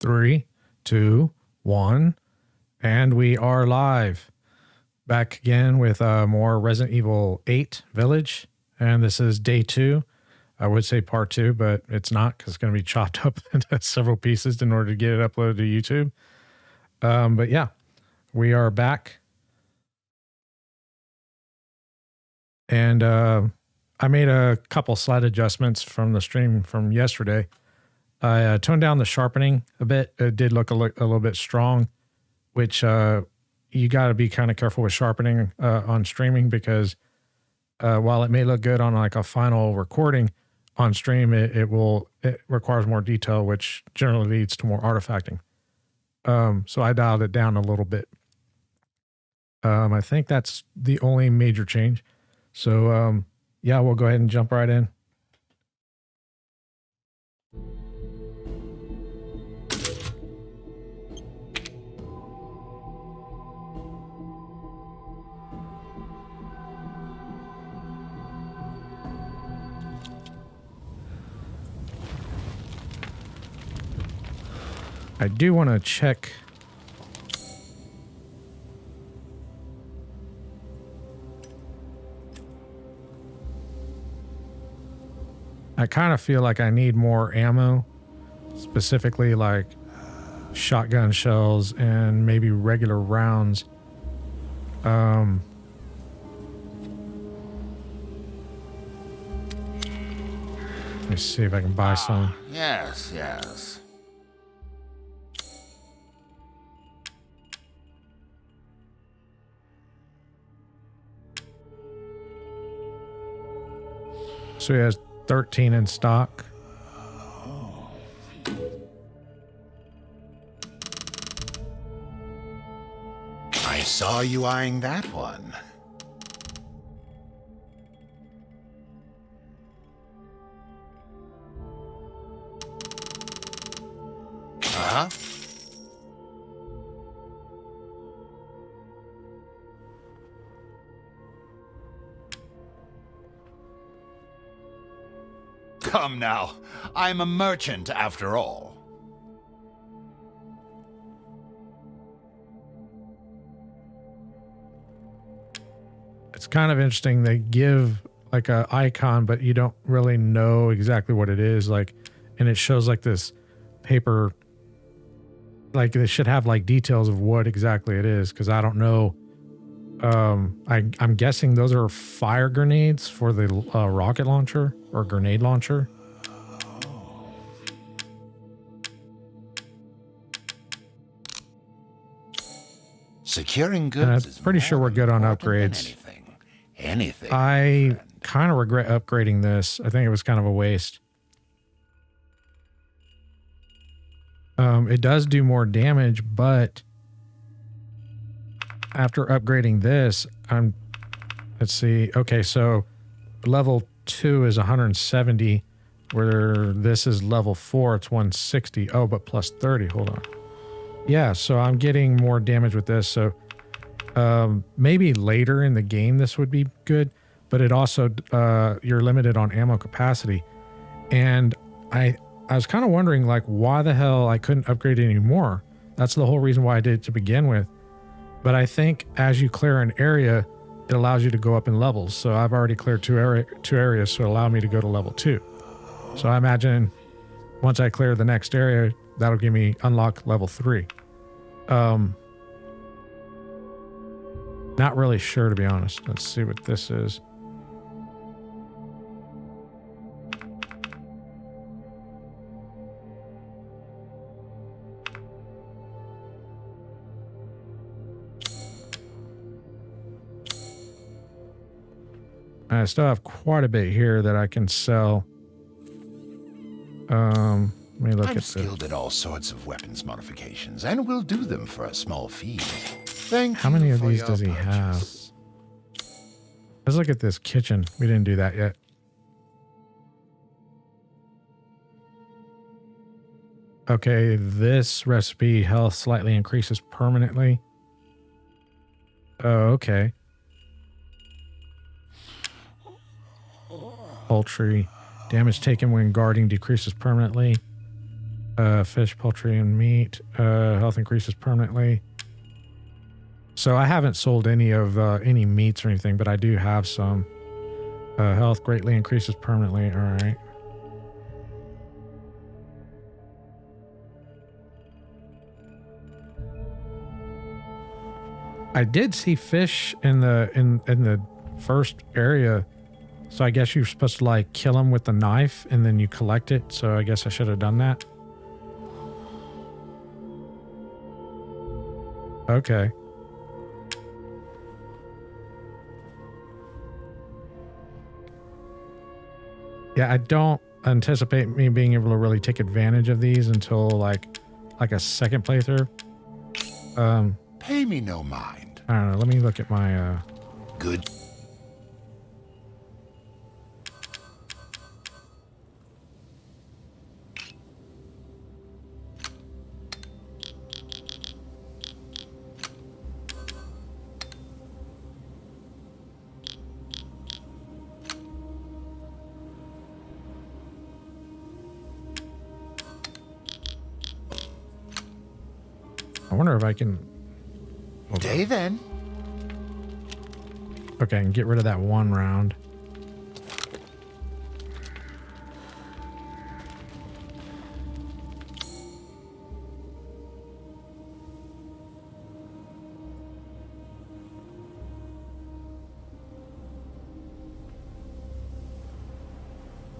3, 2, 1, and we are live. Back again with more Resident Evil 8 Village, and this is day 2. I would say part 2, but it's not because it's going to be chopped up into several pieces in order to get it uploaded to YouTube. But yeah, we are back. And I made a couple slight adjustments from the stream from yesterday. I toned down the sharpening a bit. It did look a little bit strong, which you got to be kind of careful with sharpening on streaming because while it may look good on like a final recording on stream, it requires more detail, which generally leads to more artifacting. So I dialed it down a little bit. I think that's the only major change. So yeah, we'll go ahead and jump right in. I do want to check. I kind of feel like I need more ammo, specifically like shotgun shells and maybe regular rounds. Let me see if I can buy some. Yes. So he has 13 in stock. I saw you eyeing that one. Uh-huh. Come now, I'm a merchant after all. It's kind of interesting. They give like a icon, but you don't really know exactly what it is. Like, and it shows like this paper, like they should have like details of what exactly it is. Cause I don't know. I'm guessing those are fire grenades for the rocket launcher or grenade launcher. Securing goods. And I'm pretty sure we're good on upgrades. Anything. I kind of regret upgrading this. I think it was kind of a waste. It does do more damage, but after upgrading this, let's see. Okay, so level 2 is 170, where this is level 4, it's 160. Oh, but plus 30. Hold on. Yeah, so I'm getting more damage with this. So maybe later in the game this would be good, but it also you're limited on ammo capacity. And I was kind of wondering like why the hell I couldn't upgrade it anymore. That's the whole reason why I did it to begin with. But I think as you clear an area, it allows you to go up in levels. So I've already cleared two areas, so it allowed me to go to level 2. So I imagine once I clear the next area, that'll give me unlock level 3. Not really sure, to be honest. Let's see what this is. I still have quite a bit here that I can sell. Let me look I'm at skilled at all sorts of weapons modifications, and will do them for a small fee. Thank How many you of for these your does he have? purchase. Let's look at this kitchen. We didn't do that yet. Okay, this recipe health slightly increases permanently. Oh, okay. Poultry. Damage taken when guarding decreases permanently. Fish, poultry, and meat. Health increases permanently. So I haven't sold any of any meats or anything, but I do have some. Health greatly increases permanently. All right. I did see fish in the first area, so I guess you're supposed to like kill them with the knife and then you collect it. So I guess I should have done that. Okay. Yeah, I don't anticipate me being able to really take advantage of these until like a second playthrough. Pay me no mind. I don't know. Let me look at my Good. I wonder if I can. Day then. Okay, I can get rid of that one round.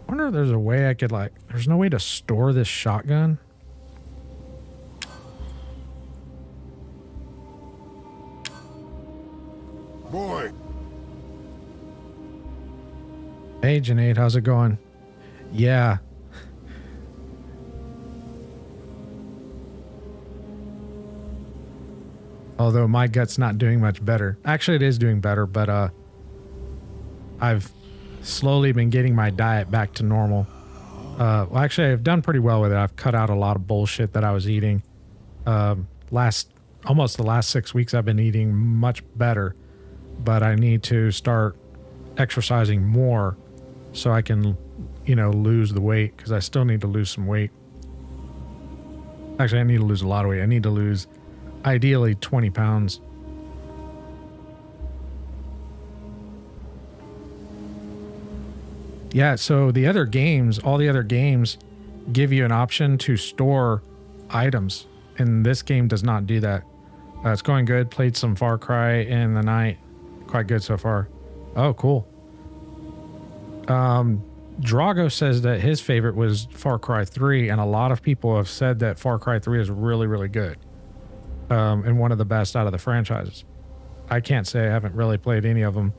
I wonder if there's a way I could like. There's no way to store this shotgun. Boy. Hey, Junaid, how's it going? Yeah. Although my gut's not doing much better. Actually, it is doing better, but I've slowly been getting my diet back to normal. Well, actually, I've done pretty well with it. I've cut out a lot of bullshit that I was eating. Almost the last 6 weeks, I've been eating much better. But I need to start exercising more so I can, lose the weight, because I still need to lose some weight. Actually, I need to lose a lot of weight. I need to lose ideally 20 pounds. Yeah, so all the other games give you an option to store items, and this game does not do that. It's going good. Played some Far Cry in the night. Quite good so far. Oh, cool. Drago says that his favorite was Far Cry 3, and a lot of people have said that Far Cry 3 is really, really good. And one of the best out of the franchises. I can't say I haven't really played any of them.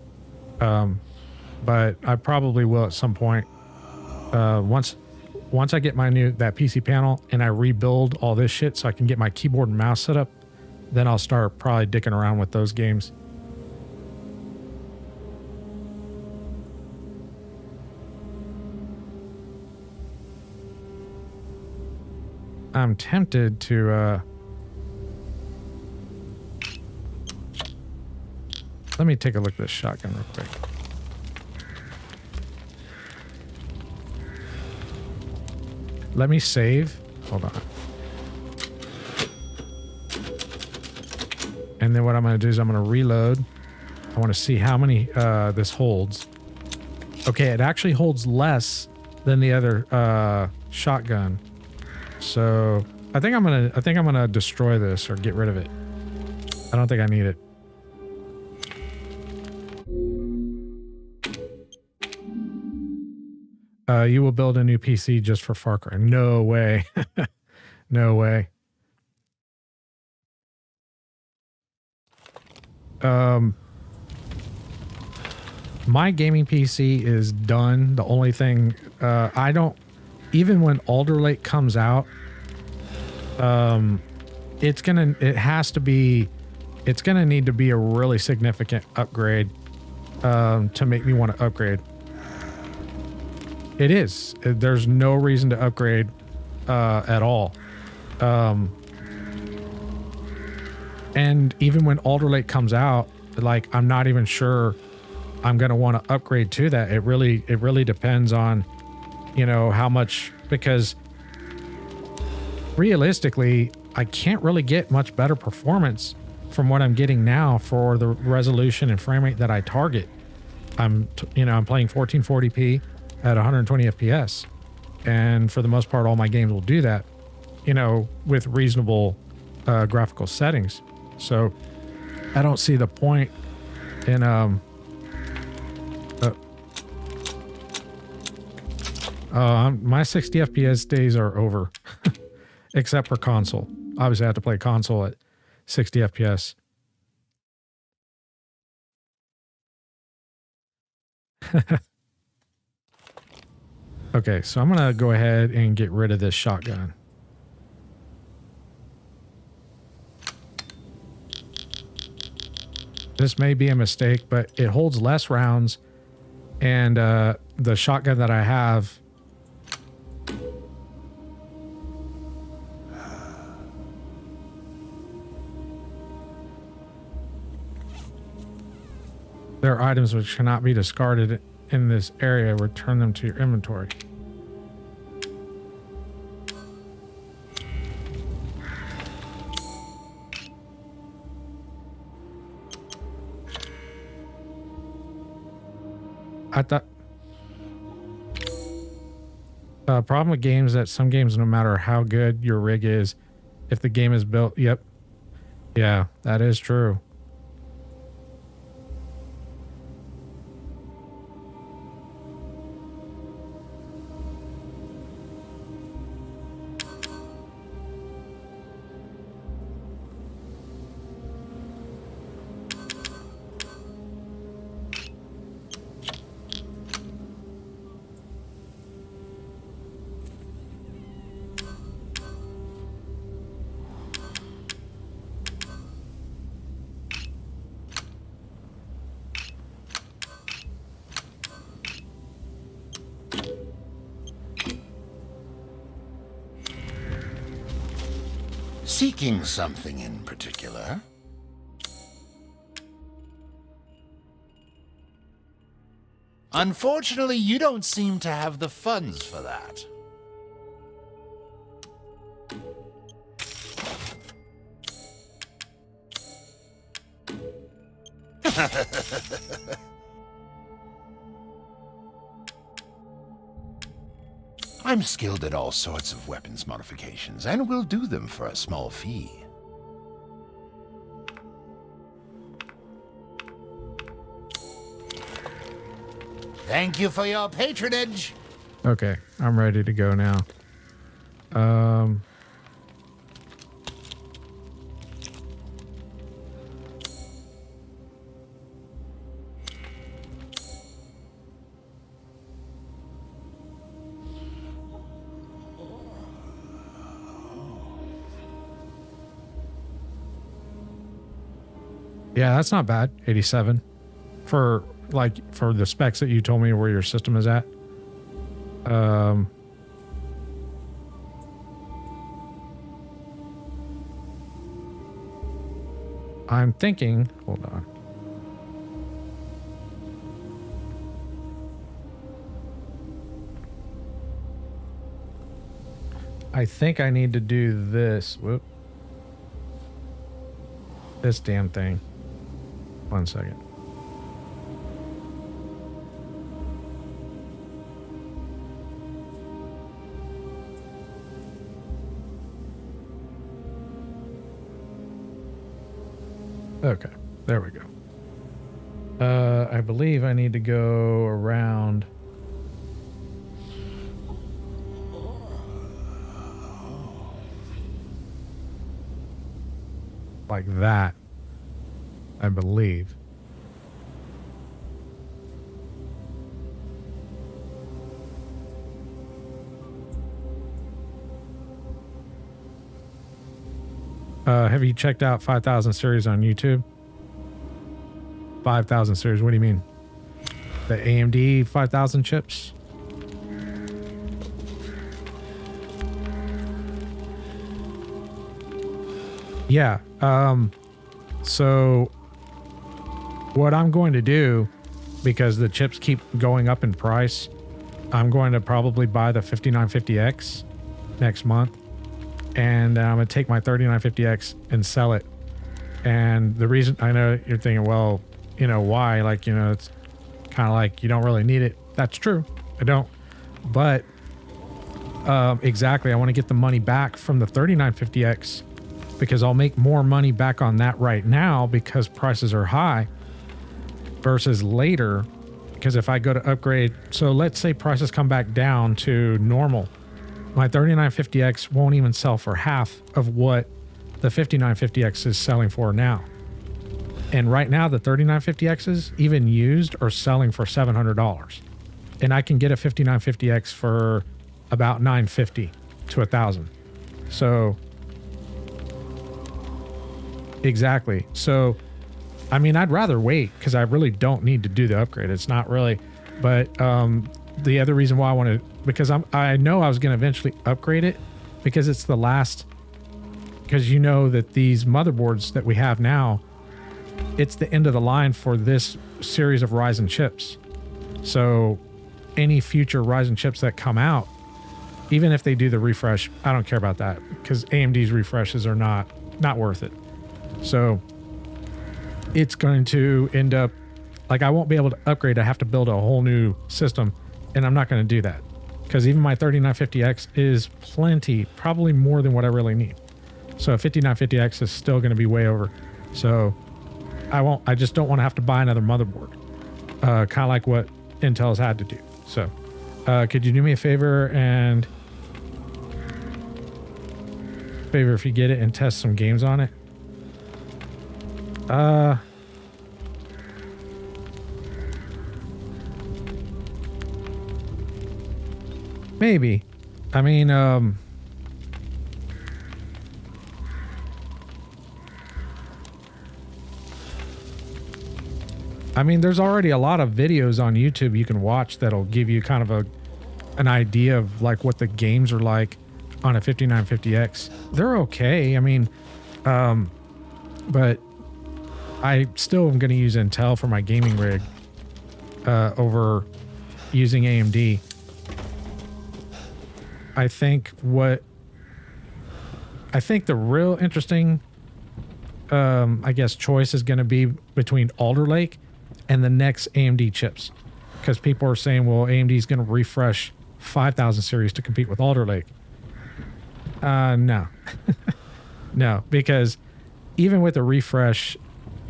But I probably will at some point. Once I get that PC panel and I rebuild all this shit so I can get my keyboard and mouse set up, then I'll start probably dicking around with those games. I'm tempted to let me take a look at this shotgun real quick. Let me save. Hold on. And then what I'm going to do is I'm going to reload. I want to see how many this holds. Okay, it actually holds less than the other shotgun. So I think I'm gonna destroy this or get rid of it. I don't think I need it. You will build a new PC just for Far Cry. No way. No way. My gaming PC is done. The only thing I don't, even when Alder Lake comes out, it's gonna need to be a really significant upgrade to make me want to upgrade. It is. There's no reason to upgrade at all. And even when Alder Lake comes out, like, I'm not even sure I'm going to want to upgrade to that. It really depends on, how much, because realistically, I can't really get much better performance from what I'm getting now for the resolution and frame rate that I target. I'm playing 1440p at 120 FPS. And for the most part, all my games will do that, with reasonable graphical settings. So I don't see the point in my 60 FPS days are over, except for console. Obviously, I have to play console at 60 FPS. Okay, so I'm going to go ahead and get rid of this shotgun. This may be a mistake, but it holds less rounds, and the shotgun that I have there are items which cannot be discarded in this area. Return them to your inventory. I thought problem with games that some games, no matter how good your rig is, if the game is built, yeah, that is true. Seeking something in particular? Unfortunately, you don't seem to have the funds for that. I'm skilled at all sorts of weapons modifications, and will do them for a small fee. Thank you for your patronage. Okay, I'm ready to go now. Yeah, that's not bad. 87 for the specs that you told me where your system is at. I'm thinking, hold on. I think I need to do this. Whoop. This damn thing. 1 second. Okay, there we go. I believe I need to go around like that, I believe. Have you checked out 5000 series on YouTube? 5000 series, what do you mean? The AMD 5000 chips? Yeah. So what I'm going to do, because the chips keep going up in price, I'm going to probably buy the 5950X next month. and I'm going to take my 3950X and sell it. And the reason, I know you're thinking, well, you know, why? Like, you know, it's kind of like you don't really need it. That's true. I don't. But exactly, I want to get the money back from the 3950X because I'll make more money back on that right now because prices are high versus later. Because if I go to upgrade, so let's say prices come back down to normal, my 3950X won't even sell for half of what the 5950X is selling for now. And right now, the 3950Xs, even used, are selling for $700. And I can get a 5950X for about $950 to $1,000. So, exactly. So, I mean, I'd rather wait because I really don't need to do the upgrade. It's not really, but the other reason why I want to, because I know I was going to eventually upgrade it because it's the last, because you know that these motherboards that we have now, it's the end of the line for this series of Ryzen chips. So any future Ryzen chips that come out, even if they do the refresh, I don't care about that because AMD's refreshes are not worth it. So it's going to end up like I won't be able to upgrade. I have to build a whole new system, and I'm not going to do that because even my 3950X is plenty, probably more than what I really need. So a 5950X is still going to be way over. So I just don't want to have to buy another motherboard. Kind of like what Intel's had to do. So could you do me a favor if you get it and test some games on it? Maybe. I mean, there's already a lot of videos on YouTube you can watch that'll give you kind of an idea of like what the games are like on a 5950X. They're okay. I mean, but I still am going to use Intel for my gaming rig over using AMD. I think the real interesting, I guess, choice is going to be between Alder Lake and the next AMD chips. Because people are saying, well, AMD is going to refresh 5000 series to compete with Alder Lake. No. No, because even with a refresh,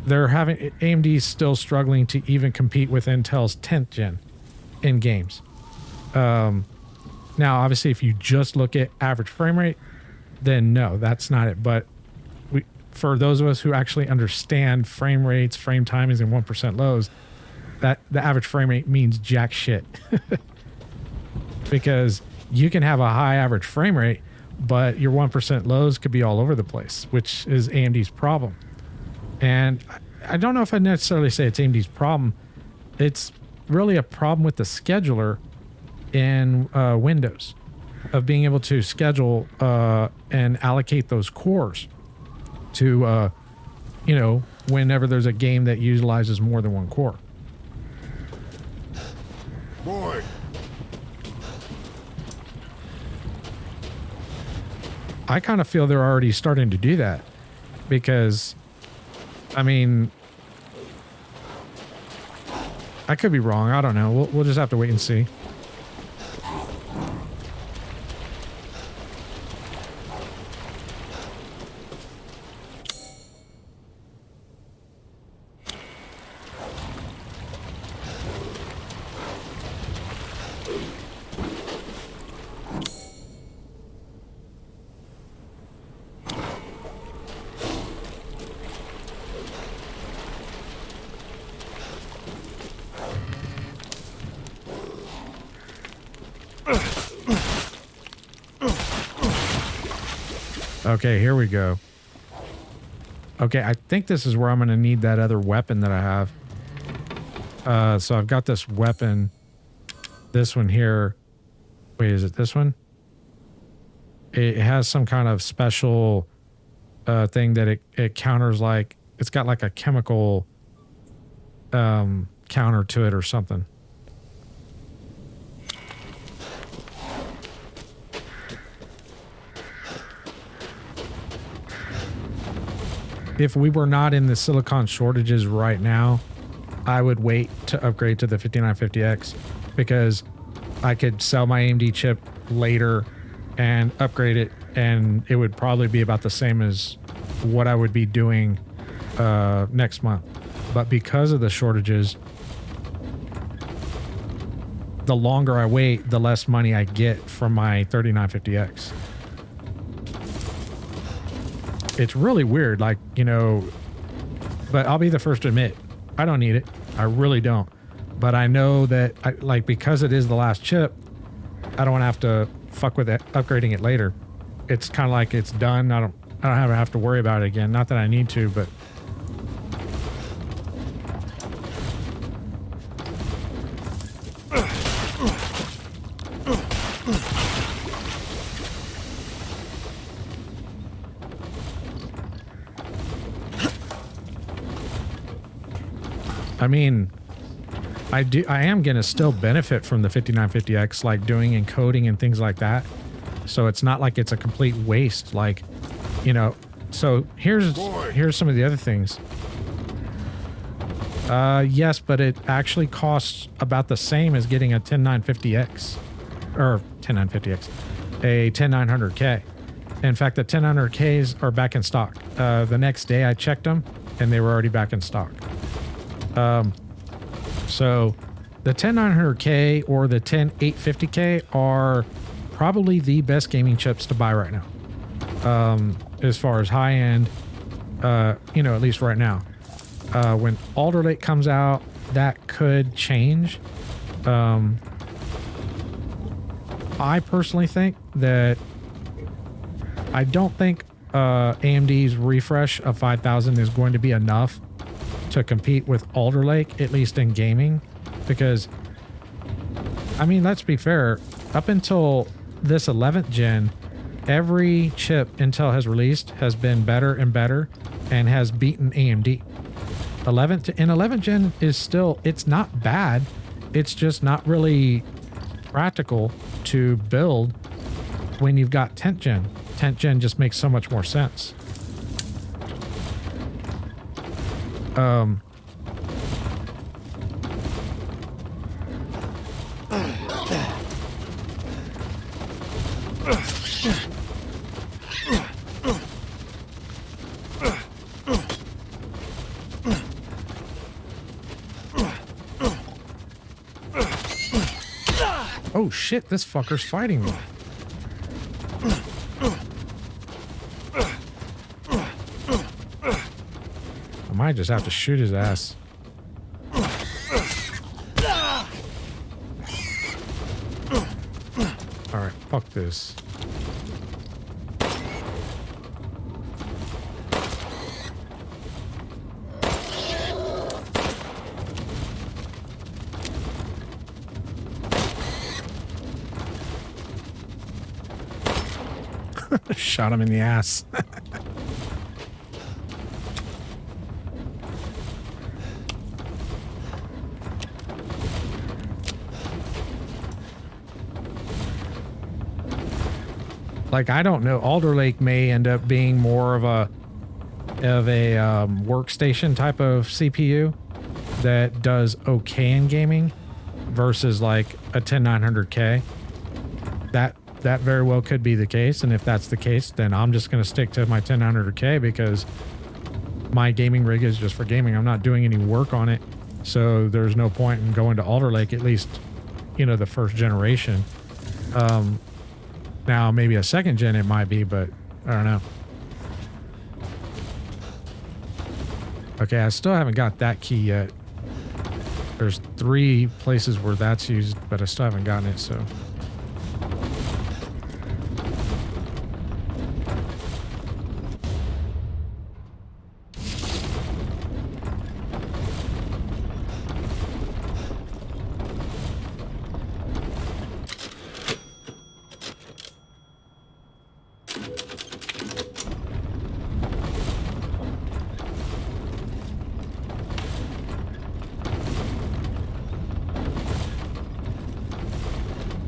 AMD is still struggling to even compete with Intel's 10th gen in games. Now, obviously, if you just look at average frame rate, then no, that's not it. But for those of us who actually understand frame rates, frame timings, and 1% lows, that the average frame rate means jack shit. Because you can have a high average frame rate, but your 1% lows could be all over the place, which is AMD's problem. And I don't know if I'd necessarily say it's AMD's problem. It's really a problem with the scheduler in Windows of being able to schedule and allocate those cores to, whenever there's a game that utilizes more than one core. Boy. I kind of feel they're already starting to do that because, I mean, I could be wrong. I don't know. We'll just have to wait and see. Okay, here we go. Okay, I think this is where I'm going to need that other weapon that I have. So I've got this weapon. This one here. Wait, is it this one? It has some kind of special thing that it counters, like it's got like a chemical counter to it or something. if we were not in the silicon shortages right now, I would wait to upgrade to the 5950X because I could sell my AMD chip later and upgrade it, and it would probably be about the same as what I would be doing next month. But because of the shortages, the longer I wait, the less money I get from my 3950X. It's really weird, like, you know, but I'll be the first to admit, I don't need it. I really don't. But I know that, like, because it is the last chip, I don't want to have to fuck with it, upgrading it later. It's kind of like it's done. I don't have to worry about it again. Not that I need to, but I mean, I am going to still benefit from the 5950X, like doing encoding and things like that. So it's not like it's a complete waste, like, you know. So here's some of the other things. Yes, but it actually costs about the same as getting a 10950X or 10950X, a 10900K. In fact, the 10900Ks are back in stock. The next day I checked them and they were already back in stock. So the 10900K or the 10850K are probably the best gaming chips to buy right now. As far as high end, you know, at least right now. When Alder Lake comes out, that could change. I personally think that I don't think AMD's refresh of 5000 is going to be enough to compete with Alder Lake, at least in gaming, because, I mean, let's be fair, up until this 11th gen, every chip Intel has released has been better and better and has beaten AMD. 11th gen is still, it's not bad, it's just not really practical to build when you've got 10th gen. 10th gen just makes so much more sense. Oh shit, this fucker's fighting me. I might just have to shoot his ass. Alright, fuck this. Shot him in the ass. Like, I don't know. Alder Lake may end up being more of a workstation type of CPU that does okay in gaming versus like a 10900K. That very well could be the case, and if that's the case, then I'm just going to stick to my 10900K because my gaming rig is just for gaming. I'm not doing any work on it, so there's no point in going to Alder Lake, at least, you know, the first generation. Now, maybe a second gen it might be, but I don't know. Okay, I still haven't got that key yet. There's 3 places where that's used, but I still haven't gotten it, so...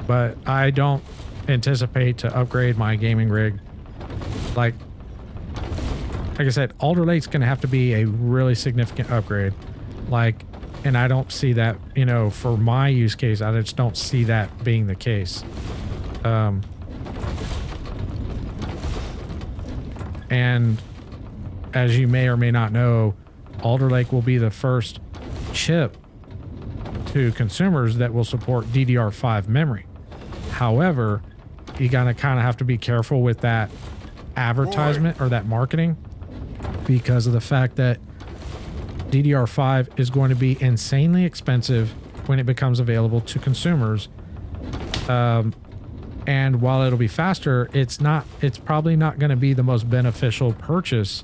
But I don't anticipate to upgrade my gaming rig. Like, like I said, Alder Lake's going to have to be a really significant upgrade. Like, and I don't see that, you know, for my use case, I just don't see that being the case. And as you may or may not know, Alder Lake will be the first chip to consumers that will support DDR5 memory. However, you gotta kind of have to be careful with that advertisement or that marketing, because of the fact that DDR5 is going to be insanely expensive when it becomes available to consumers. And while it'll be faster, it's probably not going to be the most beneficial purchase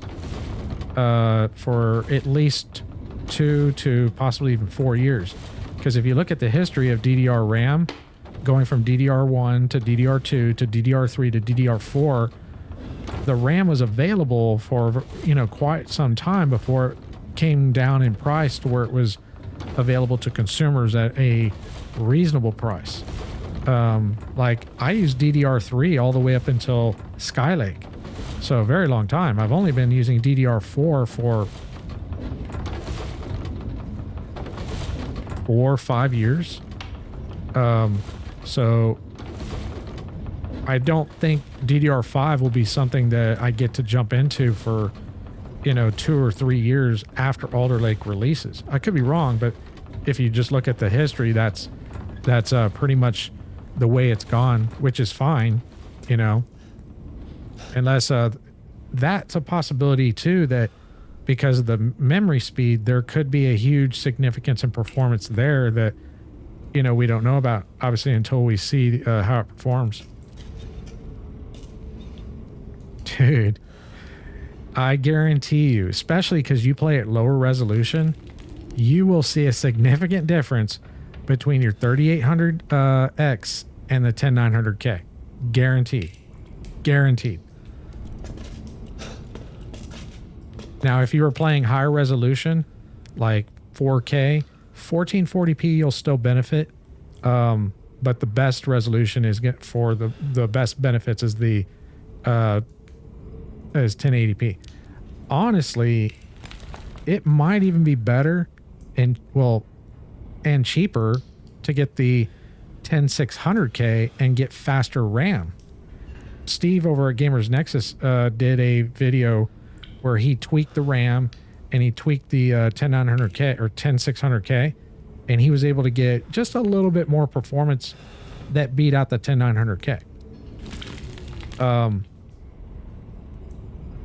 for at least 2 to possibly even 4 years. Because if you look at the history of DDR RAM, going from DDR1 to DDR2 to DDR3 to DDR4, the RAM was available for, you know, quite some time before it came down in price to where it was available to consumers at a reasonable price. Like I used DDR3 all the way up until Skylake, so a very long time. I've only been using DDR4 for 4 or 5 years. So I don't think DDR5 will be something that I get to jump into for, you know, 2 or 3 years after Alder Lake releases. I could be wrong, but if you just look at the history, that's pretty much the way it's gone, which is fine, you know, unless that's a possibility too, that because of the memory speed, there could be a huge significance in performance there that, you know, we don't know about, obviously, until we see how it performs. Dude, I guarantee you, especially because you play at lower resolution, you will see a significant difference between your 3800X and the 10900K. Guaranteed. Now, if you were playing higher resolution, like 4K, 1440p, you'll still benefit. But the best resolution is for the best benefits is the is 1080p. Honestly, it might even be better and cheaper to get the 10600K and get faster RAM. Steve over at Gamers Nexus did a video where he tweaked the RAM and he tweaked the 10900K or 10600K, and he was able to get just a little bit more performance that beat out the 10900K.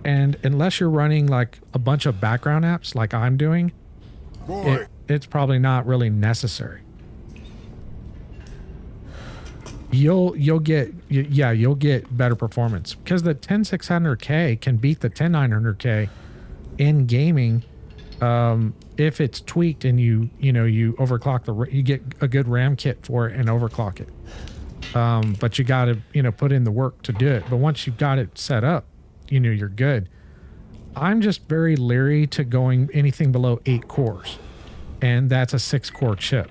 And unless you're running like a bunch of background apps like I'm doing, it's probably not really necessary. You'll get better performance because the 10600K can beat the 10900K in gaming if it's tweaked and you overclock you get a good RAM kit for it and overclock it. But you got to put in the work to do it. But once you've got it set up, you're good. I'm just very leery to going anything below 8 cores, and that's a 6-core chip.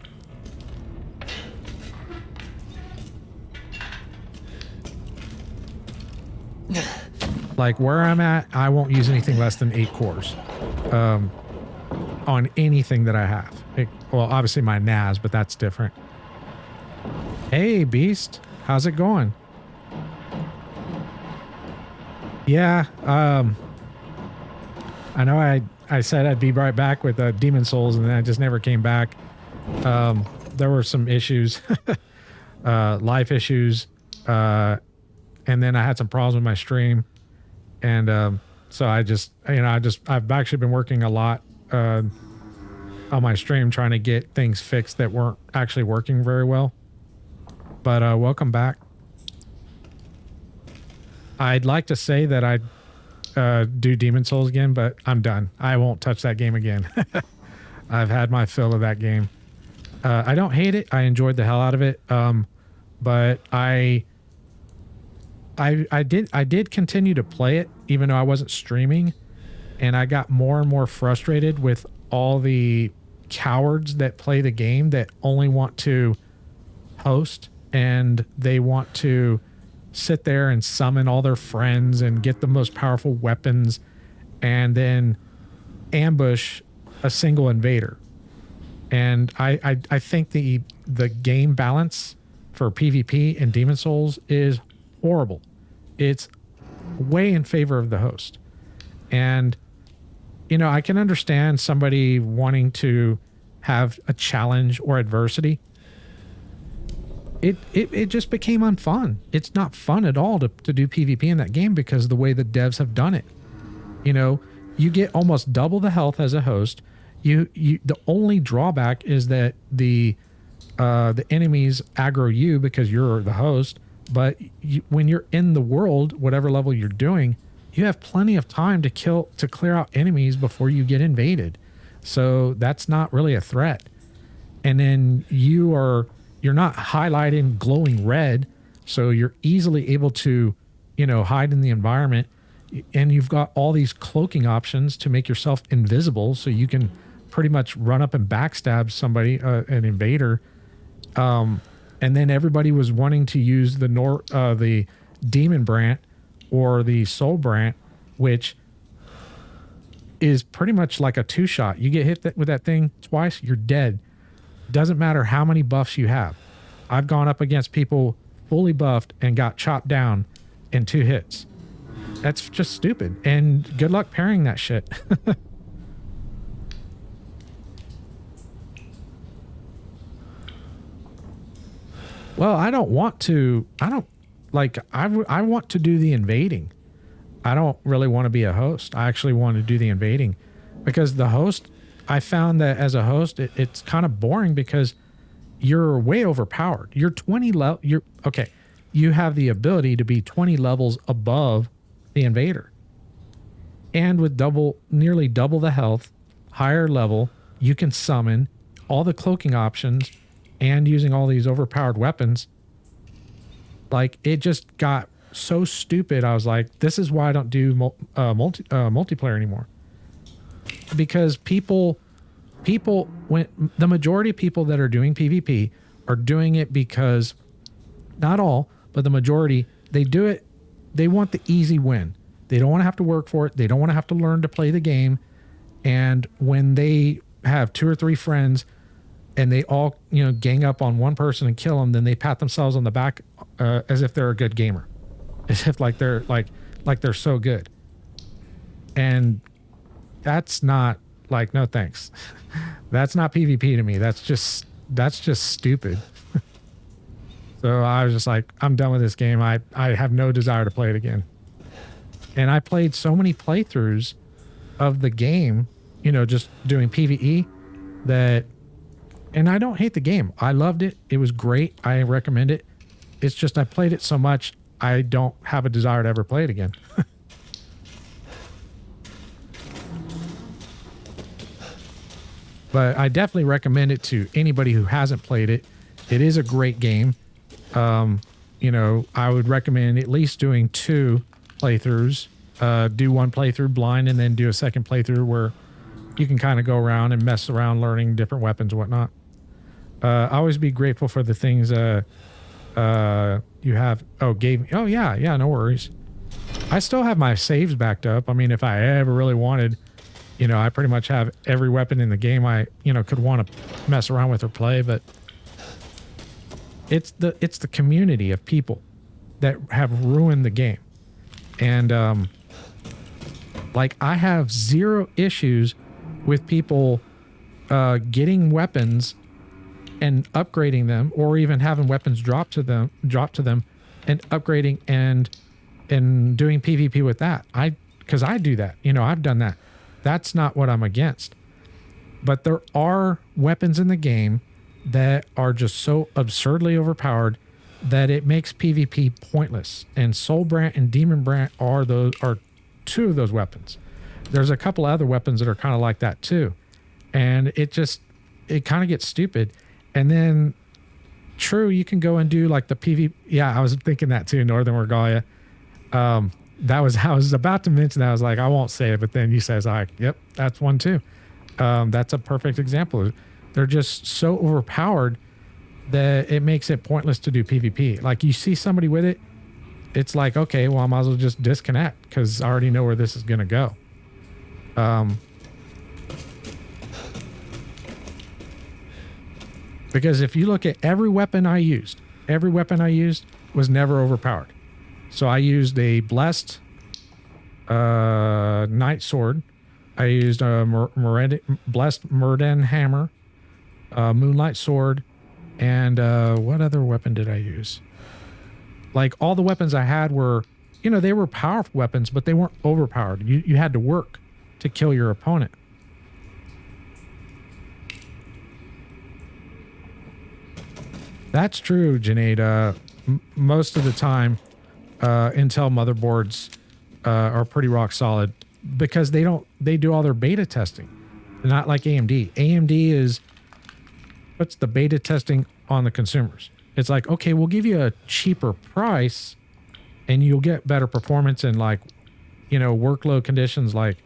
Like where I'm at, I won't use anything less than 8 cores on anything that I have. Well, obviously my NAS, but that's different. Hey, Beast, how's it going? Yeah, I know I said I'd be right back with Demon Souls, and then I just never came back. There were some issues, life issues, and then I had some problems with my stream. And so I've actually been working a lot on my stream trying to get things fixed that weren't actually working very well. But welcome back. I'd like to say that I'd do Demon Souls again, but I'm done. I won't touch that game again. I've had my fill of that game. I don't hate it. I enjoyed the hell out of it. But I did continue to play it even though I wasn't streaming, and I got more and more frustrated with all the cowards that play the game that only want to host, and they want to sit there and summon all their friends and get the most powerful weapons, and then ambush a single invader. And I think the game balance for PvP in Demon Souls is horrible. It's way in favor of the host. And, you know, I can understand somebody wanting to have a challenge or adversity. It just became unfun. It's not fun at all to do PvP in that game because of the way the devs have done it. You know, you get almost double the health as a host. The only drawback is that the enemies aggro you because you're the host. But when you're in the world, whatever level you're doing, you have plenty of time to clear out enemies before you get invaded. So that's not really a threat. And then you're not highlighting glowing red, so you're easily able to, you know, hide in the environment. And you've got all these cloaking options to make yourself invisible, so you can pretty much run up and backstab somebody, an invader. And then everybody was wanting to use the Demon Brant or the Soul Brant, which is pretty much like a two-shot. You get hit with that thing twice, you're dead. Doesn't matter how many buffs you have. I've gone up against people fully buffed and got chopped down in 2 hits. That's just stupid. And good luck parrying that shit. Well, I want to do the invading. I don't really want to be a host. I actually want to do the invading because the host, I found that as a host, it's kind of boring because you're way overpowered. You're 20 level. You have the ability to be 20 levels above the invader. And with nearly double the health, higher level, you can summon all the cloaking options and using all these overpowered weapons. Like, it just got so stupid. I was like, this is why I don't do multiplayer anymore. Because people, when the majority of people that are doing PvP are doing it because, not all, but the majority, they do it, they want the easy win. They don't want to have to work for it. They don't want to have to learn to play the game. And when they have 2 or 3 friends and they all, you know, gang up on one person and kill them, then they pat themselves on the back as if they're a good gamer, as if like they're so good. And that's not, like, no thanks. That's not PvP to me. That's just stupid. So I was just like, I'm done with this game. I have no desire to play it again. And I played so many playthroughs of the game, you know, just doing PvE that. And I don't hate the game. I loved it. It was great. I recommend it. It's just I played it so much, I don't have a desire to ever play it again. But I definitely recommend it to anybody who hasn't played it. It is a great game. You know, I would recommend at least doing 2 playthroughs. Do 1 playthrough blind and then do a second playthrough where you can kind of go around and mess around learning different weapons and whatnot. Always be grateful for the things you have. Oh, yeah, no worries. I still have my saves backed up. I mean, if I ever really wanted, you know, I pretty much have every weapon in the game I, you know, could want to mess around with or play, but it's the community of people that have ruined the game. And like, I have 0 issues with people getting weapons and upgrading them, or even having weapons drop to them and upgrading and doing PvP with that. Because I do that. You know, I've done that. That's not what I'm against. But there are weapons in the game that are just so absurdly overpowered that it makes PvP pointless. And Soul Brant and Demon Brant are 2 of those weapons. There's a couple other weapons that are kind of like that too. And it kind of gets stupid. And then, true, you can go and do like the PvP. Yeah, I was thinking that too, Northern Regalia. I was about to mention that. I was like, I won't say it, but then you says, like, yep, that's one too. That's a perfect example. They're just so overpowered that it makes it pointless to do PvP. Like, you see somebody with it, it's like, okay, well, I might as well just disconnect because I already know where this is going to go. Because if you look at every weapon I used was never overpowered. So I used a blessed Knight Sword. I used a blessed Murden Hammer, Moonlight Sword, and what other weapon did I use? Like, all the weapons I had were, you know, they were powerful weapons, but they weren't overpowered. You had to work to kill your opponent. That's true, Janaid. Most of the time, Intel motherboards are pretty rock solid because they do all their beta testing. Not like AMD. AMD puts the beta testing on the consumers. It's like, okay, we'll give you a cheaper price and you'll get better performance in, like, you know, workload conditions, like,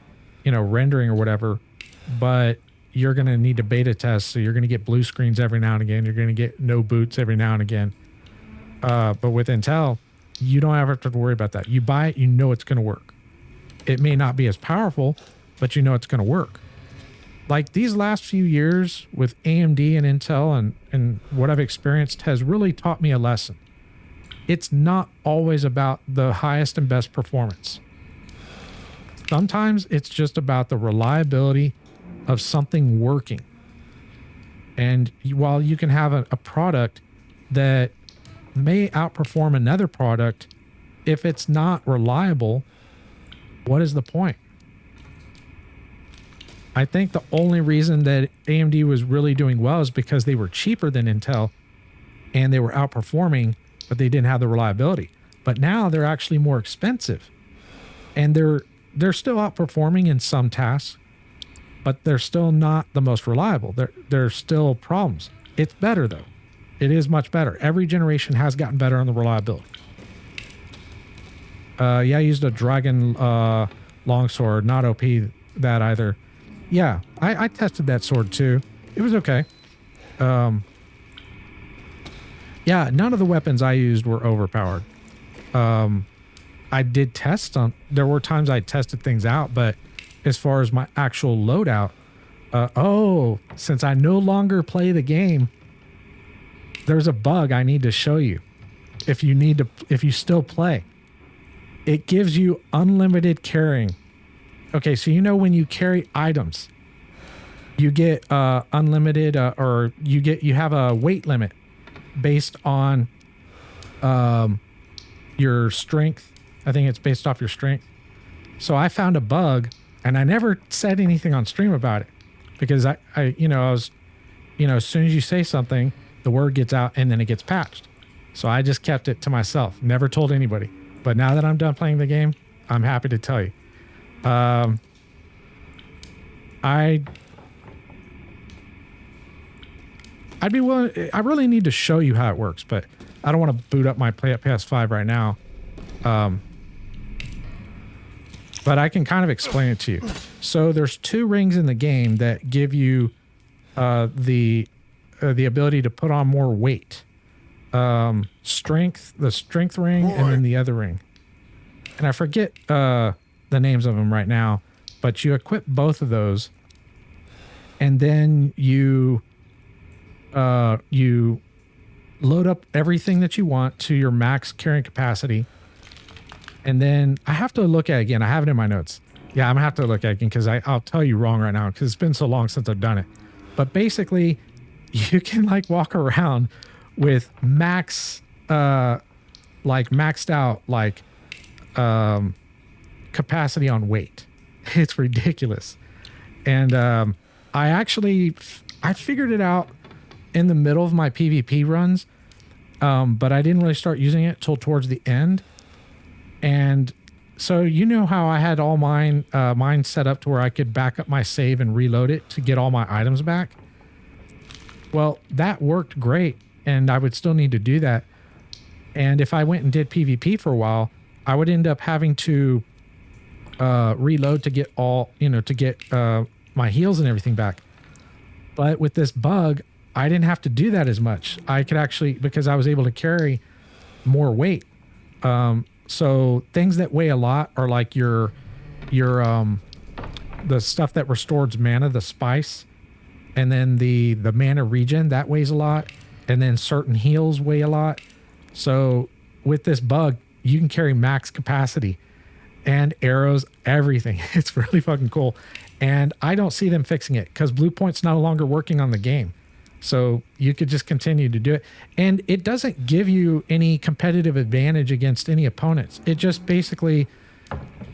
you know, rendering or whatever, but you're going to need to beta test. So you're going to get blue screens every now and again. You're going to get no boots every now and again. But with Intel, you don't have to worry about that. You buy it, you know it's going to work. It may not be as powerful, but you know it's going to work. Like, these last few years with AMD and Intel and what I've experienced has really taught me a lesson. It's not always about the highest and best performance. Sometimes it's just about the reliability of something working. And while you can have a product that may outperform another product, if it's not reliable, what is the point? I think the only reason that AMD was really doing well is because they were cheaper than Intel and they were outperforming, but they didn't have the reliability. But now they're actually more expensive and they're still outperforming in some tasks, but they're still not the most reliable. There's still problems. It's better though. It is much better. Every generation has gotten better on the reliability. Yeah, I used a Dragon longsword, not OP that either. Yeah, I tested that sword too. It was okay. Yeah, none of the weapons I used were overpowered. I did test on, there were times I tested things out, but as far as my actual loadout, since I no longer play the game, there's a bug I need to show you. If you still play, it gives you unlimited carrying. Okay, so you know when you carry items, you get unlimited, or you have a weight limit based on your strength. I think it's based off your strength. So I found a bug, and I never said anything on stream about it because I was, as soon as you say something, the word gets out and then it gets patched. So I just kept it to myself, never told anybody. But now that I'm done playing the game, I'm happy to tell you. I'd be willing. I really need to show you how it works, but I don't want to boot up my PS5 right now. But I can kind of explain it to you. So there's 2 rings in the game that give you the ability to put on more weight. The strength ring, and then the other ring. And I forget the names of them right now, but you equip both of those, and then you load up everything that you want to your max carrying capacity. And then I have to look at it again. I have it in my notes. Yeah, I'm gonna have to look at it again because I'll tell you wrong right now because it's been so long since I've done it. But basically, you can like walk around with maxed out capacity on weight. It's ridiculous. And I figured it out in the middle of my PvP runs, but I didn't really start using it till towards the end. And so you know how I had all mine set up to where I could back up my save and reload it to get all my items back? Well, that worked great, and I would still need to do that. And if I went and did PvP for a while, I would end up having to reload to get my heals and everything back. But with this bug, I didn't have to do that as much. I could actually, because I was able to carry more weight. So things that weigh a lot are like your the stuff that restores mana, the spice, and then the mana regen, that weighs a lot, and then certain heals weigh a lot. So with this bug, you can carry max capacity and arrows, everything. It's really fucking cool. And I don't see them fixing it because Blue Point's no longer working on the game. So you could just continue to do it. And it doesn't give you any competitive advantage against any opponents. It just basically,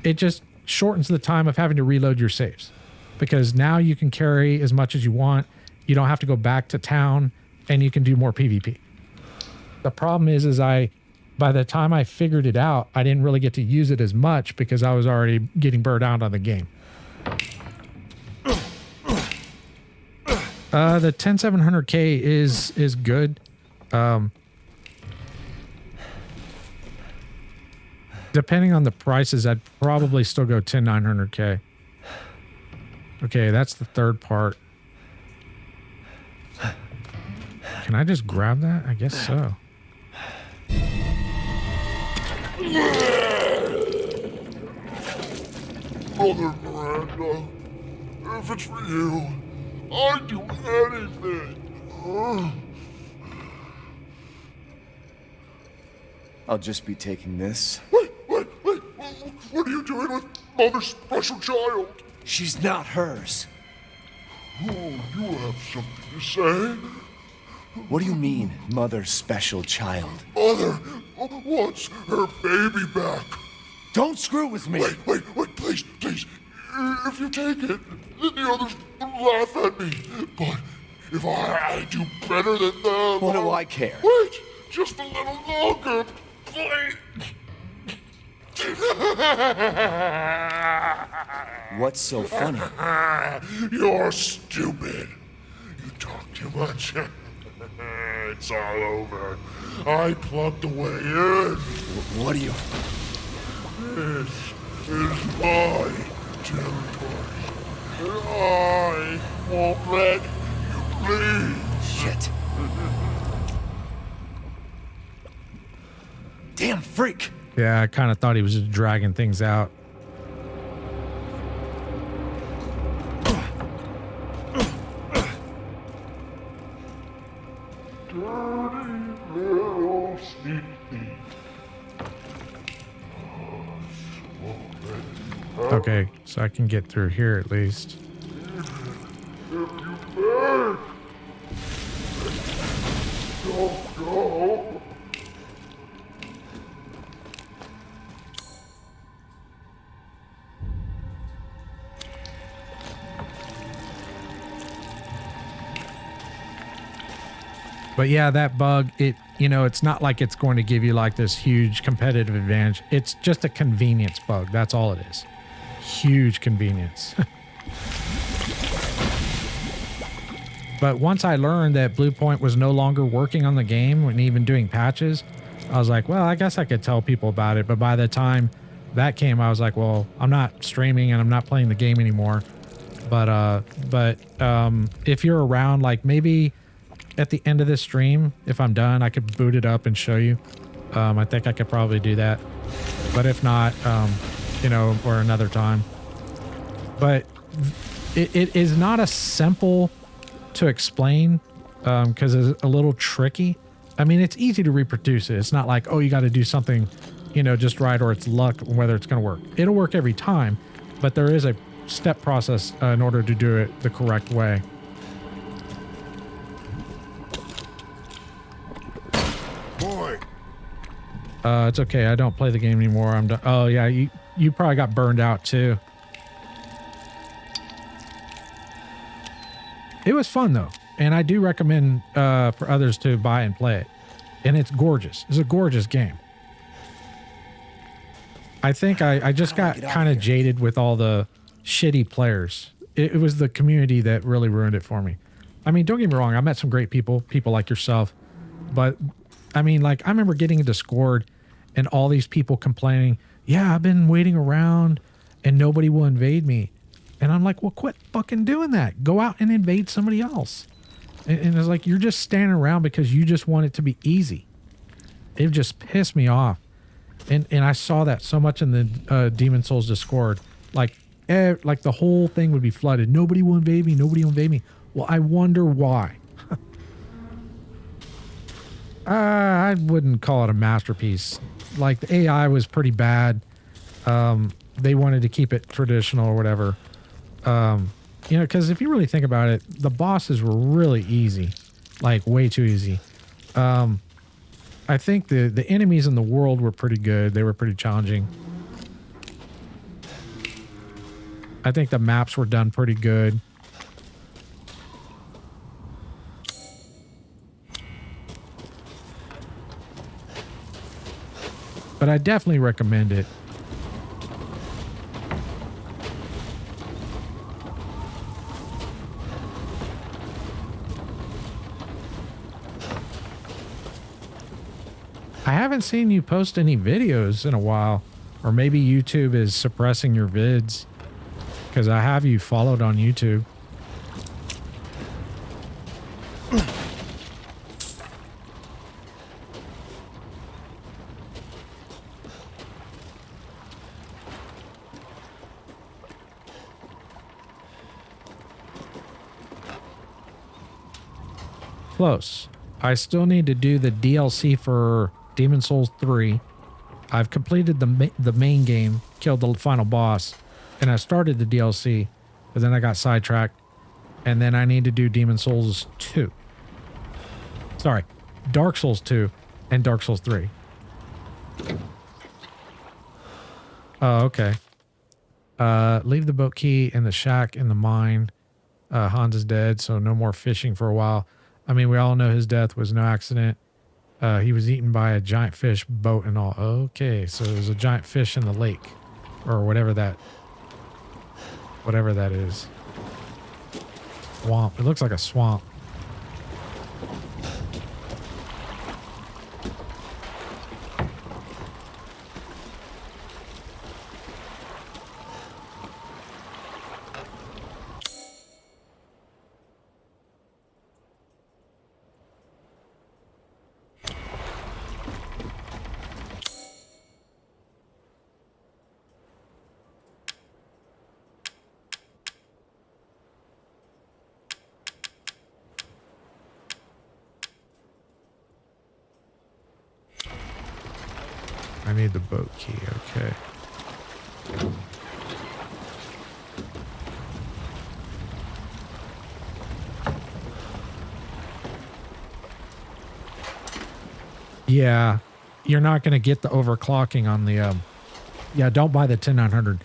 it just shortens the time of having to reload your saves, because now you can carry as much as you want. You don't have to go back to town, and you can do more PvP. The problem is by the time I figured it out, I didn't really get to use it as much because I was already getting burned out on the game. The 10700K is good. Depending on the prices, I'd probably still go 10900K. Okay, that's the third part. Can I just grab that? I guess so. Mother Miranda, if it's for you, I'd do anything. I'll just be taking this. Wait. What are you doing with Mother's special child? She's not hers. Oh, you have something to say? What do you mean, Mother's special child? Mother wants her baby back. Don't screw with me! Wait, please. If you take it, then the others laugh at me. But if I do better than them... What do I care? Wait, just a little longer, please. What's so funny? You're stupid. You talk too much. It's all over. I plugged the way in. What are you... This is my territory. And I won't let you leave. Shit. Damn freak! Yeah, I kind of thought he was just dragging things out. Dirty little sneak thief. Okay, so I can get through here at least. If you beg, don't go. But yeah, that bug, it's not like it's going to give you like this huge competitive advantage. It's just a convenience bug. That's all it is. Huge convenience. But once I learned that Blue Point was no longer working on the game and even doing patches, I was like, well, I guess I could tell people about it. But by the time that came, I was like, well, I'm not streaming and I'm not playing the game anymore. But if you're around, like maybe at the end of this stream, if I'm done, I could boot it up and show you. I think I could probably do that. But if not, or another time. But it is not a simple to explain because it's a little tricky. I mean, it's easy to reproduce it. It's not like, oh, you got to do something, just right, or it's luck whether it's going to work. It'll work every time, but there is a step process in order to do it the correct way. Boy. It's okay. I don't play the game anymore. I'm done. Oh yeah, you probably got burned out too. It was fun though, and I do recommend for others to buy and play it. And it's gorgeous. It's a gorgeous game. I think I just got kind of jaded with all the shitty players. It was the community that really ruined it for me. I mean, don't get me wrong. I met some great people like yourself, but I mean, like I remember getting into Discord and all these people complaining, yeah, I've been waiting around and nobody will invade me. And I'm like, well, quit fucking doing that. Go out and invade somebody else. And it's like, you're just standing around because you just want it to be easy. It just pissed me off. And I saw that so much in the Demon Souls Discord. Like, like the whole thing would be flooded. Nobody will invade me. Nobody will invade me. Well, I wonder why. I wouldn't call it a masterpiece. Like the AI was pretty bad. They wanted to keep it traditional or whatever. You know, because if you really think about it, the bosses were really easy, like way too easy. I think the enemies in the world were pretty good. They were pretty challenging. I think the maps were done pretty good. But I definitely recommend it. I haven't seen you post any videos in a while, or maybe YouTube is suppressing your vids, because I have you followed on YouTube. Close. I still need to do the DLC for Demon Souls 3. I've completed the main game, killed the final boss, and I started the DLC, but then I got sidetracked, and then I need to do Demon Souls 2. Sorry, Dark Souls 2 and Dark Souls 3. Oh, okay. Leave the boat key in the shack in the mine. Hans is dead, so no more fishing for a while. I mean, we all know his death was no accident. He was eaten by a giant fish boat and all. Okay, so there's a giant fish in the lake, or whatever that is. Swamp. It looks like a swamp. I need the boat key, okay. Yeah, you're not going to get the overclocking on the, yeah, don't buy the 10900.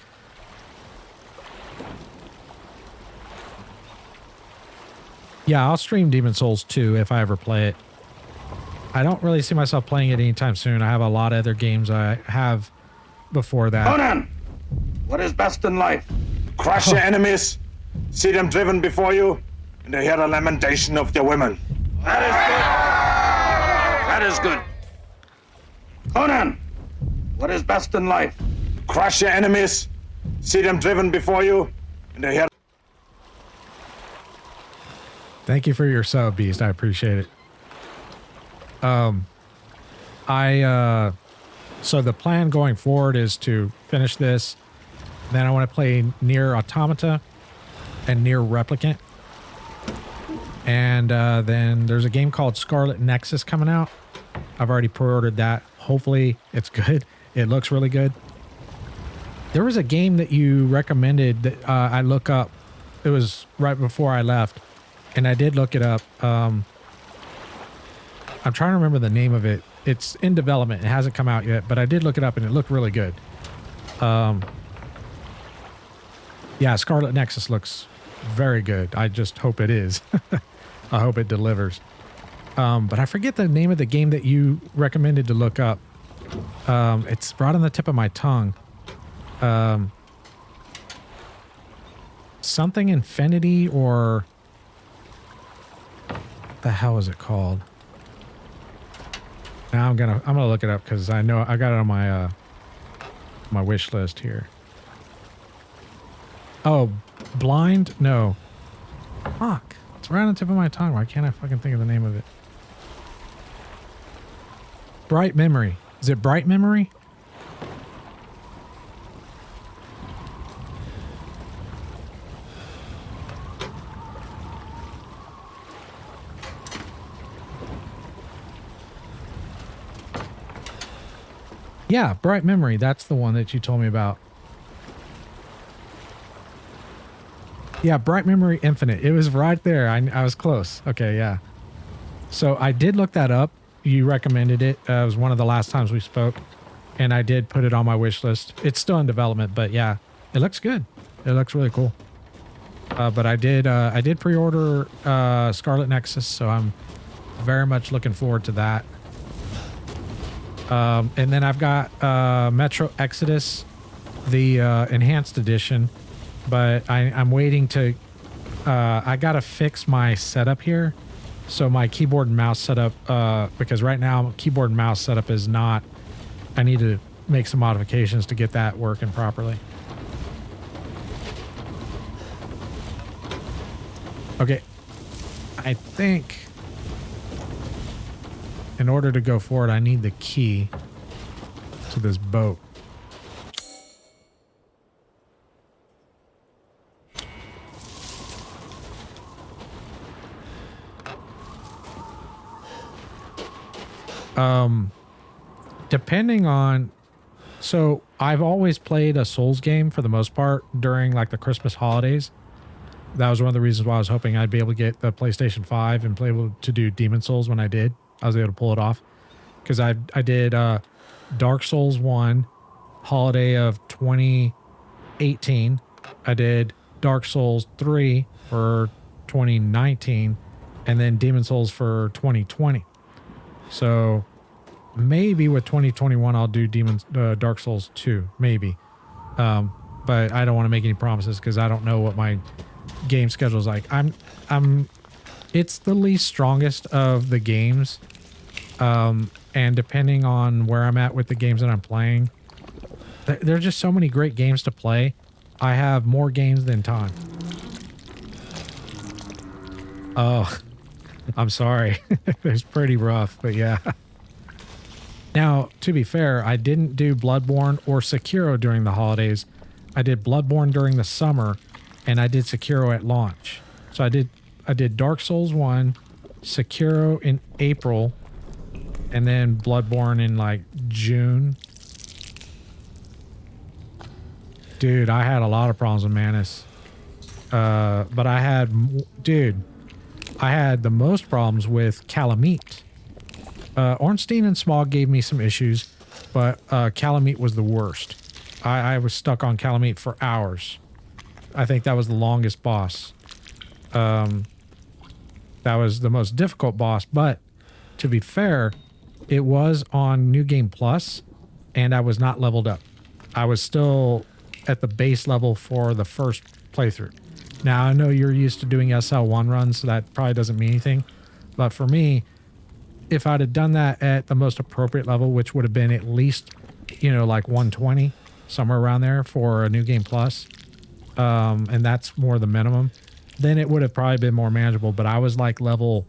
Yeah, I'll stream Demon Souls 2 if I ever play it. I don't really see myself playing it anytime soon. I have a lot of other games I have before that. Conan, what is best in life? Crush your enemies, see them driven before you, and hear the lamentation of their women. That is good. That is good. Conan, what is best in life? Crush your enemies, see them driven before you, and hear. Thank you for your sub, Beast. I appreciate it. So the plan going forward is to finish this. Then I want to play Nier Automata and Nier Replicant. And then there's a game called Scarlet Nexus coming out. I've already pre-ordered that. Hopefully it's good. It looks really good. There was a game that you recommended that I look up. It was right before I left. And I did look it up. I'm trying to remember the name of it. It's in development. It hasn't come out yet, but I did look it up and it looked really good. Yeah, Scarlet Nexus looks very good. I just hope it is. I hope it delivers. But I forget the name of the game that you recommended to look up. It's right on the tip of my tongue. Something Infinity, or what the hell is it called? Now I'm gonna look it up because I know I got it on my my wish list here. Oh, Blind? No. Fuck. It's right on the tip of my tongue. Why can't I fucking think of the name of it? Bright Memory. Is it Bright Memory? Yeah, Bright Memory. That's the one that you told me about. Yeah, Bright Memory Infinite. It was right there. I was close. Okay, yeah. So I did look that up. You recommended it. It was one of the last times we spoke. And I did put it on my wish list. It's still in development, but yeah, it looks good. It looks really cool. But I did pre-order Scarlet Nexus, so I'm very much looking forward to that. And then I've got Metro Exodus, the enhanced edition, but I'm waiting to. I gotta fix my setup here, so my keyboard and mouse setup, because right now keyboard and mouse setup is not. I need to make some modifications to get that working properly. Okay, I think in order to go forward, I need the key to this boat. Depending on, so I've always played a Souls game for the most part during like the Christmas holidays. That was one of the reasons why I was hoping I'd be able to get the PlayStation 5 and be able to do Demon Souls when I did. I was able to pull it off because I did Dark Souls 1 holiday of 2018. I did Dark Souls 3 for 2019 and then Demon Souls for 2020. So maybe with 2021 I'll do Dark Souls 2, maybe. But I don't want to make any promises because I don't know what my game schedule is like. It's the least strongest of the games. And depending on where I'm at with the games that I'm playing, there are just so many great games to play. I have more games than time. Oh, I'm sorry. It's pretty rough, but yeah. Now, to be fair, I didn't do Bloodborne or Sekiro during the holidays. I did Bloodborne during the summer, and I did Sekiro at launch. So I did Dark Souls 1, Sekiro in April, and then Bloodborne in like June. Dude, I had a lot of problems with Manus. But I had the most problems with Calamite. Ornstein and Smog gave me some issues, but Calamite was the worst. I was stuck on Calamite for hours. I think that was the longest boss. That was the most difficult boss, but to be fair, it was on New Game Plus, and I was not leveled up. I was still at the base level for the first playthrough. Now, I know you're used to doing SL1 runs, so that probably doesn't mean anything. But for me, if I'd have done that at the most appropriate level, which would have been at least, like 120, somewhere around there for a New Game Plus, and that's more the minimum, then it would have probably been more manageable. But I was like level,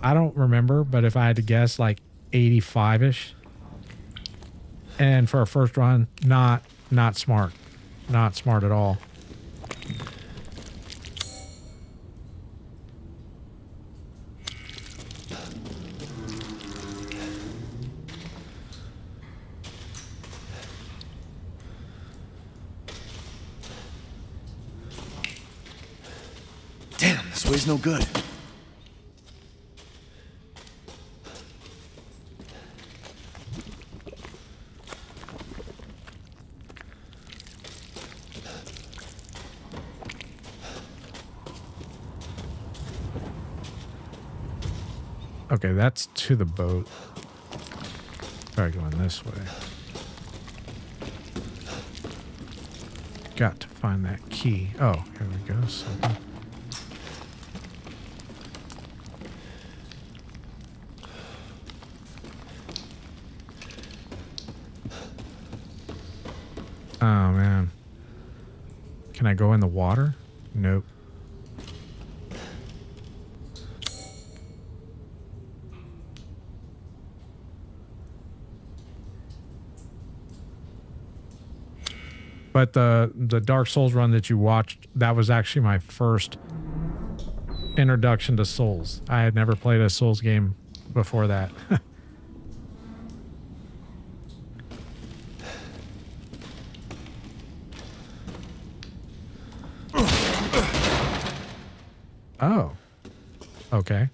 I don't remember, but if I had to guess, like 85-ish. And for a first run, not smart. Not smart at all. Damn, this way's no good. Okay, that's to the boat. Try going this way. Got to find that key. Oh, here we go. So, oh, man. Can I go in the water? Nope. But the Dark Souls run that you watched, that was actually my first introduction to Souls. I had never played a Souls game before that. Oh. Okay.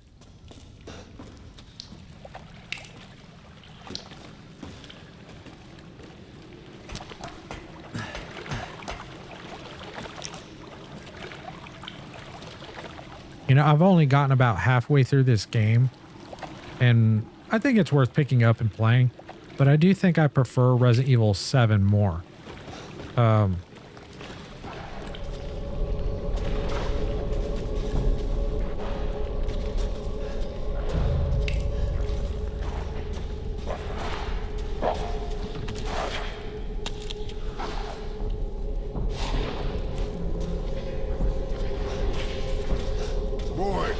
You know, I've only gotten about halfway through this game, and I think it's worth picking up and playing, but I do think I prefer Resident Evil 7 more. Boy,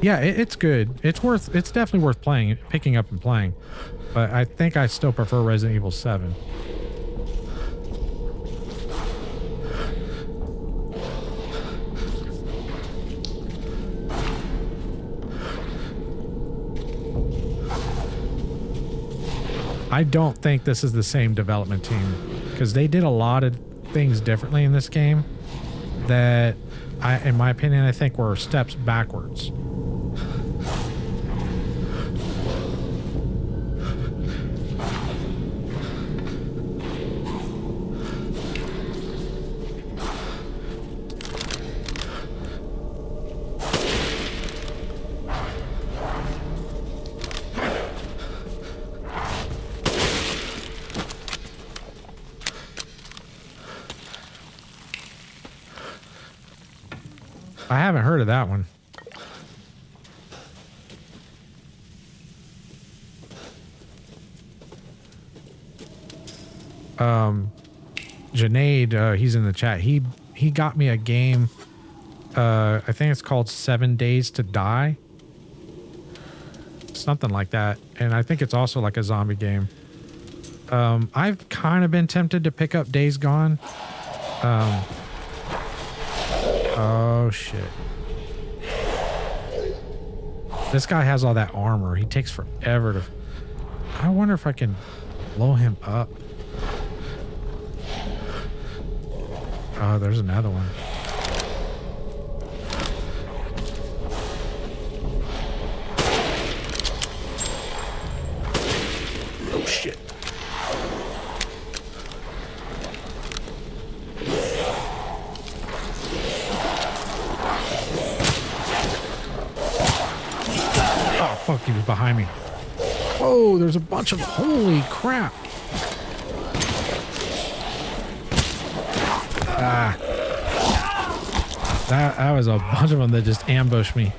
Yeah, it's good. It's definitely worth playing, picking up and playing. But I think I still prefer Resident Evil 7. I don't think this is the same development team because they did a lot of things differently in this game that in my opinion, I think were steps backwards. I haven't heard of that one. Junaid, he's in the chat. He got me a game. I think it's called 7 Days to Die. Something like that. And I think it's also like a zombie game. I've kind of been tempted to pick up Days Gone. Oh shit. This guy has all that armor. He takes forever to... I wonder if I can blow him up. Oh, there's another one. Oh shit. Fuck, he was behind me. Oh, there's a bunch of... Holy crap. Ah. That was a bunch of them that just ambushed me.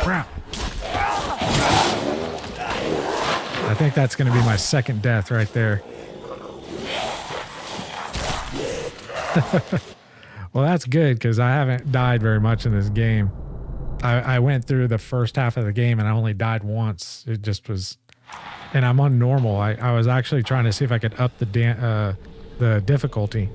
Crap. I think that's going to be my second death right there. Well, that's good because I haven't died very much in this game. I went through the first half of the game and I only died once. It just was, and I'm on normal. I was actually trying to see if I could up the difficulty.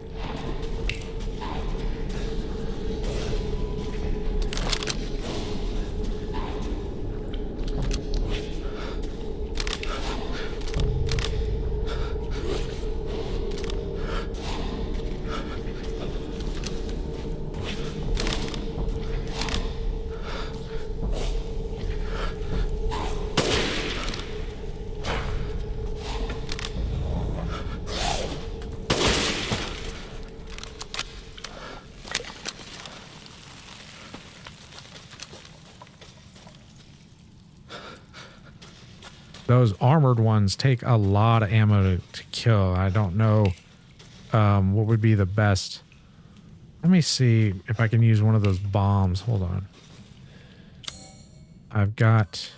Those armored ones take a lot of ammo to kill. I don't know what would be the best. Let me see if I can use one of those bombs. Hold on. I've got...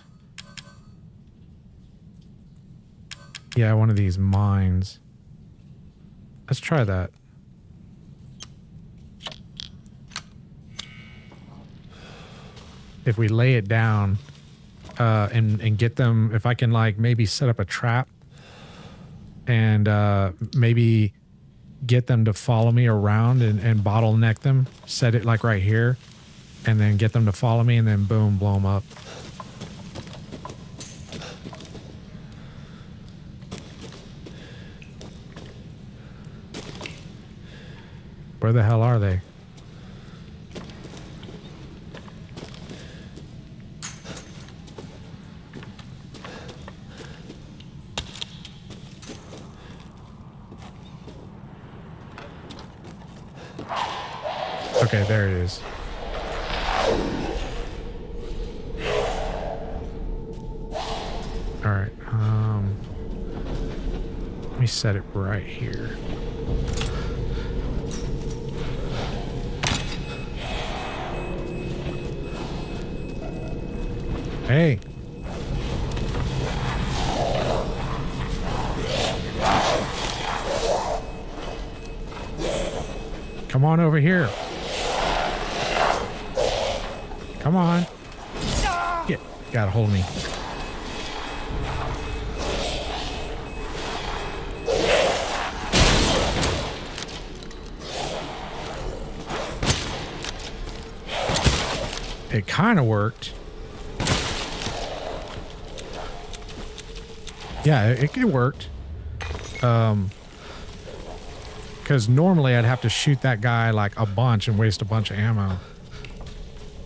Yeah, one of these mines. Let's try that. If we lay it down... and get them, if I can like maybe set up a trap and maybe get them to follow me around and bottleneck them, set it like right here, and then get them to follow me and then boom, blow them up. Where the hell are they? Okay, there it is. All right. Let me set it right here. Hey. Come on over here. Come on. Get, got a hold of me. It kind of worked. Yeah, it worked. Because normally I'd have to shoot that guy like a bunch and waste a bunch of ammo.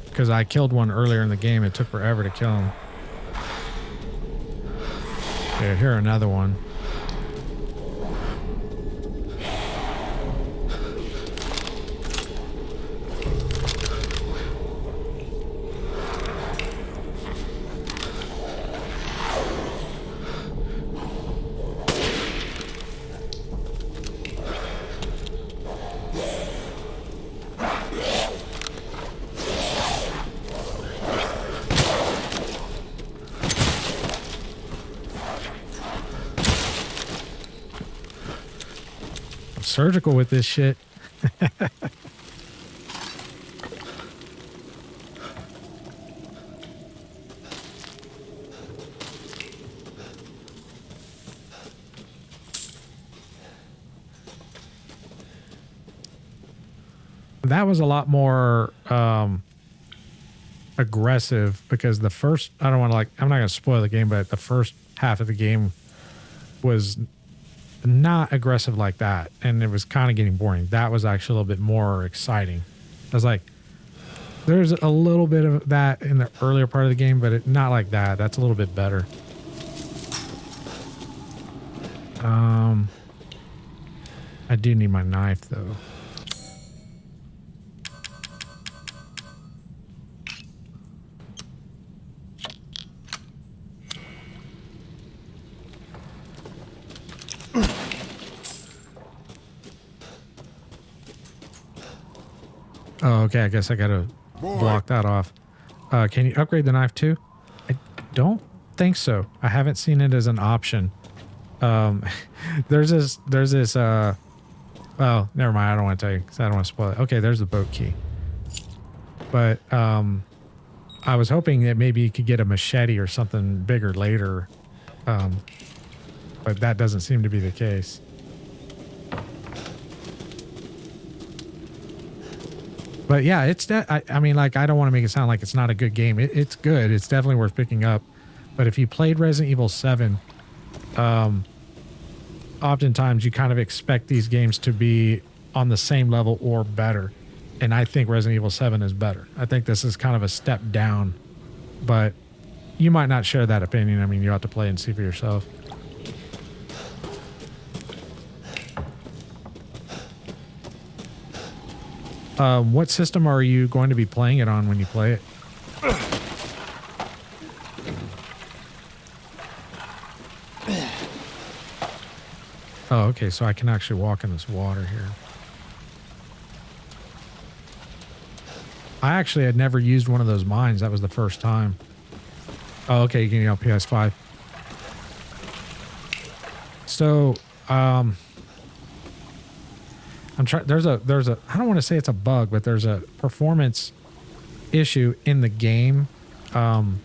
Because I killed one earlier in the game. It took forever to kill him. Okay, here another one. Surgical with this shit. That was a lot more aggressive because the first, I don't want to I'm not going to spoil the game, but the first half of the game was not aggressive like that, and it was kind of getting boring. That was actually a little bit more exciting. I was like, there's a little bit of that in the earlier part of the game, but not like that. That's a little bit better. I do need my knife though. Oh, okay. I guess I gotta block that off. Can you upgrade the knife too? I don't think so. I haven't seen it as an option. There's this, well, never mind. I don't want to tell you because I don't want to spoil it. Okay, there's the boat key. But, I was hoping that maybe you could get a machete or something bigger later. But that doesn't seem to be the case. But yeah, it's I mean, like, I don't want to make it sound like it's not a good game. It's good. It's definitely worth picking up. But if you played Resident Evil 7, oftentimes you kind of expect these games to be on the same level or better. And I think Resident Evil 7 is better. I think this is kind of a step down. But you might not share that opinion. I mean, you have to play and see for yourself. What system are you going to be playing it on when you play it? Oh, okay, so I can actually walk in this water here. I actually had never used one of those mines. That was the first time. Oh, okay, you can get PS5. So, I'm trying. There's a. I don't want to say it's a bug, but there's a performance issue in the game. I'm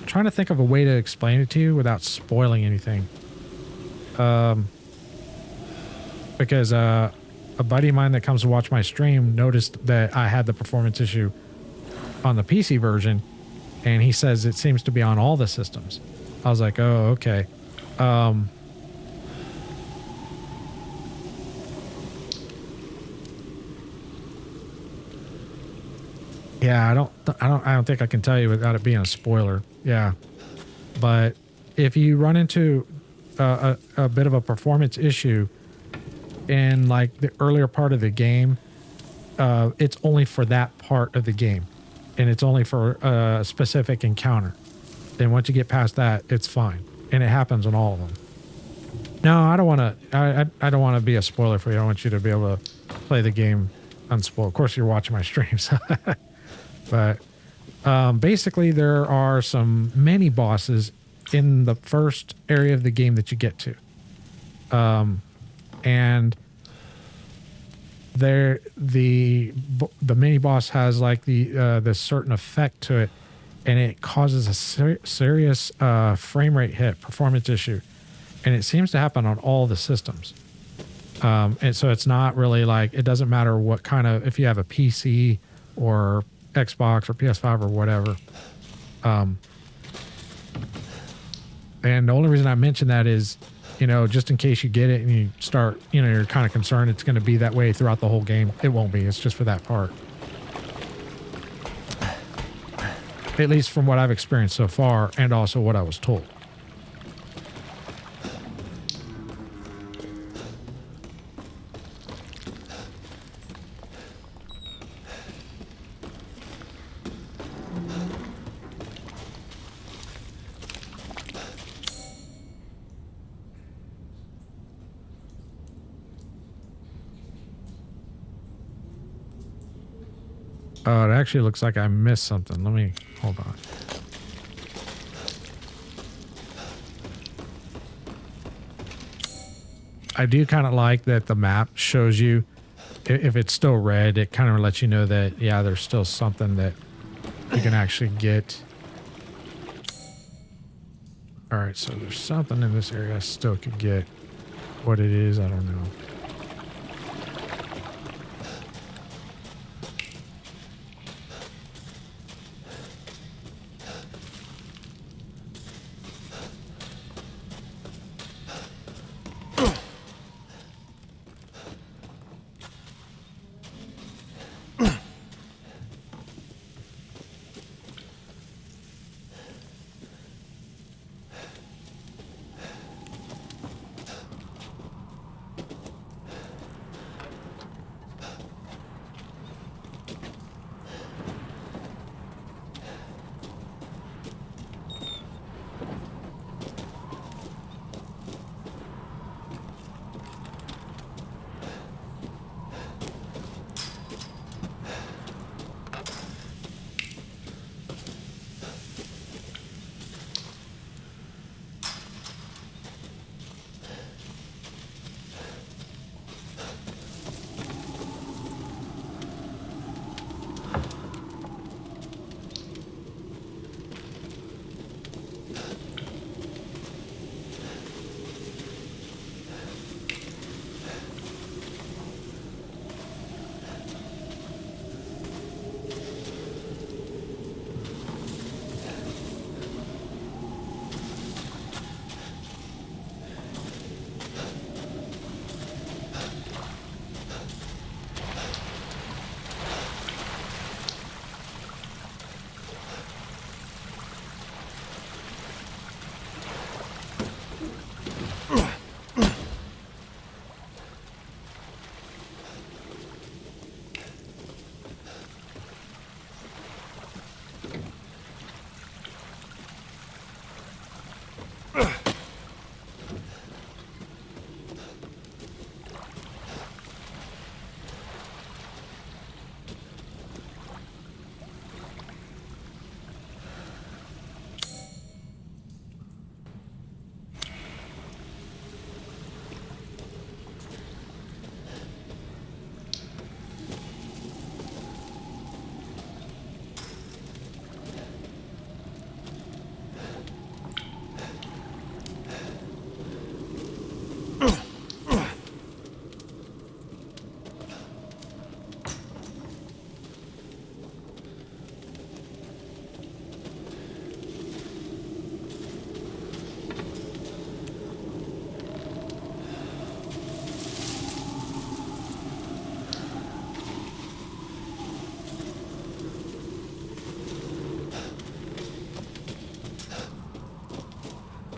trying to think of a way to explain it to you without spoiling anything. Because a buddy of mine that comes to watch my stream noticed that I had the performance issue on the PC version, and he says it seems to be on all the systems. I was like, oh, okay. Yeah, I don't think I can tell you without it being a spoiler. Yeah, but if you run into a bit of a performance issue in like the earlier part of the game, it's only for that part of the game, and it's only for a specific encounter. Then once you get past that, it's fine, and it happens on all of them. No, I don't want to. I don't want to be a spoiler for you. I want you to be able to play the game unspoiled. Of course, you're watching my streams, but basically, there are some mini bosses in the first area of the game that you get to, and there the mini boss has like this certain effect to it, and it causes a serious frame rate hit, performance issue, and it seems to happen on all the systems. And so it's not really like, it doesn't matter what kind of, if you have a PC or Xbox or PS5 or whatever. And the only reason I mention that is, you know, just in case you get it and you start, you know, you're kind of concerned it's going to be that way throughout the whole game. It won't be. It's just for that part. At least from what I've experienced so far, and also what I was told. Oh, it actually looks like I missed something. Let me, hold on. I do kind of like that the map shows you, if it's still red, it kind of lets you know that, yeah, there's still something that you can actually get. All right, so there's something in this area I still could get. What it is, I don't know.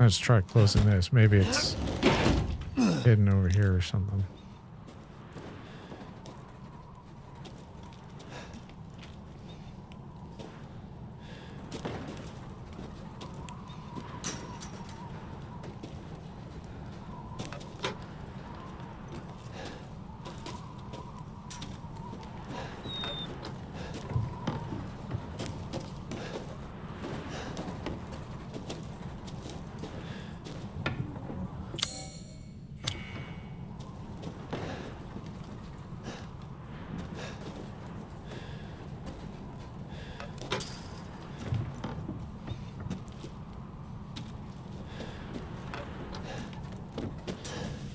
Let's try closing this. Maybe it's hidden over here or something.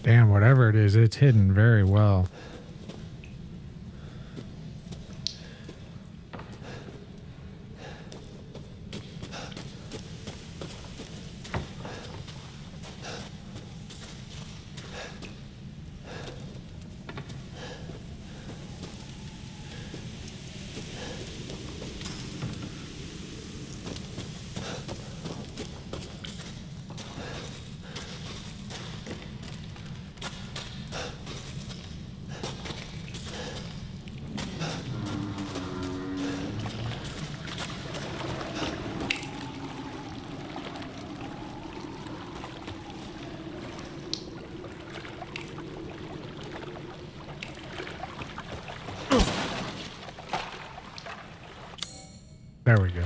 Damn, whatever it is, it's hidden very well. There we go.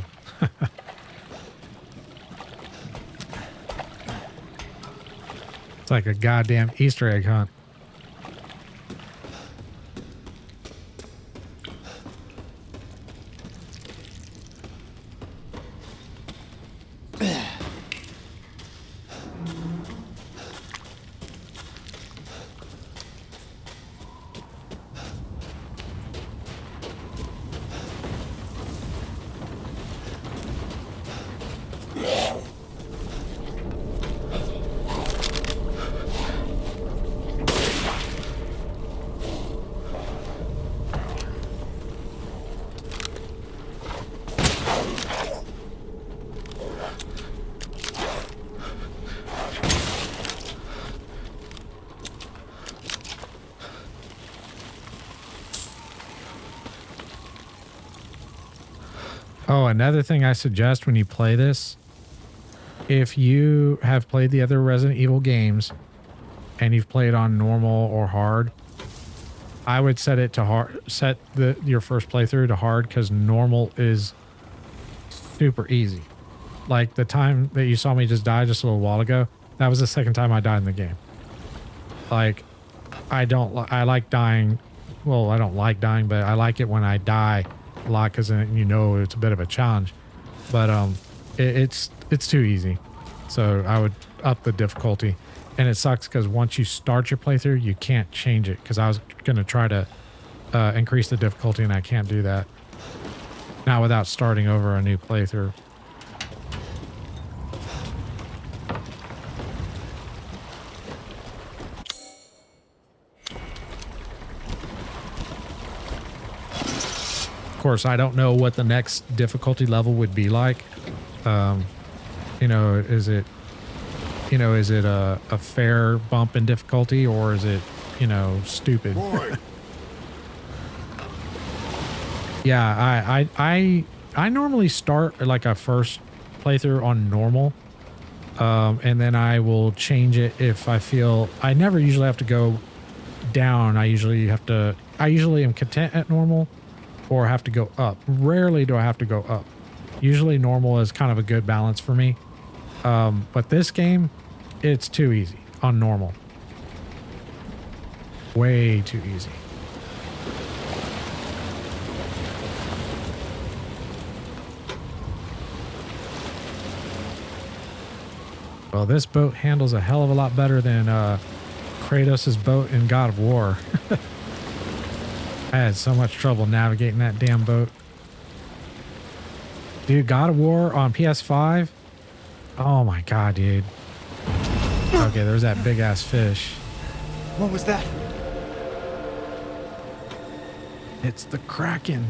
It's like a goddamn Easter egg hunt. Oh, another thing I suggest when you play this, if you have played the other Resident Evil games and you've played on normal or hard, I would set it to hard, set your first playthrough to hard, because normal is super easy. Like the time that you saw me just die just a little while ago, that was the second time I died in the game. Like, I like dying. Well, I don't like dying, but I like it when I die a lot, because you know it's a bit of a challenge. But it's too easy, so I would up the difficulty. And it sucks because once you start your playthrough, you can't change it, because I was gonna try to increase the difficulty and I can't do that now without starting over a new playthrough. Of course, I don't know what the next difficulty level would be like. You know, is it a fair bump in difficulty, or is it, you know, stupid? Yeah, I normally start like a first playthrough on normal, and then I will change it if I feel. I never usually have to go down. I usually am content at normal, or have to go up. Rarely do I have to go up. Usually normal is kind of a good balance for me. But this game, it's too easy on normal. Way too easy. Well, this boat handles a hell of a lot better than Kratos' boat in God of War. I had so much trouble navigating that damn boat. Dude, God of War on PS5? Oh my god, dude. Okay, there's that big ass fish. What was that? It's the Kraken.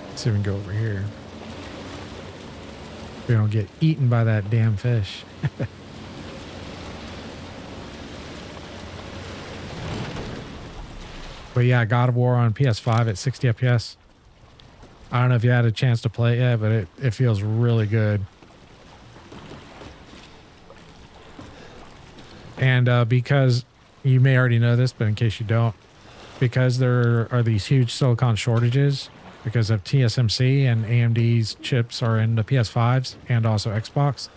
Let's see if we can go over here. We don't get eaten by that damn fish. But yeah, God of War on PS5 at 60 FPS. I don't know if you had a chance to play it yet, but it feels really good. And because you may already know this, but in case you don't, because there are these huge silicon shortages because of TSMC and AMD's chips are in the PS5s and also Xbox,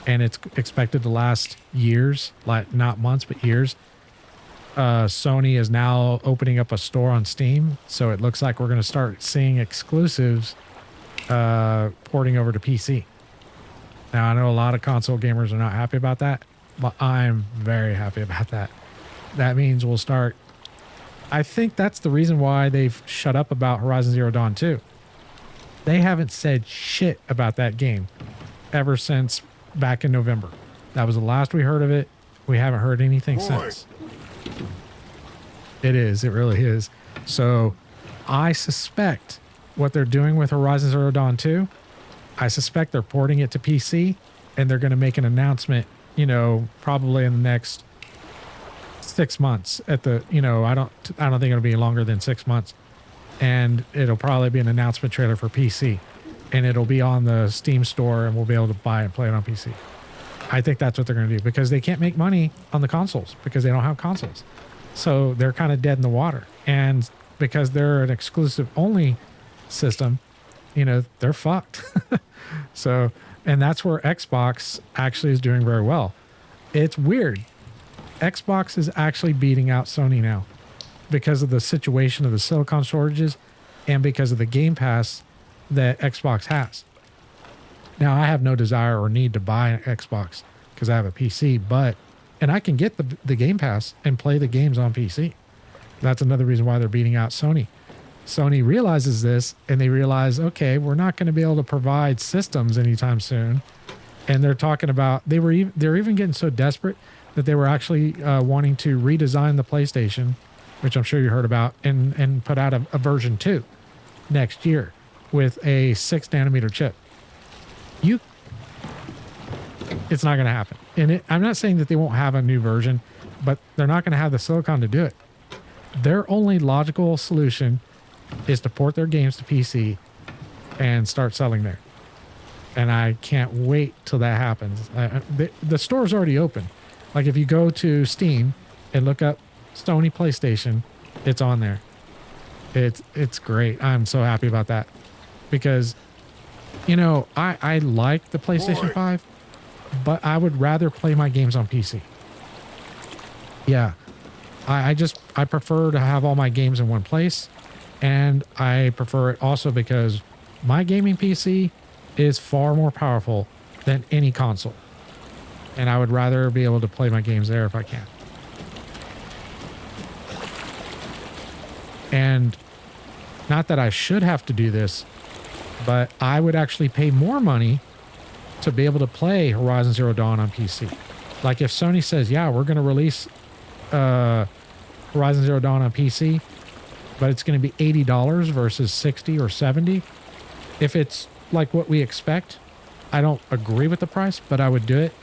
and it's expected to last years, like not months, but years. Sony is now opening up a store on Steam, so it looks like we're going to start seeing exclusives porting over to PC. Now, I know a lot of console gamers are not happy about that, but I'm very happy about that. That means we'll start... I think that's the reason why they've shut up about Horizon Zero Dawn 2. They haven't said shit about that game ever since back in November. That was the last we heard of it. We haven't heard anything since. It is. It really is. So I suspect what they're doing with Horizon Zero Dawn 2, I suspect they're porting it to PC and they're going to make an announcement, you know, probably in the next 6 months at the, you know, I don't think it'll be longer than 6 months, and it'll probably be an announcement trailer for PC, and it'll be on the Steam store and we'll be able to buy and play it on PC. I think that's what they're going to do because they can't make money on the consoles because they don't have consoles. So they're kind of dead in the water. And because they're an exclusive only system, you know, they're fucked. So, and that's where Xbox actually is doing very well. It's weird. Xbox is actually beating out Sony now because of the situation of the silicon shortages and because of the Game Pass that Xbox has. Now, I have no desire or need to buy an Xbox because I have a PC, and I can get the Game Pass and play the games on PC. That's another reason why they're beating out Sony. Sony realizes this, and they realize, okay, we're not going to be able to provide systems anytime soon. And they're talking about, they're even getting so desperate that they were actually wanting to redesign the PlayStation, which I'm sure you heard about, and put out a version 2 next year with a 6-nanometer chip. It's not going to happen. And I'm not saying that they won't have a new version, but they're not going to have the silicon to do it. Their only logical solution is to port their games to PC and start selling there. And I can't wait till that happens. The store's already open. Like if you go to Steam and look up Sony PlayStation, it's on there. It's great. I'm so happy about that because, you know, I like the PlayStation 5, but I would rather play my games on PC. Yeah. I prefer to have all my games in one place, and I prefer it also because my gaming PC is far more powerful than any console, and I would rather be able to play my games there if I can. And not that I should have to do this, but I would actually pay more money to be able to play Horizon Zero Dawn on PC. Like if Sony says, yeah, we're going to release Horizon Zero Dawn on PC, but it's going to be $80 versus $60 or $70. If it's like what we expect, I don't agree with the price, but I would do it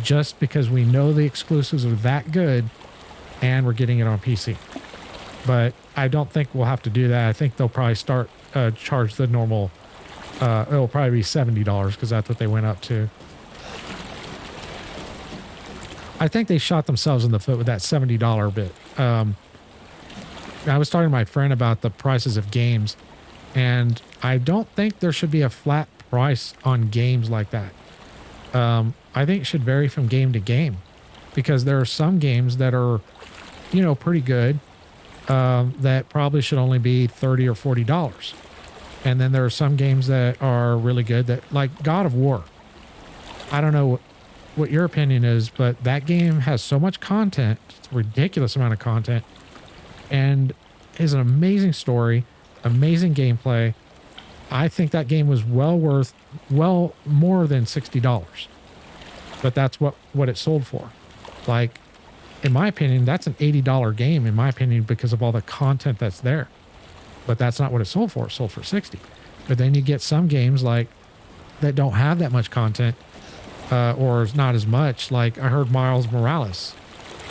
just because we know the exclusives are that good and we're getting it on PC. But I don't think we'll have to do that. I think they'll probably start charge the normal. It'll probably be $70 because that's what they went up to. I think they shot themselves in the foot with that $70 bit. I was talking to my friend about the prices of games, and I don't think there should be a flat price on games like that. I think it should vary from game to game because there are some games that are, you know, pretty good that probably should only be $30 or $40. And then there are some games that are really good that, like God of War. I don't know what your opinion is, but that game has so much content. It's a ridiculous amount of content. And is an amazing story, amazing gameplay. I think that game was well worth more than $60. But that's what it sold for. Like, in my opinion, that's an $80 game, in my opinion, because of all the content that's there. But that's not what it sold for. It sold for $60. But then you get some games like that don't have that much content, or is not as much. Like I heard Miles Morales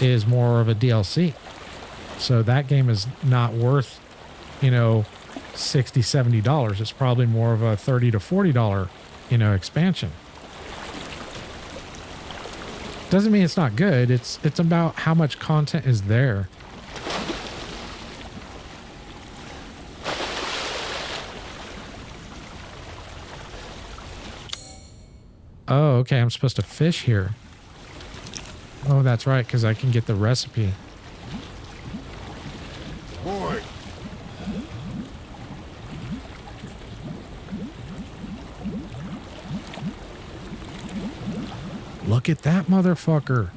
is more of a DLC. So that game is not worth, you know, $60, $70. It's probably more of a $30 to $40, you know, expansion. Doesn't mean it's not good. It's about how much content is there. Oh, okay. I'm supposed to fish here. Oh, that's right, because I can get the recipe. Boy, Look at that motherfucker.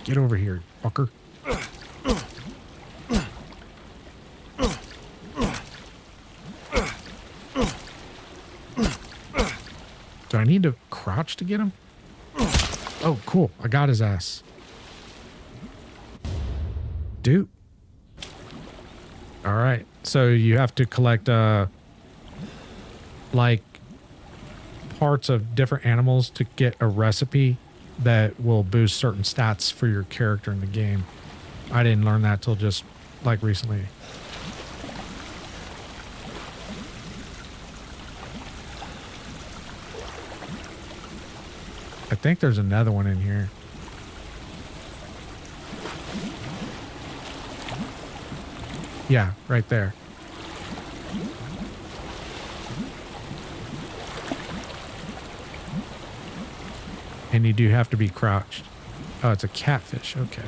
Get over here, fucker. Do I need to crouch to get him? Oh, cool. I got his ass. Dude. All right. So you have to collect, like, parts of different animals to get a recipe that will boost certain stats for your character in the game. I didn't learn that till just, like, recently. I think there's another one in here. Yeah, right there. And you do have to be crouched. Oh, it's a catfish. Okay.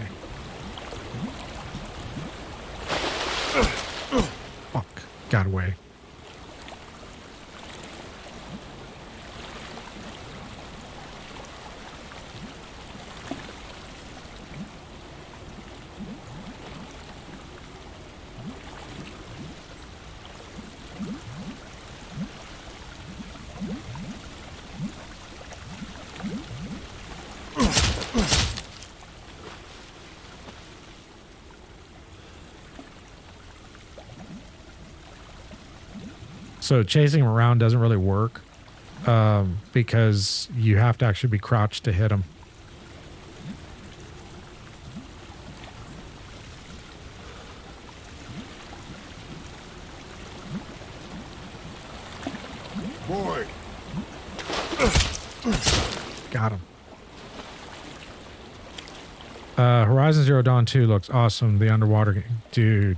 Fuck. Got away. So chasing him around doesn't really work because you have to actually be crouched to hit him. boy. Got him. Horizon Zero Dawn 2 looks awesome. The underwater game. Dude.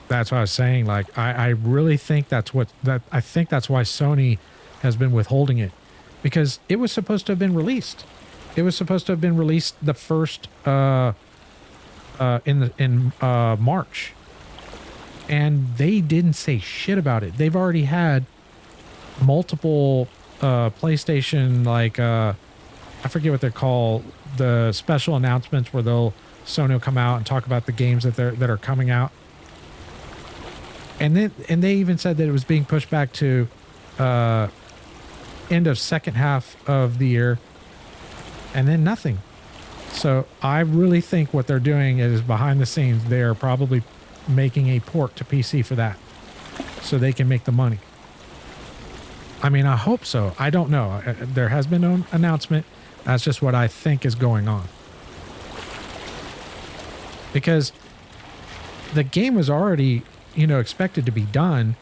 That's what I was saying. Like, I really think that's I think that's why Sony has been withholding it, because it was supposed to have been released. It was supposed to have been released the first in March, and they didn't say shit about it. They've already had multiple PlayStation, like I forget what they're called, the special announcements where Sony will come out and talk about the games that are coming out. And they even said that it was being pushed back to end of second half of the year, and then nothing. So I really think what they're doing is behind the scenes, they are probably making a port to PC for that, so they can make the money. I mean, I hope so. I don't know. There has been no announcement. That's just what I think is going on. Because the game was already, you know, expected to be done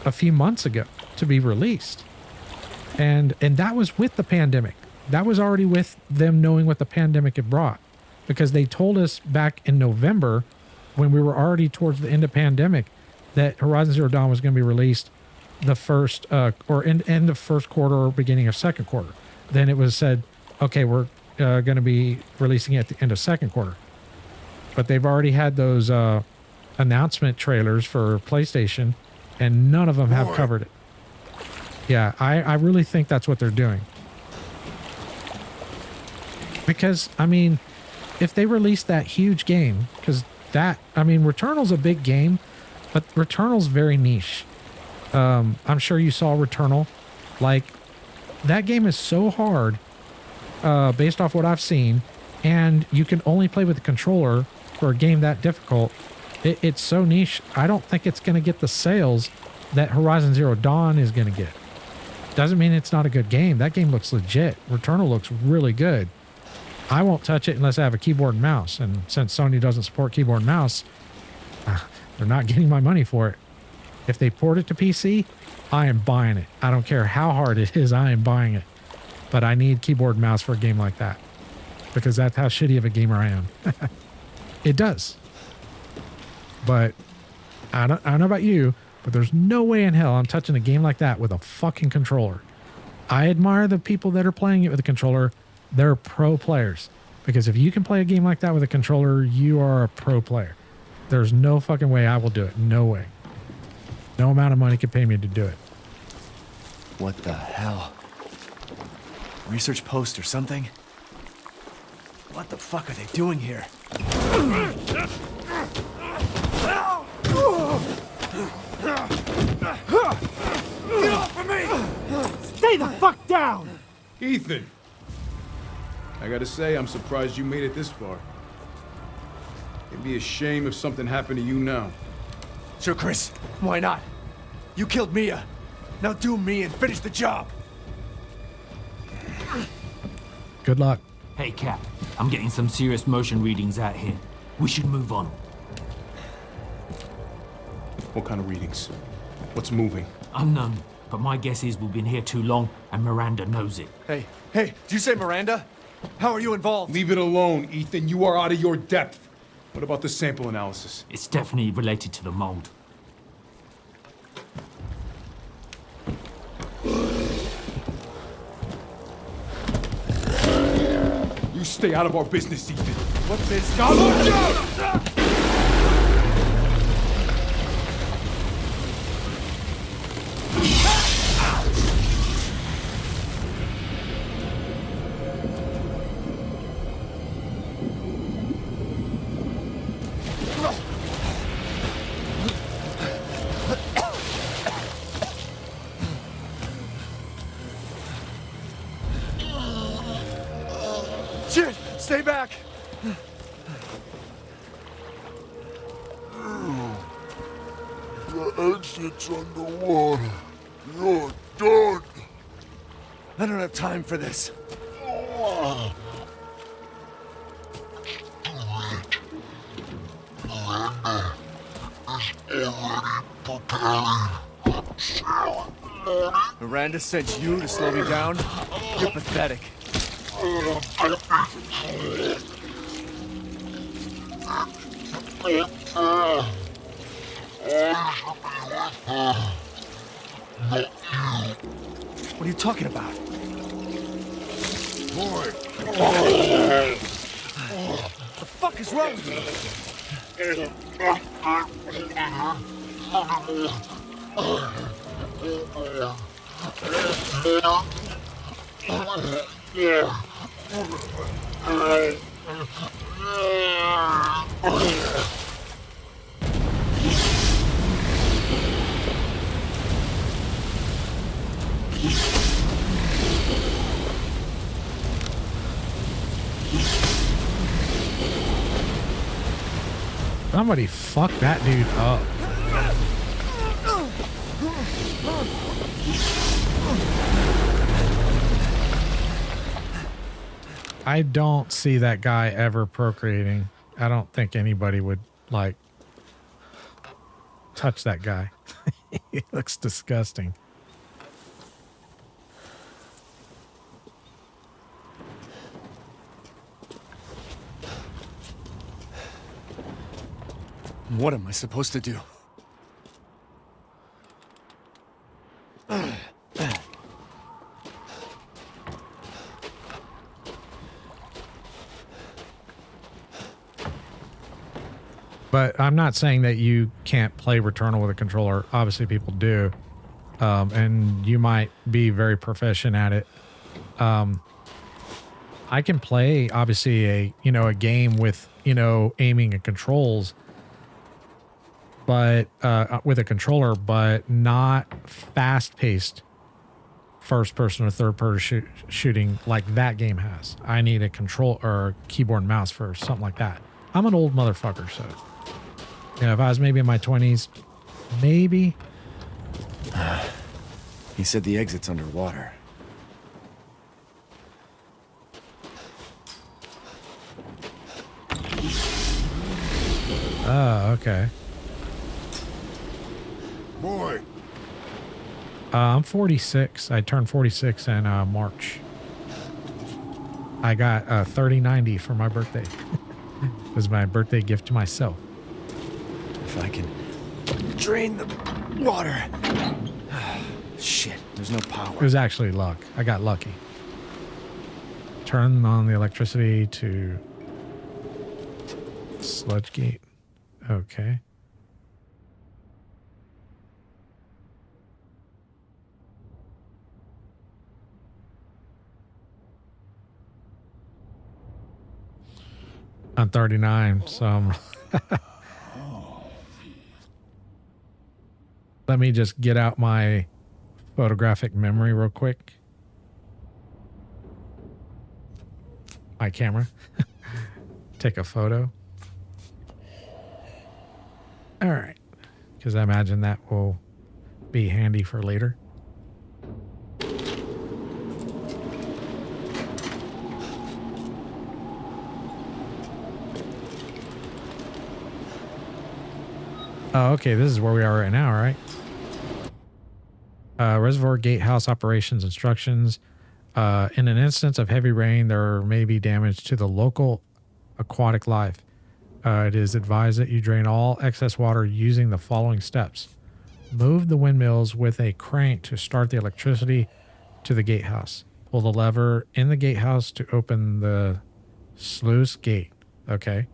a few months ago to be released. And that was with the pandemic. That was already with them knowing what the pandemic had brought, because they told us back in November, when we were already towards the end of pandemic, that Horizon Zero Dawn was going to be released the first or end of first quarter or beginning of second quarter. Then it was said, okay, we're going to be releasing it at the end of second quarter. But they've already had those announcement trailers for PlayStation, and none of them have covered it. Yeah, I really think that's what they're doing. Because, I mean, if they release that huge game, because Returnal's a big game, but Returnal's very niche. I'm sure you saw Returnal. Like, that game is so hard, based off what I've seen, and you can only play with the controller for a game that difficult. It's so niche. I don't think it's going to get the sales that Horizon Zero Dawn is going to get. Doesn't mean it's not a good game. That game looks legit. Returnal looks really good. I won't touch it unless I have a keyboard and mouse. And since Sony doesn't support keyboard and mouse, they're not getting my money for it. If they port it to PC, I am buying it. I don't care how hard it is, I am buying it. But I need keyboard and mouse for a game like that, because that's how shitty of a gamer I am. It does. But I don't know about you, but there's no way in hell I'm touching a game like that with a fucking controller. I admire the people that are playing it with a controller. They're pro players. Because if you can play a game like that with a controller, you are a pro player. There's no fucking way I will do it. No way. No amount of money could pay me to do it. What the hell? Research post or something? What the fuck are they doing here? Get off of me! Stay the fuck down! Ethan! I gotta say, I'm surprised you made it this far. It'd be a shame if something happened to you now. Sure, Chris. Why not? You killed Mia. Now do me and finish the job. Good luck. Hey, Cap. I'm getting some serious motion readings out here. We should move on. What kind of readings? What's moving? Unknown, but my guess is we've been here too long and Miranda knows it. Hey, did you say Miranda? How are you involved? Leave it alone, Ethan. You are out of your depth. What about the sample analysis? It's definitely related to the mold. You stay out of our business, Ethan. What business? Now look out! Shit! Stay back! The exit's underwater. You're done. I don't have time for this. Miranda sent you to slow me down? You're pathetic. What are you talking about? The fuck is wrong with you? Somebody fuck that dude up. I don't see that guy ever procreating. I don't think anybody would, like, touch that guy. He looks disgusting. What am I supposed to do? But I'm not saying that you can't play Returnal with a controller. Obviously, people do. And you might be very proficient at it. I can play, obviously, a game with, aiming and controls, but with a controller, but not fast-paced first person or third person shooting like that game has. I need a control or keyboard and mouse for something like that. I'm an old motherfucker, so if I was maybe in my 20s, maybe. He said the exit's underwater. Oh, okay. Boy, I'm 46. I turned 46 in March. I got 3090 for my birthday. It was my birthday gift to myself. If I can drain the water. Shit, there's no power. It was actually luck. I got lucky. Turn on the electricity to sludge gate. Okay. I'm 39, so I'm let me just get out my photographic memory real quick. My camera. Take a photo. All right. Because I imagine that will be handy for later. Oh, okay. This is where we are right now, right? Reservoir gatehouse operations instructions. In an instance of heavy rain, there may be damage to the local aquatic life. It is advised that you drain all excess water using the following steps. Move the windmills with a crank to start the electricity to the gatehouse. Pull the lever in the gatehouse to open the sluice gate. Okay.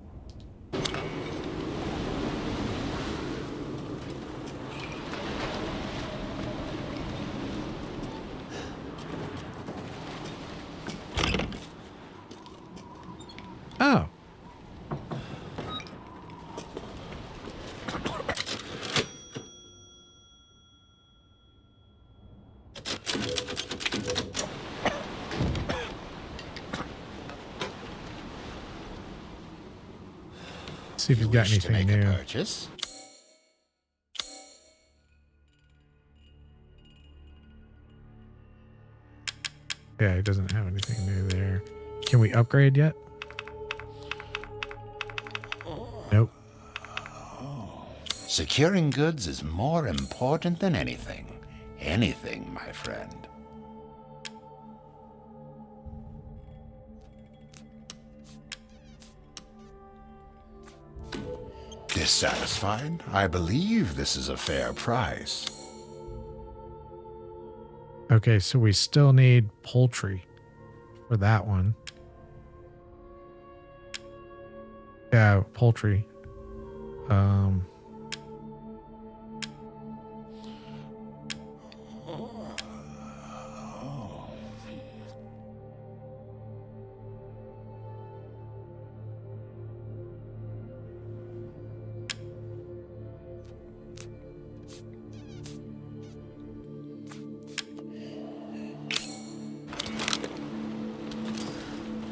Oh. See if you've got Wish to anything make a new. purchase? Yeah, it doesn't have anything new there. Can we upgrade yet? Nope. Securing goods is more important than anything. Anything, my friend. Dissatisfied? I believe this is a fair price. Okay, so we still need poultry for that one. Yeah, poultry.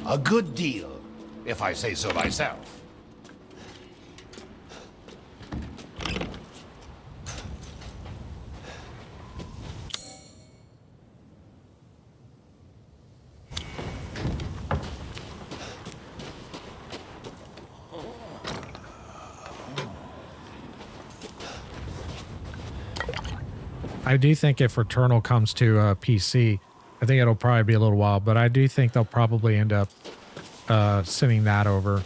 A good deal, if I say so myself. I do think if Returnal comes to PC, I think it'll probably be a little while, but I do think they'll probably end up sending that over.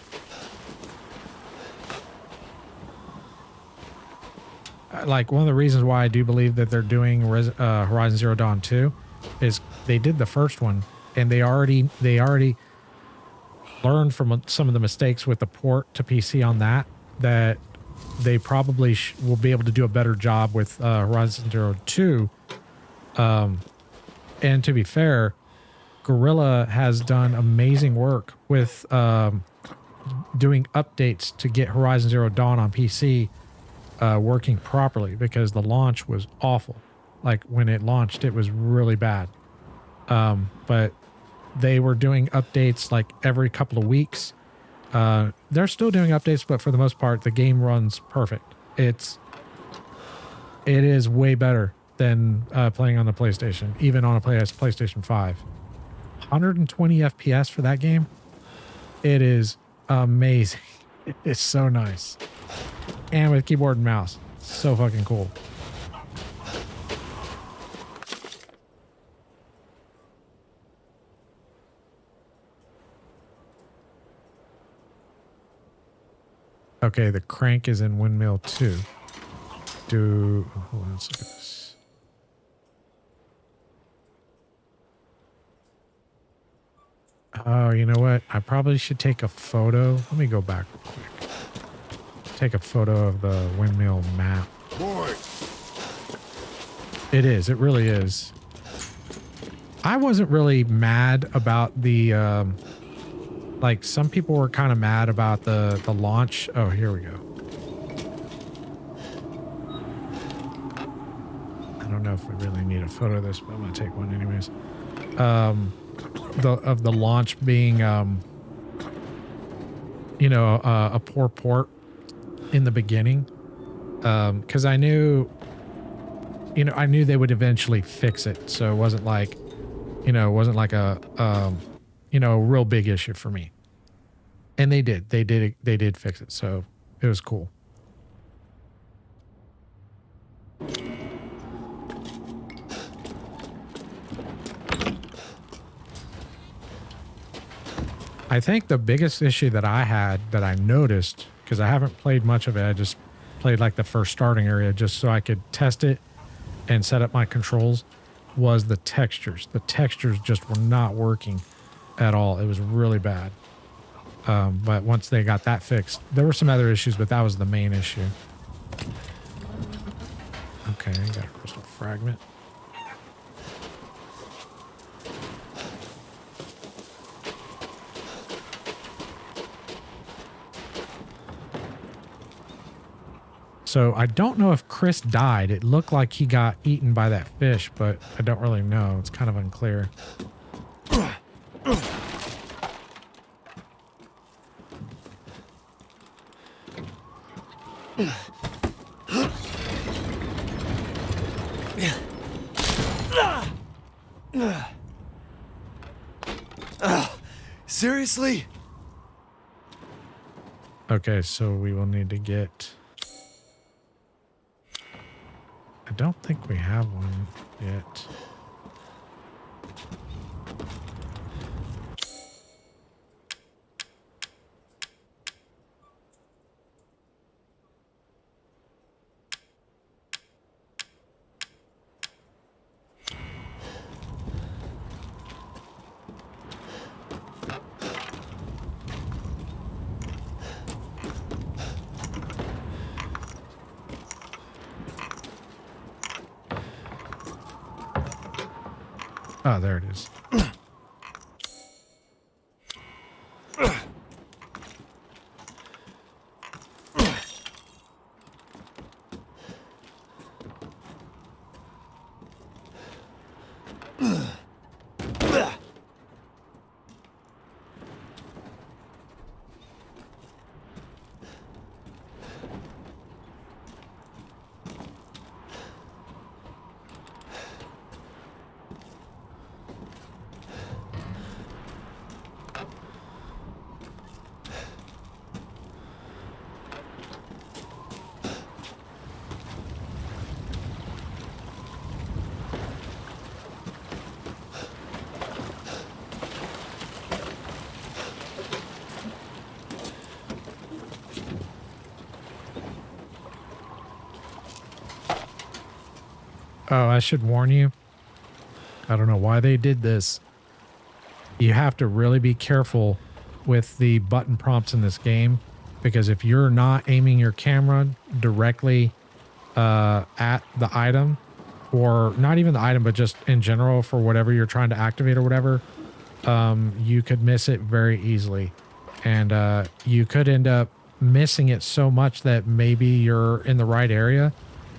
Like, one of the reasons why I do believe that they're doing Horizon Zero Dawn 2 is they did the first one, and they already learned from some of the mistakes with the port to PC on that they probably will be able to do a better job with Horizon Zero 2. And to be fair, Guerrilla has done amazing work with doing updates to get Horizon Zero Dawn on PC working properly, because the launch was awful. Like when it launched, it was really bad. But they were doing updates like every couple of weeks. They're still doing updates, but for the most part, the game runs perfect. It is way better than playing on the PlayStation, even on a PlayStation 5. 120 FPS for that game. It is amazing. It's so nice. And with keyboard and mouse. So fucking cool. Okay, the crank is in Windmill 2. Hold on, let's look at this. Oh, you know what? I probably should take a photo. Let me go back real quick. Take a photo of the windmill map. Boy, It is. It really is. I wasn't really mad about the, like some people were kind of mad about the launch. Oh, here we go. I don't know if we really need a photo of this, but I'm going to take one anyways. Of the launch being, you know, a poor port in the beginning. Because I knew, you know, I knew they would eventually fix it. So it wasn't like, you know, it wasn't like a, you know, a real big issue for me. And they did. They did fix it. So it was cool. I think the biggest issue that I had that I noticed, because I haven't played much of it, I just played like the first starting area just so I could test it and set up my controls, was the textures. The textures just were not working at all. It was really bad. But once they got that fixed, there were some other issues, but that was the main issue. Okay, got a crystal fragment. So I don't know if Chris died. It looked like he got eaten by that fish, but I don't really know. It's kind of unclear. Seriously? Okay, so we will need to get... I don't think we have one yet. Oh, there it is. Oh, I should warn you. I don't know why they did this. You have to really be careful with the button prompts in this game, because if you're not aiming your camera directly at the item, or not even the item, but just in general for whatever you're trying to activate or whatever, you could miss it very easily. And you could end up missing it so much that maybe you're in the right area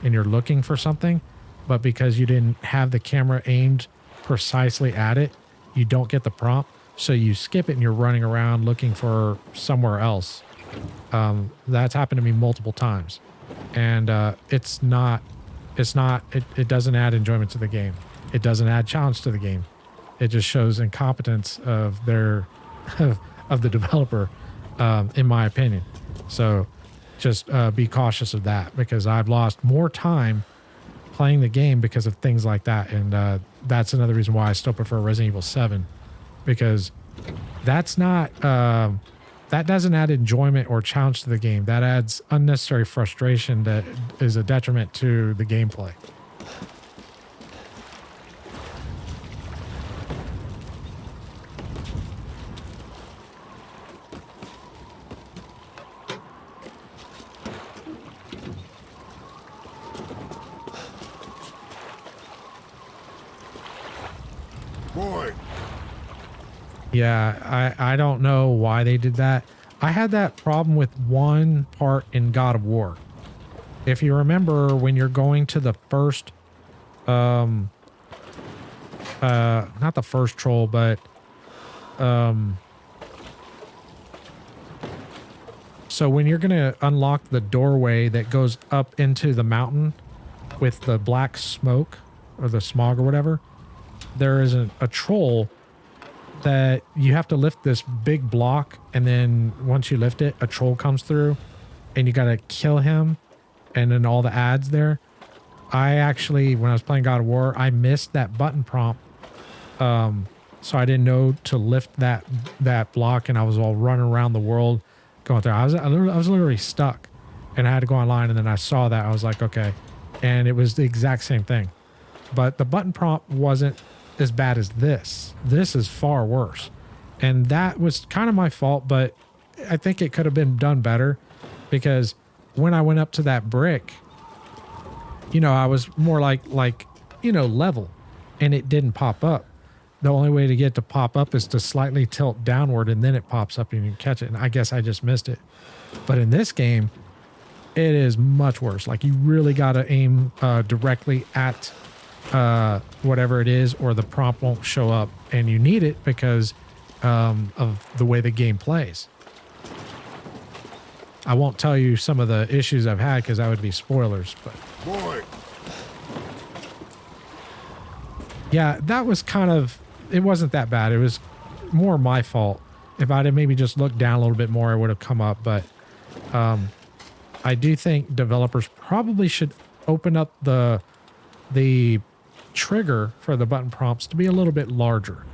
and you're looking for something, but because you didn't have the camera aimed precisely at it, you don't get the prompt. So you skip it and you're running around looking for somewhere else. That's happened to me multiple times. And it doesn't add enjoyment to the game. It doesn't add challenge to the game. It just shows incompetence of of the developer, in my opinion. So just be cautious of that, because I've lost more time playing the game because of things like that. And that's another reason why I still prefer Resident Evil 7, because that's not that doesn't add enjoyment or challenge to the game. That adds unnecessary frustration that is a detriment to the gameplay. Boy, Yeah, I don't know why they did that. I had that problem with one part in God of War. If you remember, when you're going to the first, not the first troll, but, so when you're going to unlock the doorway that goes up into the mountain with the black smoke or the smog or whatever, there is a troll that you have to lift this big block, and then once you lift it, a troll comes through and you got to kill him, and then all the ads there. I actually, when I was playing God of War, I missed that button prompt, so I didn't know to lift that block, and I was all running around the world going through. I was literally stuck, and I had to go online, and then I saw that. I was like, okay, and it was the exact same thing, but the button prompt wasn't as bad as this. This is far worse. And that was kind of my fault, but I think it could have been done better, because when I went up to that brick, you know, I was more like, you know, level, and it didn't pop up. The only way to get it to pop up is to slightly tilt downward, and then it pops up and you can catch it. And I guess I just missed it. But in this game, it is much worse. Like, you really got to aim directly at whatever it is, or the prompt won't show up, and you need it because of the way the game plays. I won't tell you some of the issues I've had because that would be spoilers, but boy, yeah, that was kind of, it wasn't that bad. It was more my fault. If I'd have maybe just looked down a little bit more, it would have come up. But I do think developers probably should open up the trigger for the button prompts to be a little bit larger.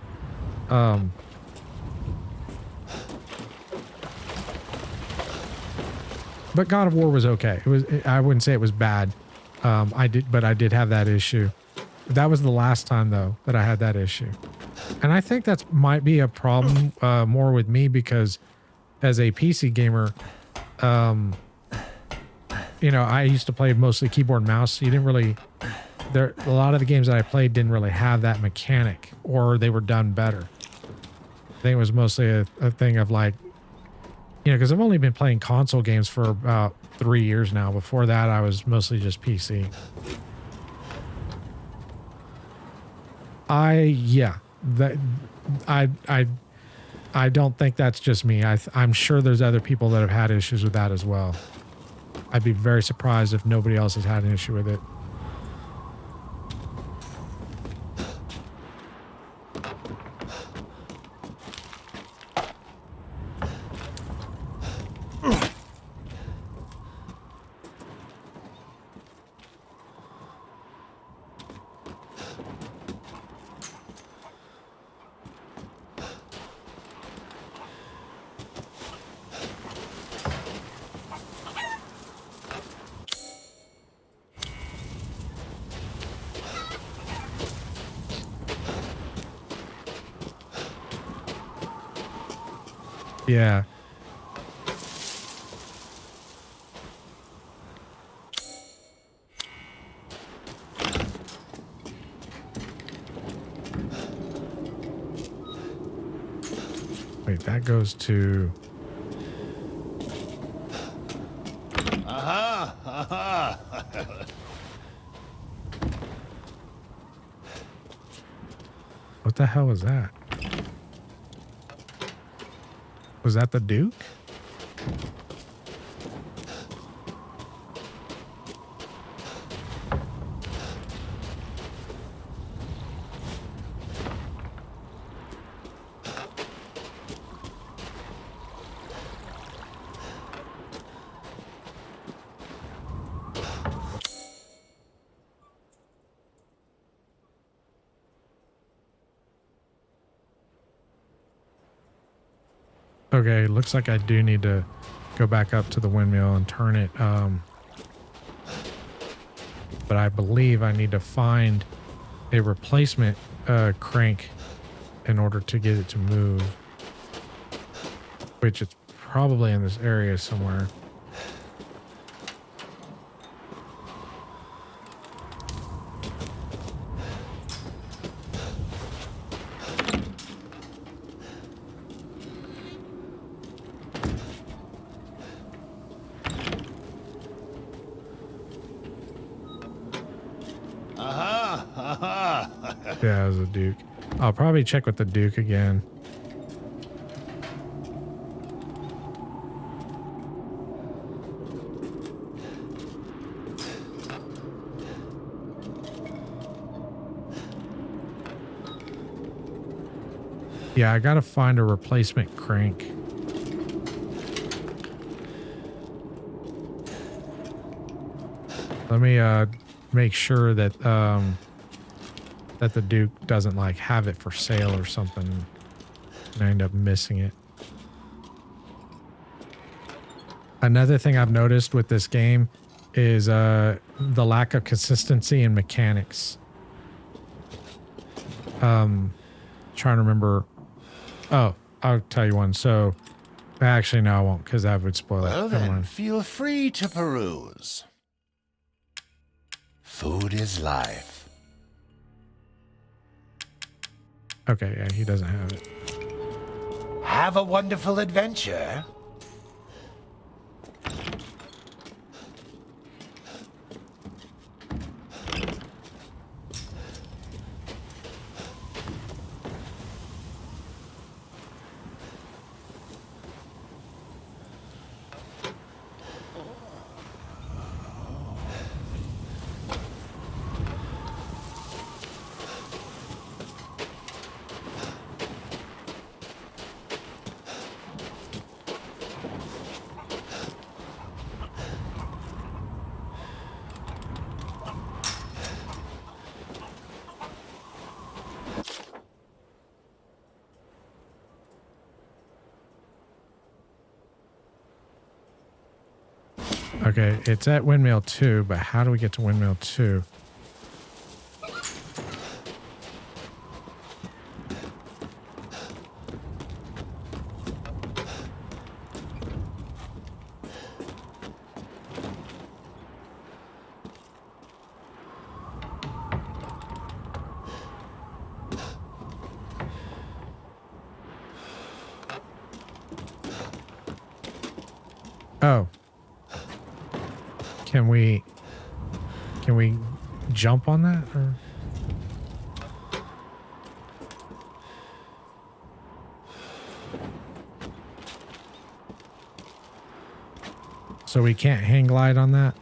But God of War was okay. I wouldn't say it was bad. I did have that issue. That was the last time though that I had that issue. And I think that's might be a problem more with me, because as a PC gamer, you know, I used to play mostly keyboard and mouse. So you didn't really, a lot of the games that I played didn't really have that mechanic, or they were done better. I think it was mostly a thing of like, you know, because I've only been playing console games for about 3 years now. Before that, I was mostly just PC. I don't think that's just me. I'm sure there's other people that have had issues with that as well. I'd be very surprised if nobody else has had an issue with it. Yeah. Wait, that goes to... Aha! Aha! What the hell was that? Was that the Duke? Okay, looks like I do need to go back up to the windmill and turn it. But I believe I need to find a replacement crank in order to get it to move. Which it's probably in this area somewhere. Yeah, it was a Duke. I'll probably check with the Duke again. Yeah, I gotta find a replacement crank. Let me make sure that that the Duke doesn't like have it for sale or something and I end up missing it. Another thing I've noticed with this game is the lack of consistency in mechanics. Trying to remember. Oh, I'll tell you one. So actually no, I won't, because that would spoil Well it. Never then, mind. feel free to peruse. Food is life. Okay, yeah, he doesn't have it. Have a wonderful adventure. Okay, it's at Windmill 2, but how do we get to Windmill 2? Oh. Can we jump on that? Or? So we can't hang glide on that?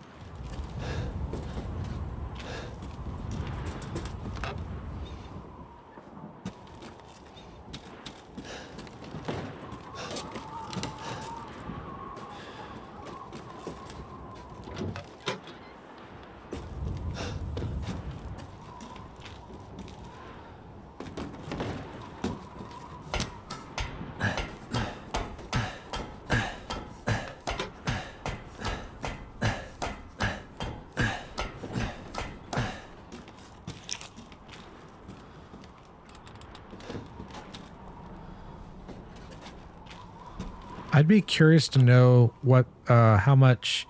I'd be curious to know what, how much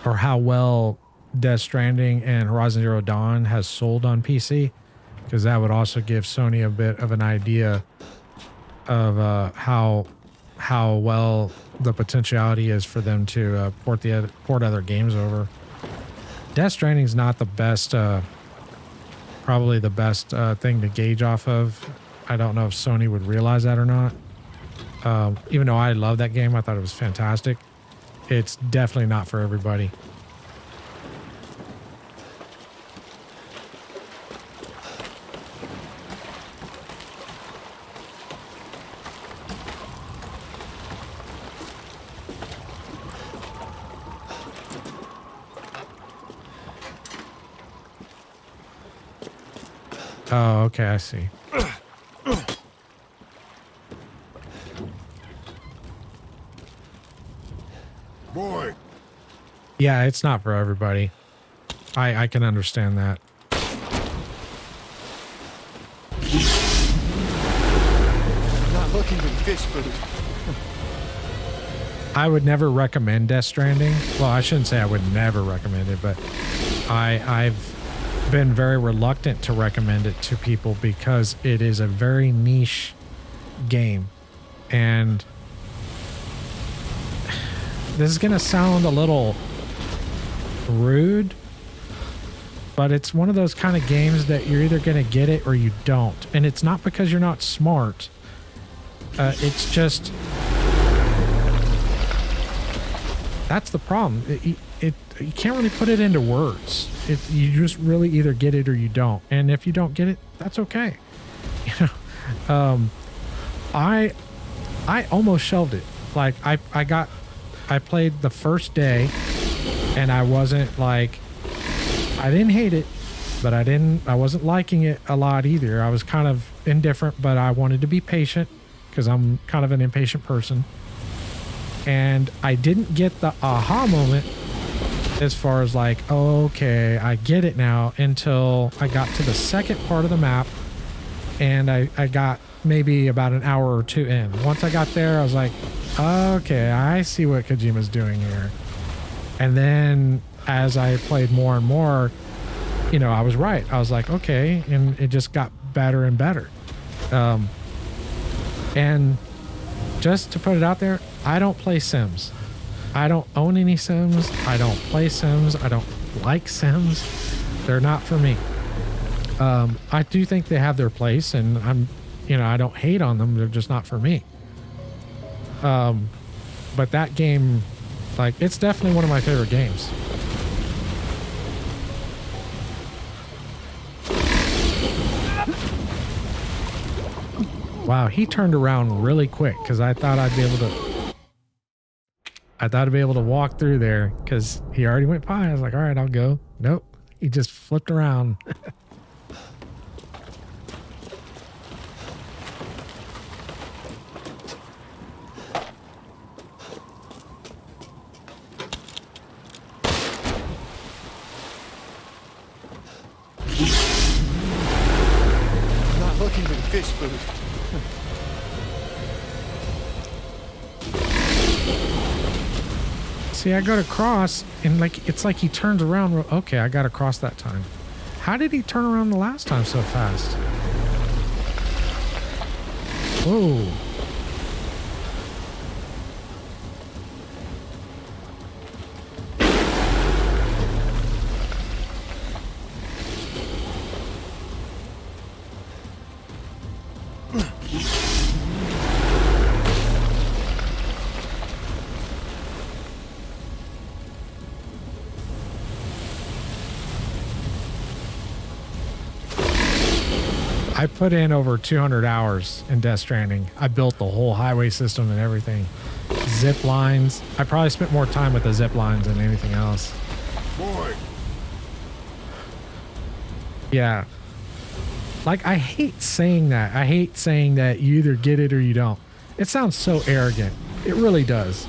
or how well Death Stranding and Horizon Zero Dawn has sold on PC, because that would also give Sony a bit of an idea of how well the potentiality is for them to port other games over. Death Stranding's not the best probably the best thing to gauge off of. I don't know if Sony would realize that or not. Even though I love that game, I thought it was fantastic. It's definitely not for everybody. Oh, okay, I see. Boy, Yeah, it's not for everybody. I can understand that. I'm not looking for fish food. I would never recommend Death Stranding. Well, I shouldn't say I would never recommend it, but I've been very reluctant to recommend it to people because it is a very niche game. And this is going to sound a little rude, but it's one of those kind of games that you're either going to get it or you don't. And it's not because you're not smart. It's just... That's the problem. You can't really put it into words. You just really either get it or you don't. And if you don't get it, that's okay. You know, I almost shelved it. Like I played the first day, and I wasn't like, I didn't hate it, but I wasn't liking it a lot either. I was kind of indifferent, but I wanted to be patient because I'm kind of an impatient person. And I didn't get the aha moment as far as like, oh, okay, I get it now, until I got to the second part of the map, and I got maybe about an hour or two in. Once I got there, I was like, okay, I see what Kojima's doing here. And then as I played more and more, you know, I was right. I was like, okay, and it just got better and better. And just to put it out there, I don't play Sims. I don't own any Sims. I don't play Sims. I don't like Sims. They're not for me. I do think they have their place, and I don't hate on them. They're just not for me. But that game, like, it's definitely one of my favorite games. Wow, he turned around really quick because I thought I'd be able to walk through there because he already went by. I was like, all right, I'll go. Nope. He just flipped around. I'm not looking for fish food. See, I go to cross, and like it's like he turns around. Okay, I got to cross that time. How did he turn around the last time so fast? Whoa. I put in over 200 hours in Death Stranding. I built the whole highway system and everything. Zip lines. I probably spent more time with the zip lines than anything else. boy, Yeah. Like, I hate saying that. I hate saying that you either get it or you don't. It sounds so arrogant. It really does.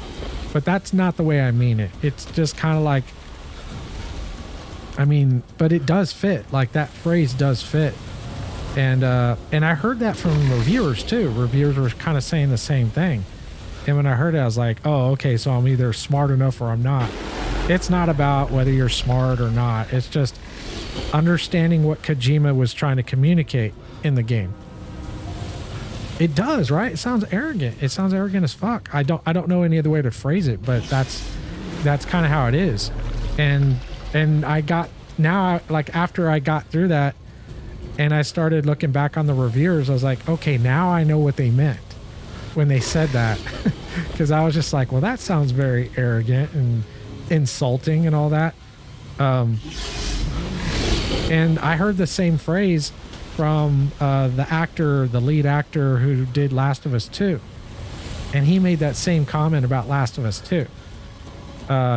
But that's not the way I mean it. It's just kind of like, I mean, but it does fit. Like, that phrase does fit. And I heard that from reviewers too. Reviewers were kind of saying the same thing. And when I heard it, I was like, oh, okay, so I'm either smart enough or I'm not. It's not about whether you're smart or not. It's just understanding what Kojima was trying to communicate in the game. It does, right? It sounds arrogant. It sounds arrogant as fuck. I don't know any other way to phrase it, but that's kind of how it is. And I got, now, like, after I got through that, And I started looking back on the reviewers. I was like, okay, now I know what they meant when they said that. Because I was just like, well, that sounds very arrogant and insulting and all that. And I heard the same phrase from the lead actor who did Last of Us 2. And he made that same comment about Last of Us 2.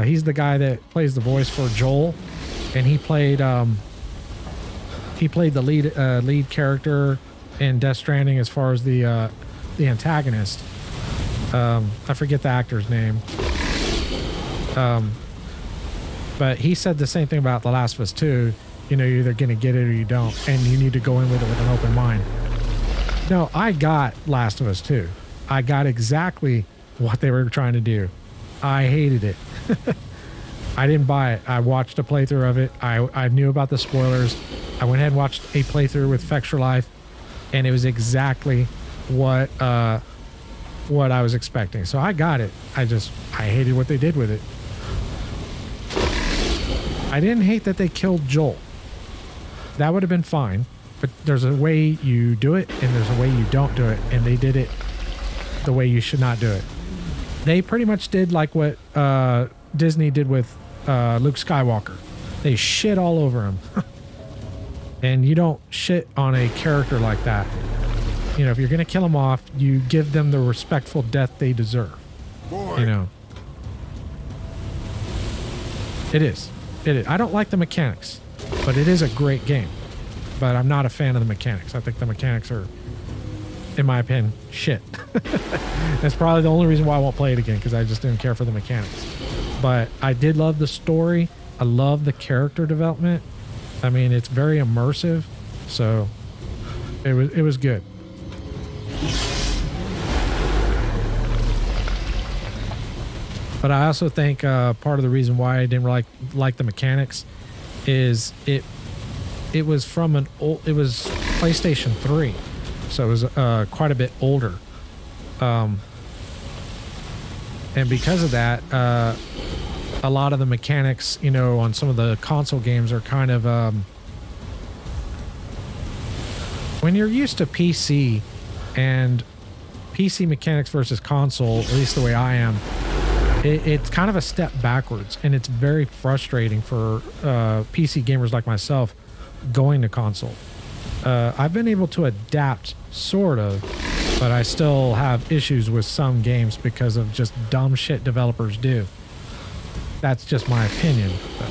He's the guy that plays the voice for Joel. And he played the lead character in Death Stranding as far as the antagonist. I forget the actor's name. But he said the same thing about The Last of Us 2. You know, you're either going to get it or you don't. And you need to go in with it with an open mind. No, I got Last of Us 2. I got exactly what they were trying to do. I hated it. I didn't buy it. I watched a playthrough of it. I knew about the spoilers. I went ahead and watched a playthrough with Fextra Life, and it was exactly what I was expecting. So I got it. I hated what they did with it. I didn't hate that they killed Joel. That would have been fine, but there's a way you do it, and there's a way you don't do it, and they did it the way you should not do it. They pretty much did like what Disney did with Luke Skywalker. They shit all over him. And you don't shit on a character like that. You know, if you're going to kill them off, you give them the respectful death they deserve. Boy. You know. It is. I don't like the mechanics, but it is a great game. But I'm not a fan of the mechanics. I think the mechanics are, in my opinion, shit. That's probably the only reason why I won't play it again, because I just didn't care for the mechanics. But I did love the story. I love the character development. I mean, it's very immersive, so it was good. But I also think part of the reason why I didn't like the mechanics is it was from it was PlayStation 3, so it was quite a bit older. And because of that, a lot of the mechanics, you know, on some of the console games are kind of when you're used to PC and PC mechanics versus console, at least the way I am, it's kind of a step backwards, and it's very frustrating for PC gamers like myself going to console. I've been able to adapt, sort of, but I still have issues with some games because of just dumb shit developers do. That's just my opinion. But.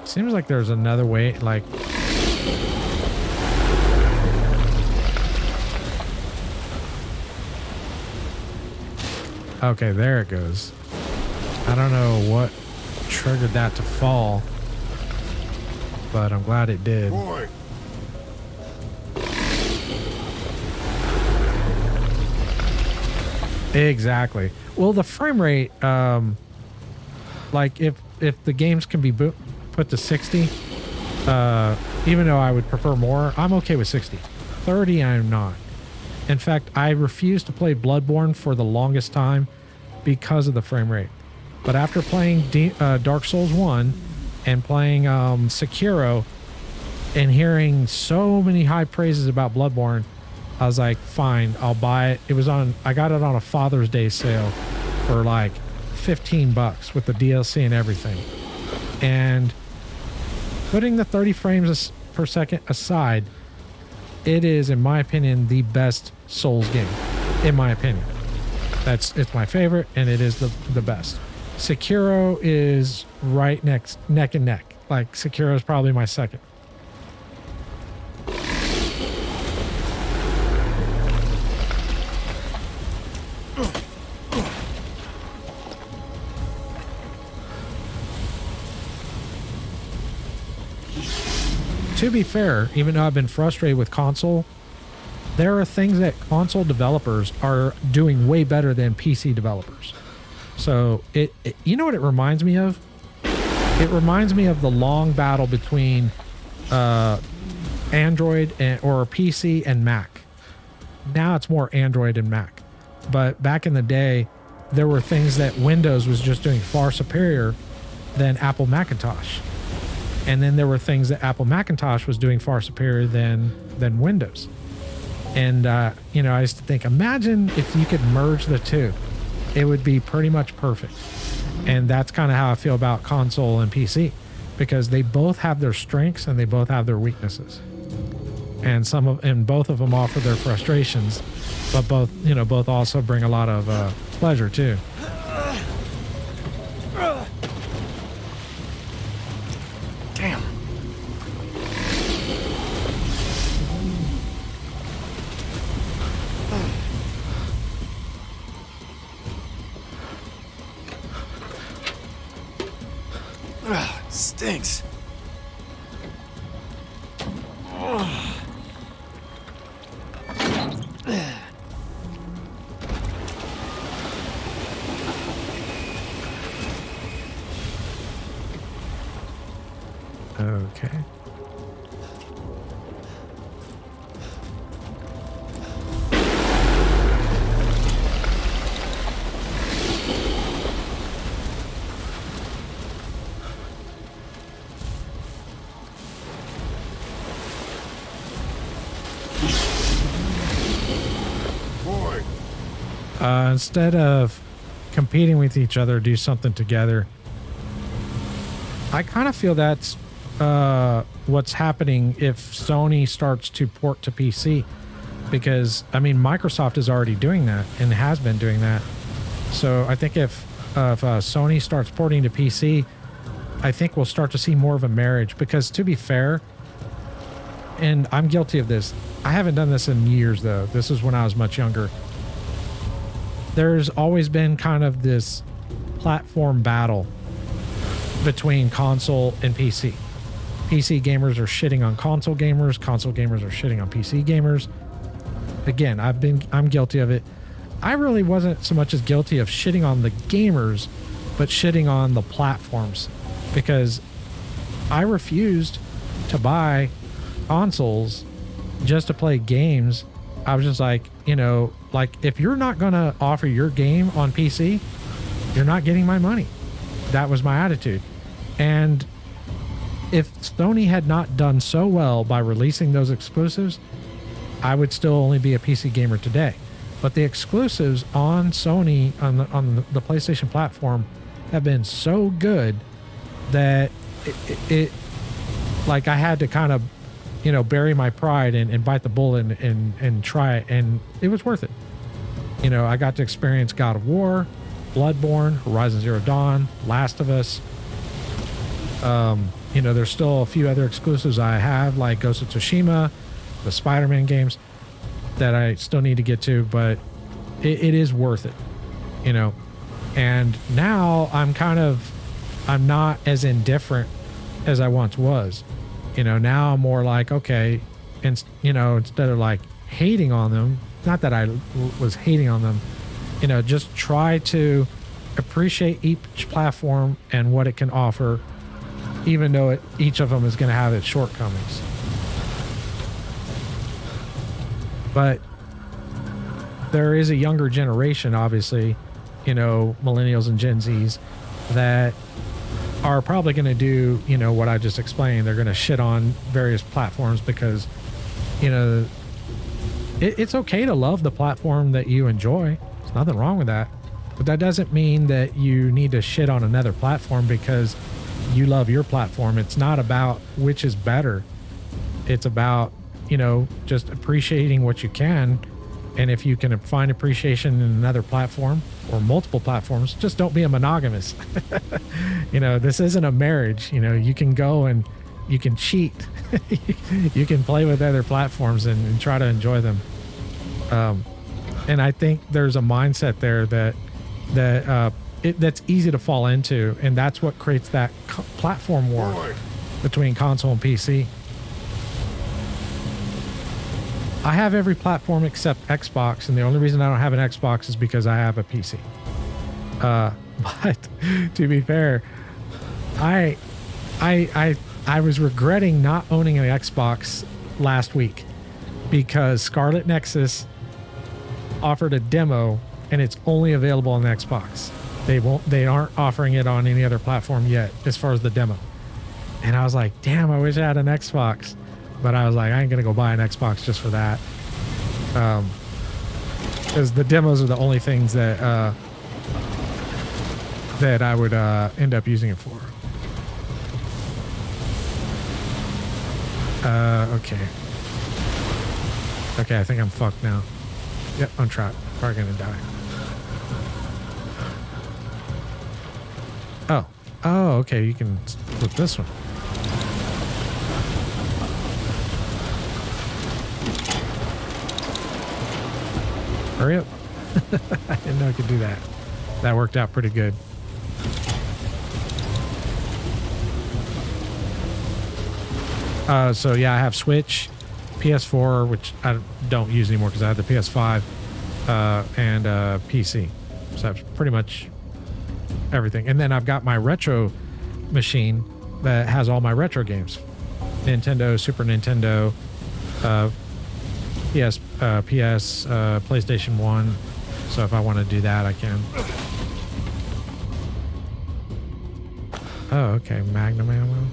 Seems like there's another way, like... Okay, there it goes. I don't know what triggered that to fall, but I'm glad it did. Boy. Exactly. Well, the frame rate, like if the games can be put to 60, even though I would prefer more, I'm okay with 60. 30, I'm not. In fact, I refused to play Bloodborne for the longest time because of the frame rate. But after playing Dark Souls 1 and playing Sekiro and hearing so many high praises about Bloodborne, I was like, fine, I'll buy it. I got it on a Father's Day sale for like $15 with the DLC and everything. And putting the 30 frames per second aside, it is, in my opinion, the best Souls game. In my opinion. It's my favorite, and it is the best. Sekiro is right neck and neck. Like, Sekiro is probably my second. To be fair, even though I've been frustrated with console, there are things that console developers are doing way better than PC developers. So you know what it reminds me of? It reminds me of the long battle between Android or PC and Mac. Now it's more Android and Mac. But back in the day, there were things that Windows was just doing far superior than Apple Macintosh. And then there were things that Apple Macintosh was doing far superior than Windows. And, you know, I used to think, imagine if you could merge the two. It would be pretty much perfect. And that's kind of how I feel about console and PC, because they both have their strengths and they both have their weaknesses. And both of them offer their frustrations, but both also bring a lot of pleasure too. Damn. Stinks. Okay. Boy, Instead of competing with each other, do something together. I kind of feel that's what's happening if Sony starts to port to PC, because I mean Microsoft is already doing that and has been doing that. So I think if Sony starts porting to PC, I think we'll start to see more of a marriage. Because to be fair, and I'm guilty of this, I haven't done this in years though. This is when I was much younger. There's always been kind of this platform battle between console and PC. PC gamers are shitting on console gamers are shitting on PC gamers. Again, I'm guilty of it. I really wasn't so much as guilty of shitting on the gamers, but shitting on the platforms, because I refused to buy consoles just to play games. I was just like, you know, like if you're not going to offer your game on PC, you're not getting my money. That was my attitude. And if Sony had not done so well by releasing those exclusives, I would still only be a PC gamer today. But the exclusives on Sony, on the PlayStation platform, have been so good that it like I had to kind of, you know, bury my pride and bite the bullet and try it. And it was worth it. You know, I got to experience God of War, Bloodborne, Horizon Zero Dawn, Last of Us. You know, there's still a few other exclusives I have, like Ghost of Tsushima, the Spider-Man games that I still need to get to, but it is worth it, you know. And now I'm not as indifferent as I once was. You know, now I'm more like, okay, and you know, instead of like hating on them, not that I was hating on them, you know, just try to appreciate each platform and what it can offer, even though each of them is going to have its shortcomings. But there is a younger generation, obviously, you know, millennials and Gen Zs, that are probably going to do, you know, what I just explained. They're going to shit on various platforms because, you know, it's okay to love the platform that you enjoy. There's nothing wrong with that. But that doesn't mean that you need to shit on another platform because you love your platform. It's not about which is better. It's about, you know, just appreciating what you can. And if you can find appreciation in another platform or multiple platforms, just don't be a monogamous. You know, this isn't a marriage. You know, you can go and you can cheat. You can play with other platforms and try to enjoy them. And I think there's a mindset there that's easy to fall into, and that's what creates that platform war between console and PC. I have every platform except Xbox, and the only reason I don't have an Xbox is because I have a PC. But to be fair, I was regretting not owning an Xbox last week because Scarlet Nexus offered a demo and it's only available on the Xbox. They aren't offering it on any other platform yet as far as the demo. And I was like, damn, I wish I had an Xbox. But I was like, I ain't gonna go buy an Xbox just for that. Because the demos are the only things that that I would end up using it for. Okay. Okay, I think I'm fucked now. Yep, I'm trapped. Probably gonna die. Oh. Oh, okay, you can flip this one. Hurry up. I didn't know I could do that. That worked out pretty good. So yeah, I have Switch, PS4, which I don't use anymore because I had the PS5, and PC. So that's pretty much everything. And then I've got my retro machine that has all my retro games. Nintendo, Super Nintendo, PS, PlayStation 1. So if I want to do that, I can. Oh, okay. Magnum ammo.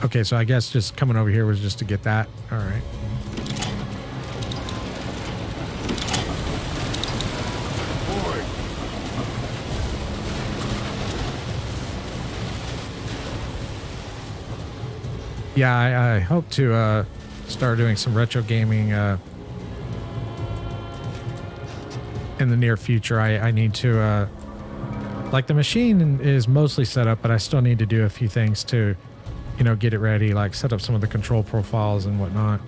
Okay, so I guess just coming over here was just to get that. All right. Yeah, I hope to start doing some retro gaming in the near future. I need to, like, the machine is mostly set up, but I still need to do a few things to, you know, get it ready, like set up some of the control profiles and whatnot.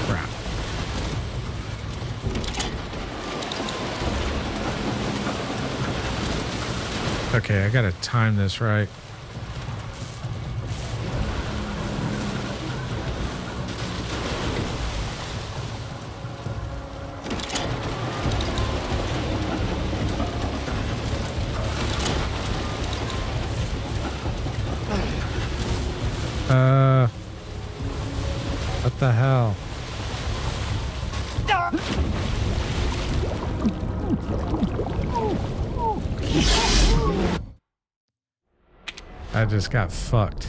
Crap. Okay, I gotta time this right. What the hell? I just got fucked.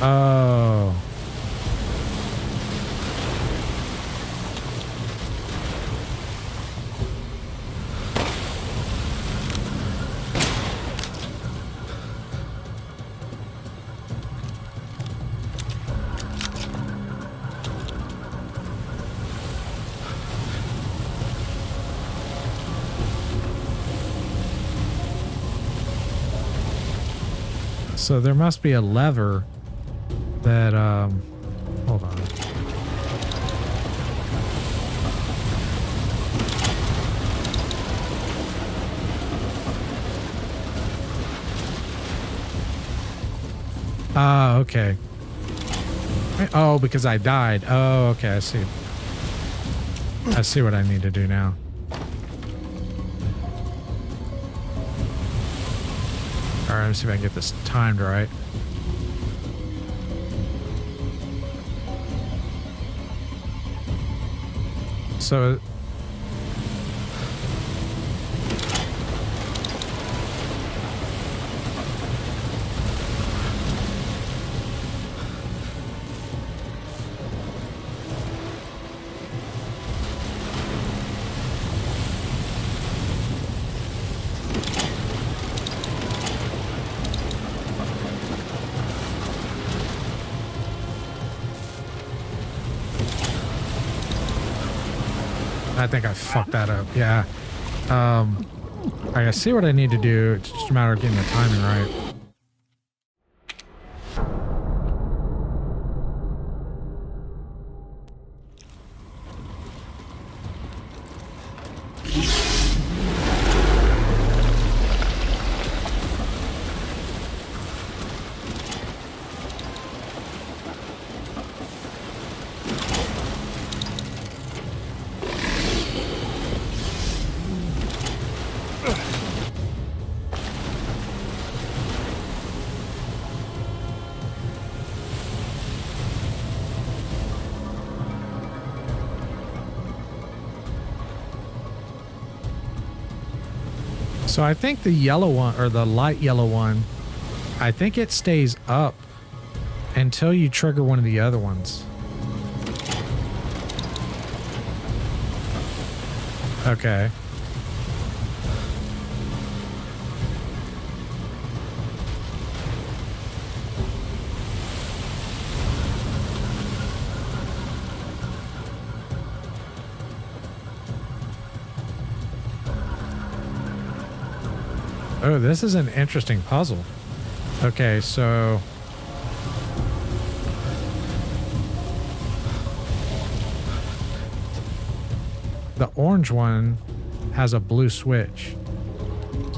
Oh. So there must be a lever that, hold on. Ah, okay. Oh, because I died. Oh, okay, I see. I see what I need to do now. All right, let me see if I can get this timed right. So I think I fucked that up. Yeah. I see what I need to do. It's just a matter of getting the timing right. So I think the yellow one, or the light yellow one, I think it stays up until you trigger one of the other ones. Okay. Oh, this is an interesting puzzle. Okay, so the orange one has a blue switch.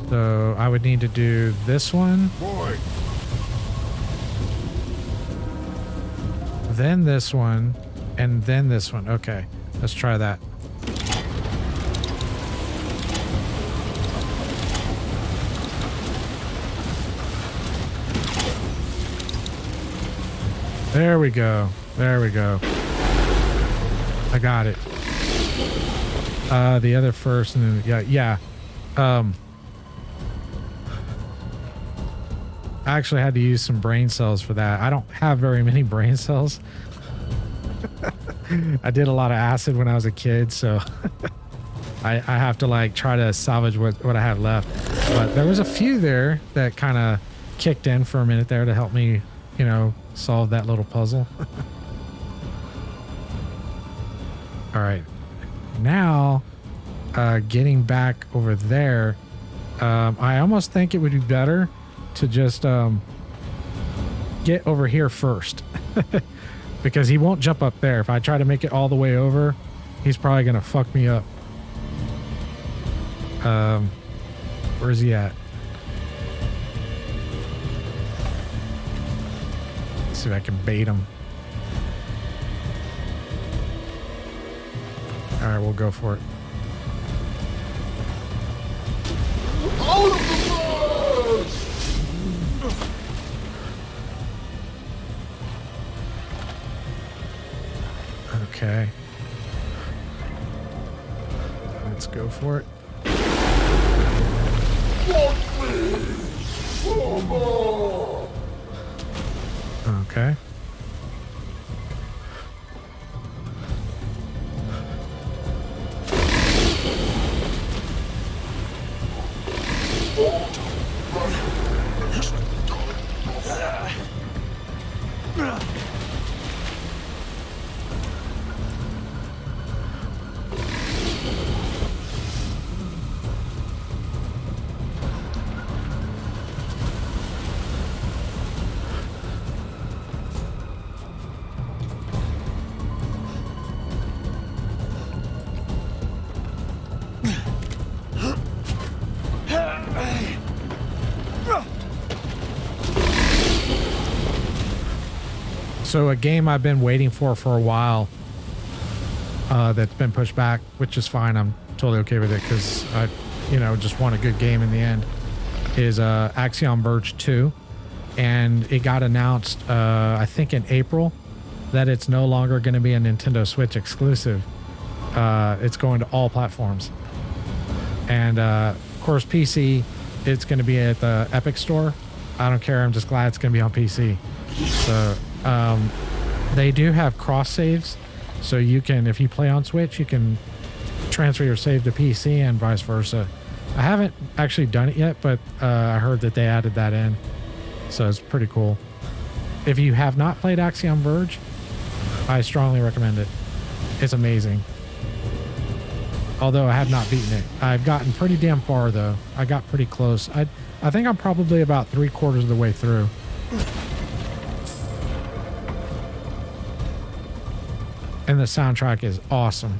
So I would need to do this one. Boy, Then this one, and then this one. Okay, let's try that. There we go. There we go. I got it. The other first, and then, yeah. I actually had to use some brain cells for that. I don't have very many brain cells. I did a lot of acid when I was a kid, so I have to like try to salvage what I have left. But there was a few there that kind of kicked in for a minute there to help me, you know, solve that little puzzle. All right, now getting back over there, I almost think it would be better to just get over here first. Because he won't jump up there. If I try to make it all the way over, he's probably gonna fuck me up. Where's he at? Let's see if I can bait him. All right, we'll go for it. out of the bus! Okay. Let's go for it. Okay. So a game I've been waiting for a while, that's been pushed back, which is fine. I'm totally okay with it because I, you know, just want a good game in the end. is Axiom Verge 2, and it got announced I think in April that it's no longer going to be a Nintendo Switch exclusive. It's going to all platforms, and of course PC, it's going to be at the Epic Store. I don't care, I'm just glad it's going to be on PC. So they do have cross saves, so you can, if you play on Switch, you can transfer your save to PC and vice versa. I haven't actually done it yet, but I heard that they added that in, so it's pretty cool. If you have not played Axiom Verge, I strongly recommend it. It's amazing. Although I have not beaten it. I've gotten pretty damn far though. I got pretty close. I think I'm probably about 3/4 of the way through. And the soundtrack is awesome.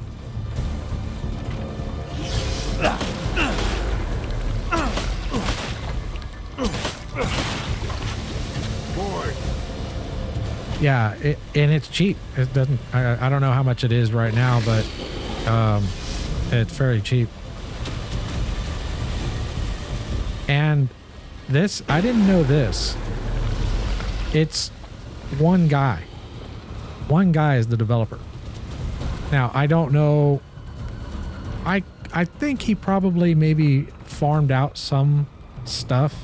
Yeah, and it's cheap. It doesn't. I don't know how much it is right now, but it's very cheap. And this, I didn't know this. It's one guy. One guy is the developer. Now I don't know. I think he probably maybe farmed out some stuff,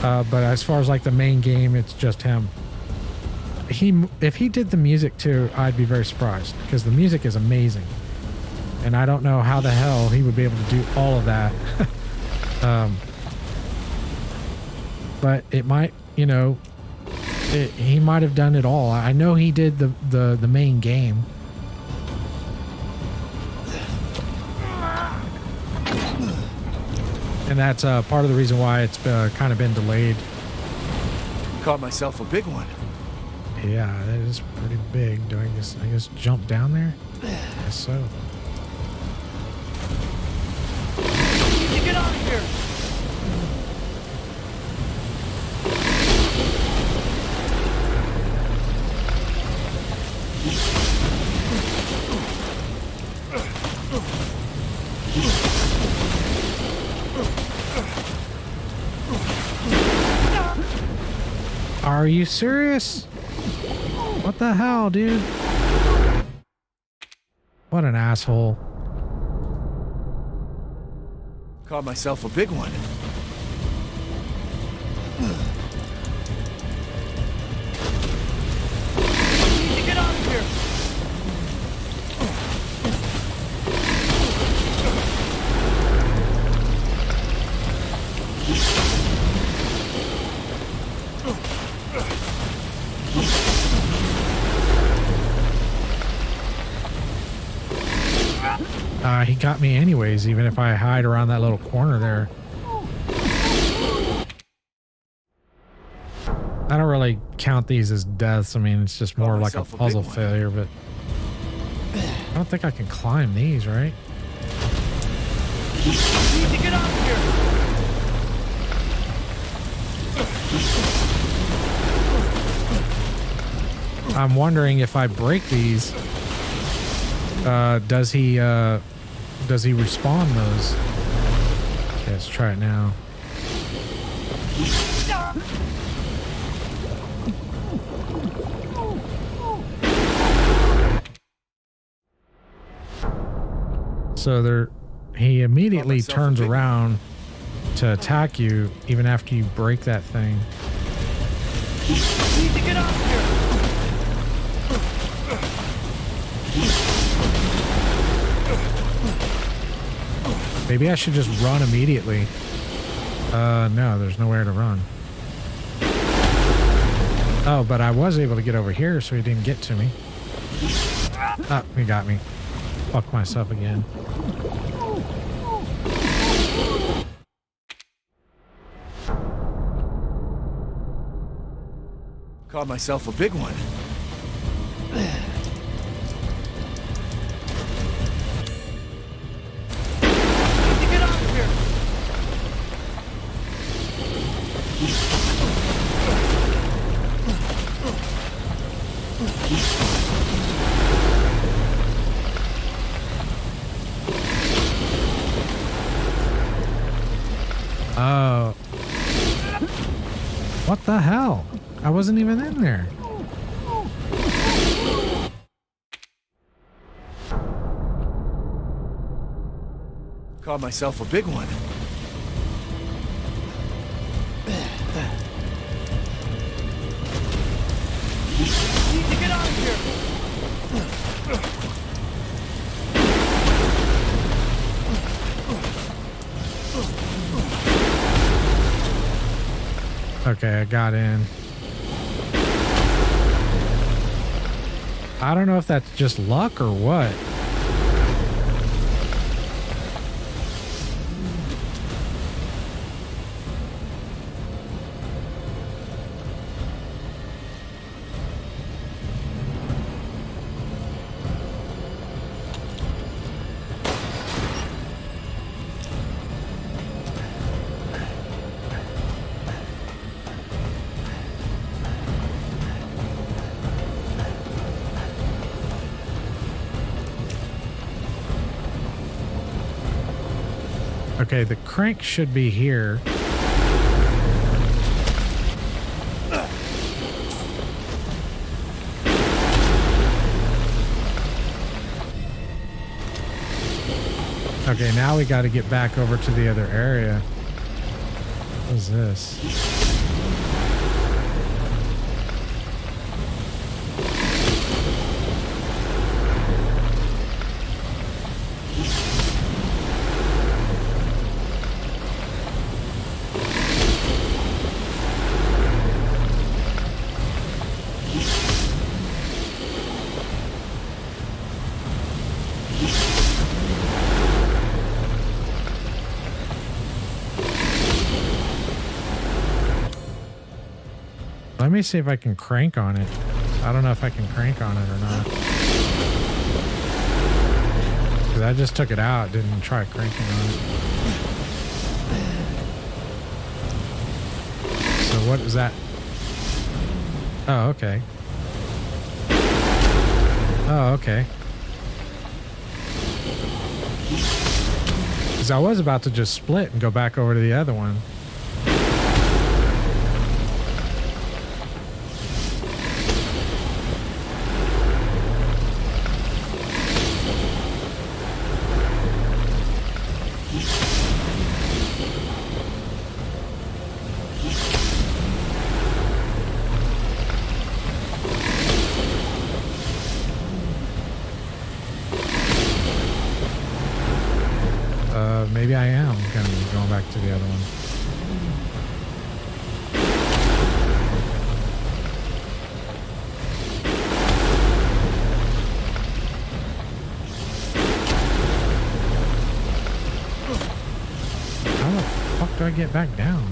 but as far as like the main game, it's just him. If he did the music too, I'd be very surprised because the music is amazing, and I don't know how the hell he would be able to do all of that. But it might, you know, he might have done it all. I know he did the main game. And that's part of the reason why it's kind of been delayed. Caught myself a big one. Yeah, that is pretty big. Do I guess jump down there? I guess so. You get out of here! Are you serious? What the hell, dude? What an asshole. Caught myself a big one. You get out of here! He got me anyways, even if I hide around that little corner there. I don't really count these as deaths. I mean, it's just more like a puzzle failure, but I don't think I can climb these, right? You need to get out of here! I'm wondering if I break these, does he respawn those? Okay, let's try it now. So he immediately turns around to attack you even after you break that thing. You need to get out of here! Maybe I should just run immediately. No, there's nowhere to run. Oh, but I was able to get over here, so he didn't get to me. Ah, he got me. Fuck myself again. Caught myself a big one. Oh, What the hell? I wasn't even in there. Caught myself a big one. Need to get out of here. Okay, I got in. I don't know if that's just luck or what. Okay, the crank should be here. Okay, now we got to get back over to the other area. What is this? Let me see if I can crank on it. I don't know if I can crank on it or not. Because I just took it out, didn't try cranking on it. So what is that? Oh, okay. Oh, okay. Because I was about to just split and go back over to the other one. Maybe I am going to be going back to the other one. How the fuck do I get back down?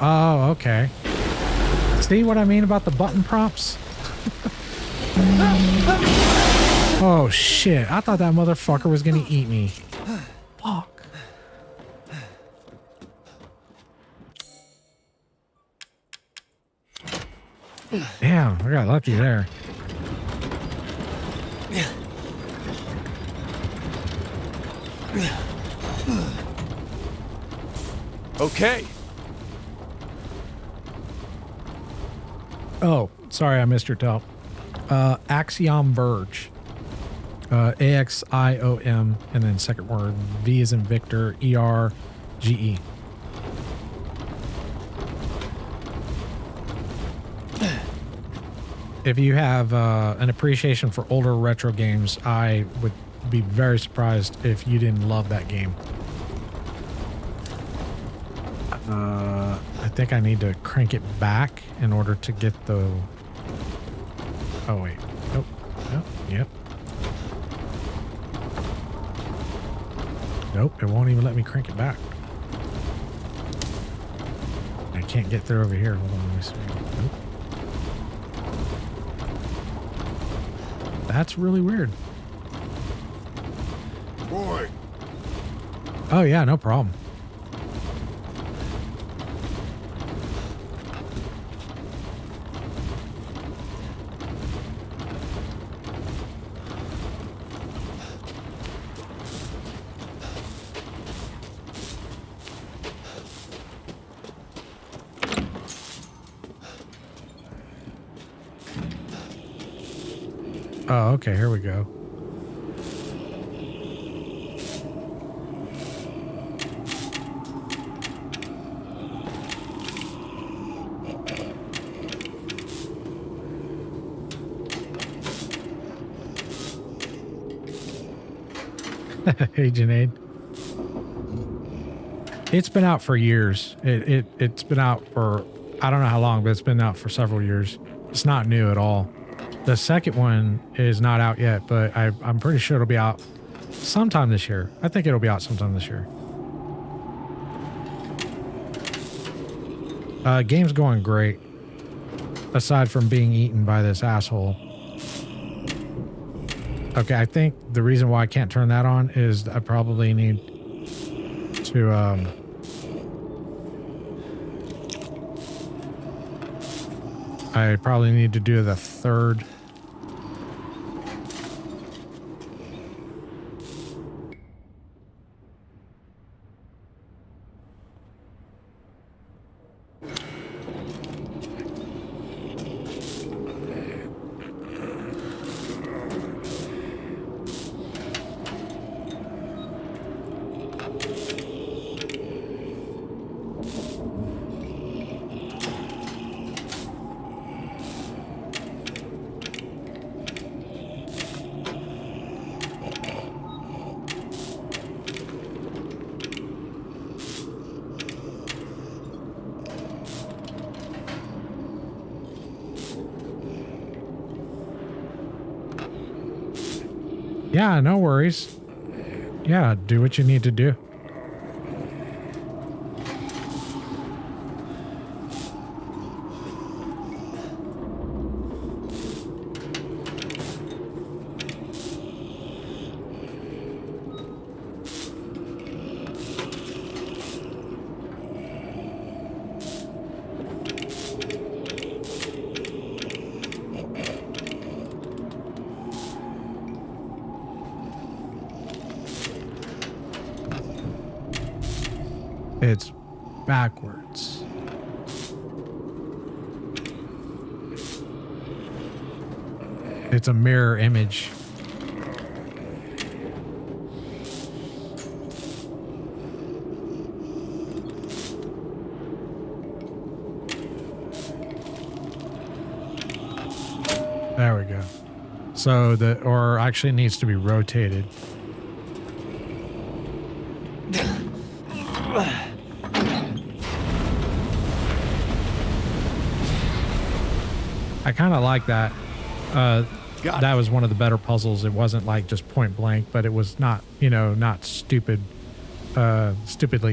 Oh, okay. See what I mean about the button prompts? Oh, shit. I thought that motherfucker was gonna eat me. Fuck. Damn, I got lucky there. Okay. Oh, sorry, I missed your tell. Axiom Verge. A-X-I-O-M, and then second word, V as in Victor, E-R-G-E. if you have an appreciation for older retro games, I would be very surprised if you didn't love that game. I think I need to crank it back in order to get the... Oh, wait. Nope. Nope. Yep. Nope, it won't even let me crank it back. I can't get through over here. Hold on, let me see. Nope. That's really weird. Boy, Oh, yeah, no problem. Oh, okay, here we go. Hey, Junaid. It's been out for years. It's been out for, I don't know how long, but it's been out for several years. It's not new at all. The second one is not out yet, but I'm pretty sure it'll be out sometime this year. I think it'll be out sometime this year. Game's going great. Aside from being eaten by this asshole. Okay, I think the reason why I can't turn that on is I probably need to I probably need to do the third. Yeah, no worries. Yeah, do what you need to do. It's backwards. It's a mirror image. There we go. So or actually needs to be rotated. I kind of like that. That was one of the better puzzles. It wasn't like just point blank, but it was not, not stupidly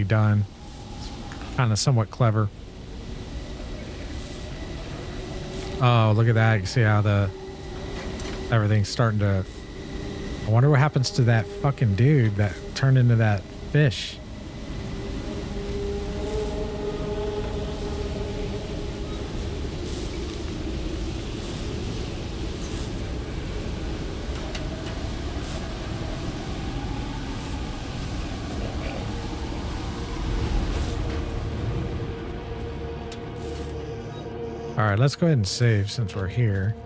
done. Kind of somewhat clever. Oh, look at that. You see how everything's starting to... I wonder what happens to that fucking dude that turned into that fish. All right, let's go ahead and save since we're here.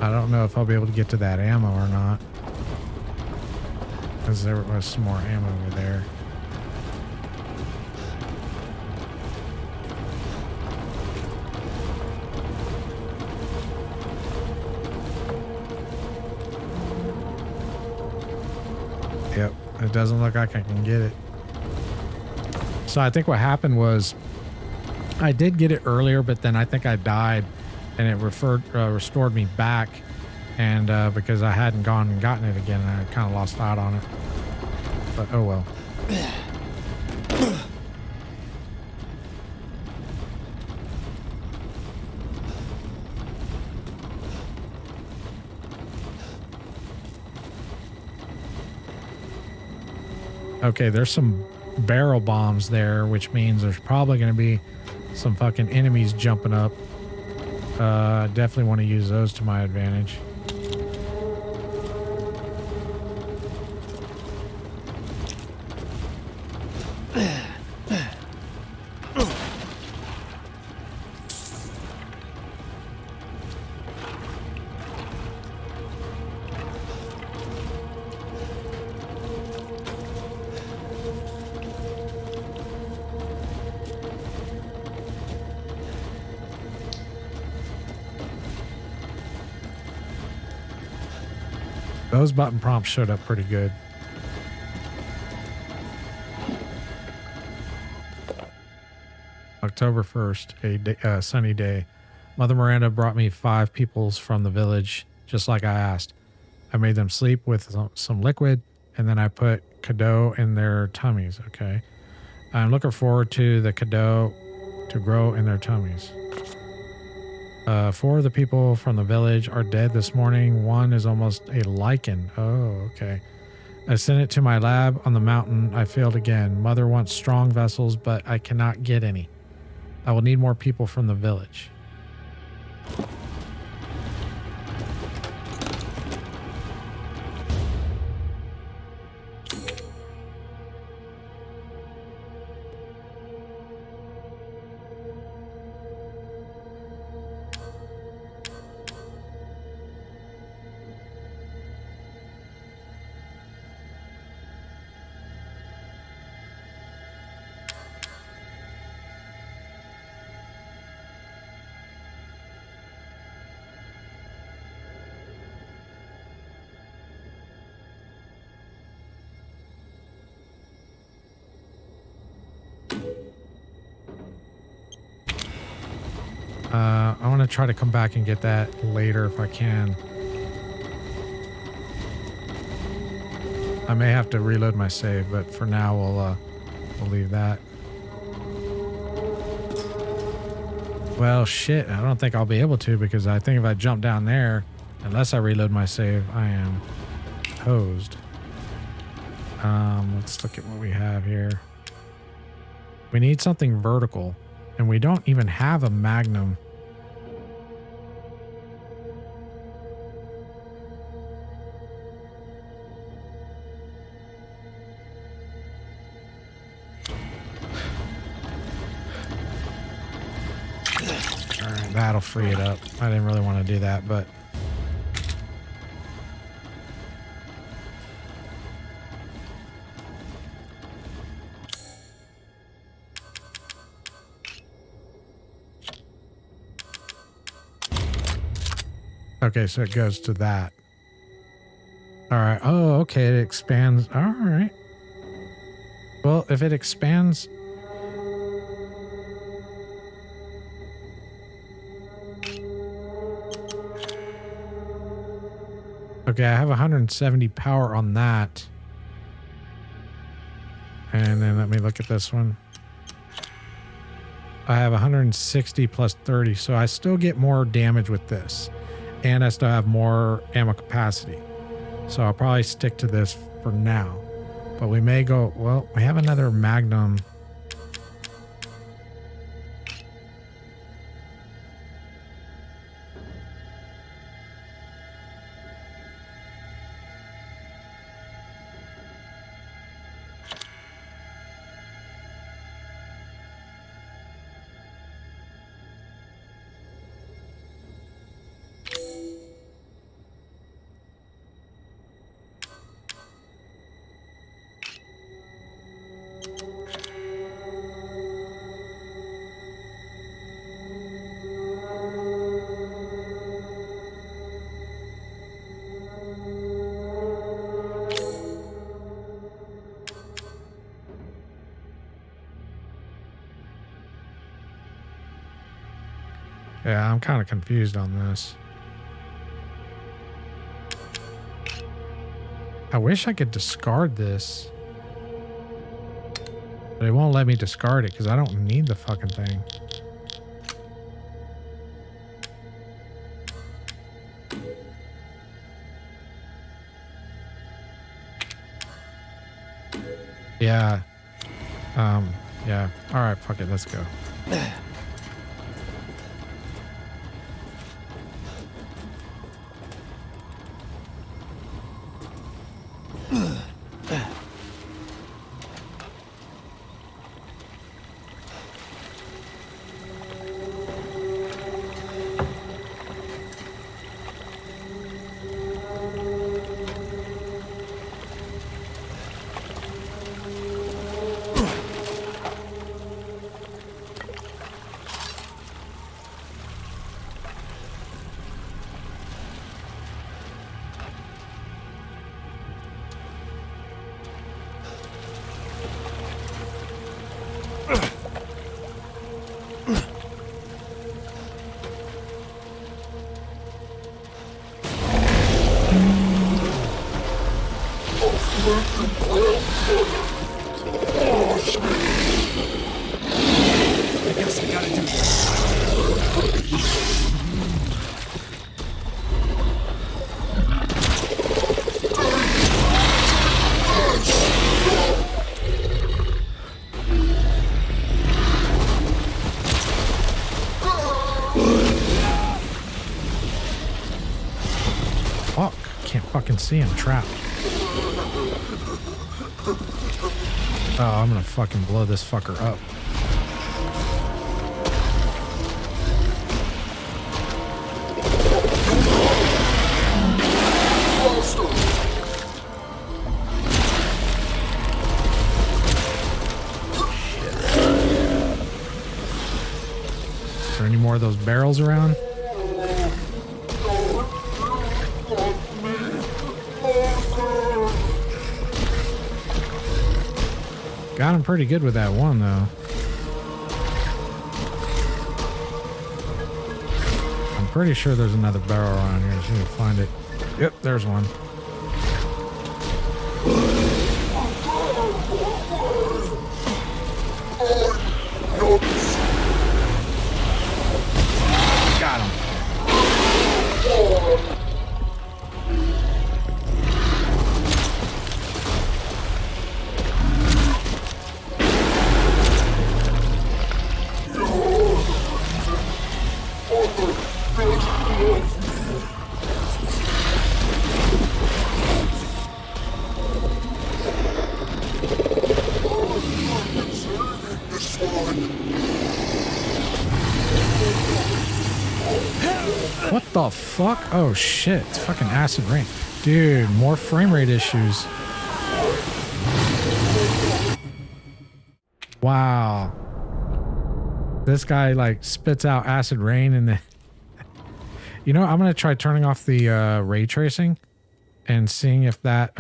I don't know if I'll be able to get to that ammo or not. Because there was some more ammo over there. Yep, it doesn't look like I can get it. So I think what happened was I did get it earlier, but then I think I died and it restored me back. And because I hadn't gone and gotten it again, I kind of lost out on it. But oh well. Okay, there's some barrel bombs there, which means there's probably going to be some fucking enemies jumping up. Definitely want to use those to my advantage. Those button prompts showed up pretty good. October 1st, a sunny day. Mother Miranda brought me 5 peoples from the village, just like I asked. I made them sleep with some liquid, and then I put Cadeau in their tummies, okay? I'm looking forward to the Cadeau to grow in their tummies. 4 of the people from the village are dead this morning. 1 is almost a lichen. Oh, okay. I sent it to my lab on the mountain. I failed again. Mother wants strong vessels, but I cannot get any. I will need more people from the village. I want to try to come back and get that later if I can. I may have to reload my save, but for now we'll leave that. Well, shit, I don't think I'll be able to, because I think if I jump down there, unless I reload my save, I am hosed. Let's look at what we have here. We need something vertical, and we don't even have a Magnum. Alright, that'll free it up. I didn't really want to do that, but... Okay, so it goes to that. All right. Oh, okay. It expands. All right. Well, if it expands... Okay, I have 170 power on that. And then let me look at this one. I have 160 plus 30, so I still get more damage with this. And I still have more ammo capacity. So I'll probably stick to this for now. But we may go... Well, we have another Magnum. Yeah, I'm kind of confused on this. I wish I could discard this. But it won't let me discard it because I don't need the fucking thing. Yeah. Yeah. All right, fuck it. Let's go. I guess I gotta do this. Fuck. Can't fucking see him. Trapped. Oh, I'm gonna fucking blow this fucker up. Is there any more of those barrels around? Got him pretty good with that one, though. I'm pretty sure there's another barrel around here. Just need to find it. Yep, there's one. Got him. What the fuck? Oh shit, it's fucking acid rain. Dude, more frame rate issues. Wow. This guy like spits out acid rain and then... You know, I'm gonna try turning off the ray tracing and seeing if that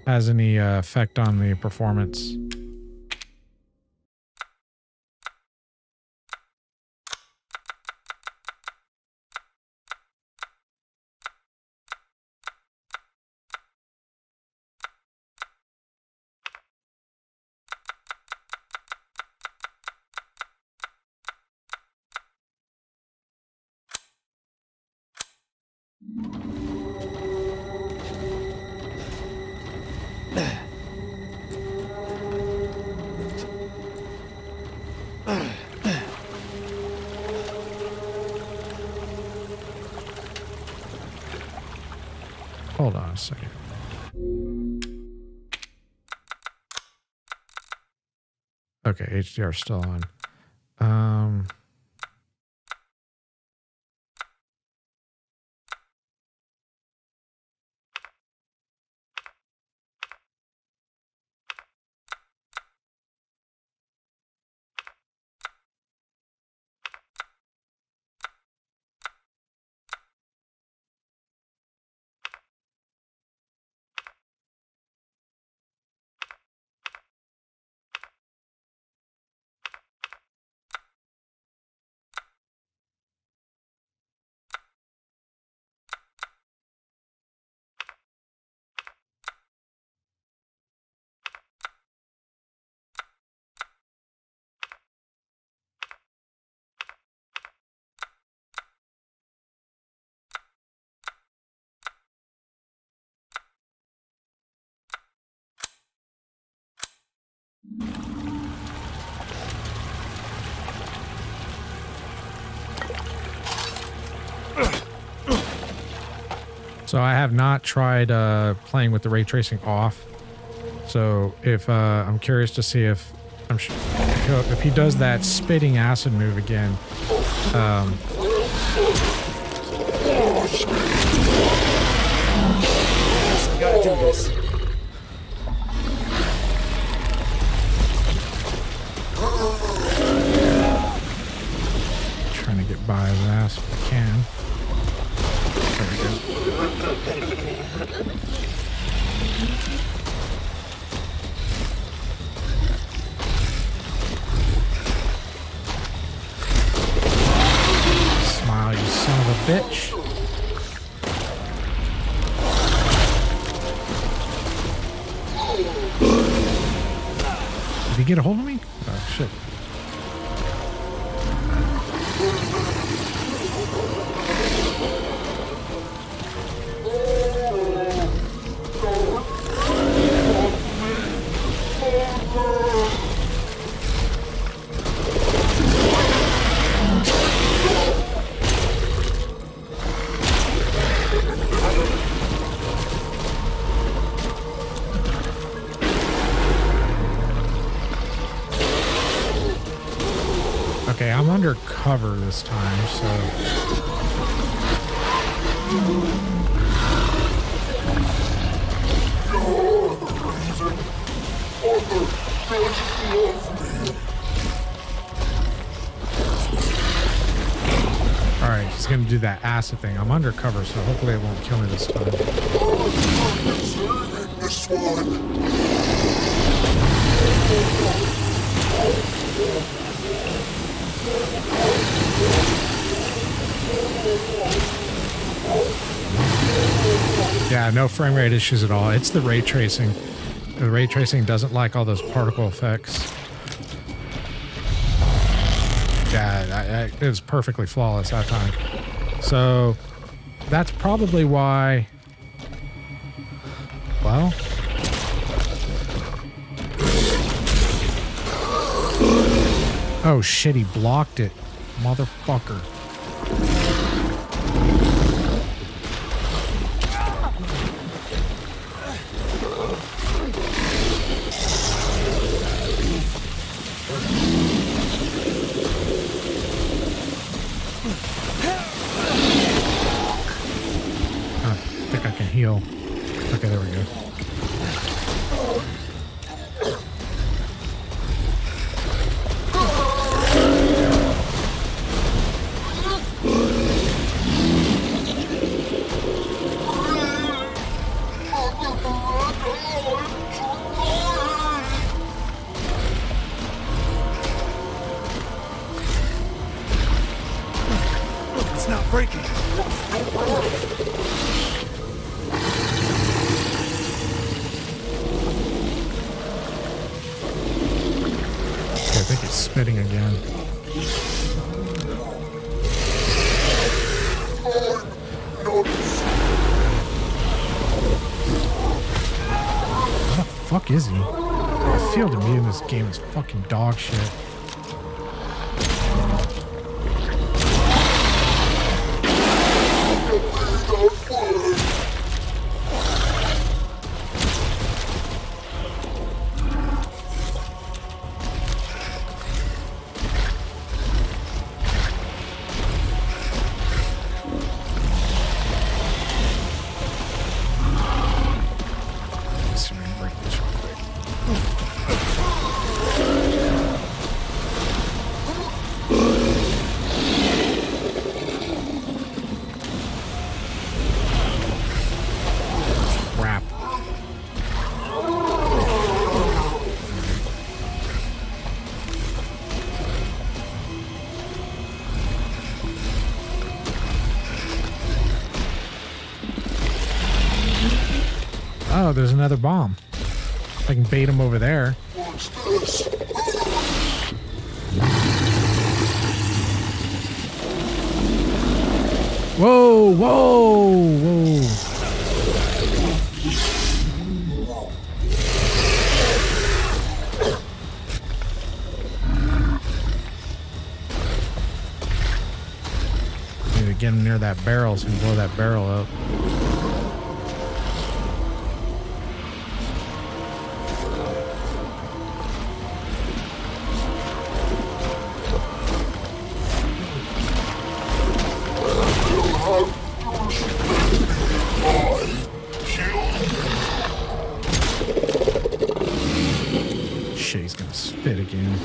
has any effect on the performance. Hold on a second. Okay, HDR is still on. So I have not tried playing with the ray tracing off. So if I'm curious to see if if he does that spitting acid move again. We gotta do this. Trying to get by his ass if I can. There we go. Smile, you son of a bitch. Did he get a hold of me? Oh, shit. Okay, I'm under cover this time, so... Alright, he's gonna do that acid thing. I'm under cover, so hopefully it won't kill me this time. This one. Yeah, no frame rate issues at all. It's the ray tracing. The ray tracing doesn't like all those particle effects. Yeah, it was perfectly flawless that time. So that's probably why. Well. Oh shit, he blocked it. Motherfucker. I think I can heal. Okay, there we go. It's not breaking. Okay, I think it's spitting again. What the fuck is he? The field of me in this game is fucking dog shit. Let's see if we can break this real quick. Crap. Oh, there's another bomb. I can bait him over there. What's this? Whoa, whoa, whoa. get him near that barrel so he can blow that barrel up. Shit, he's gonna spit again.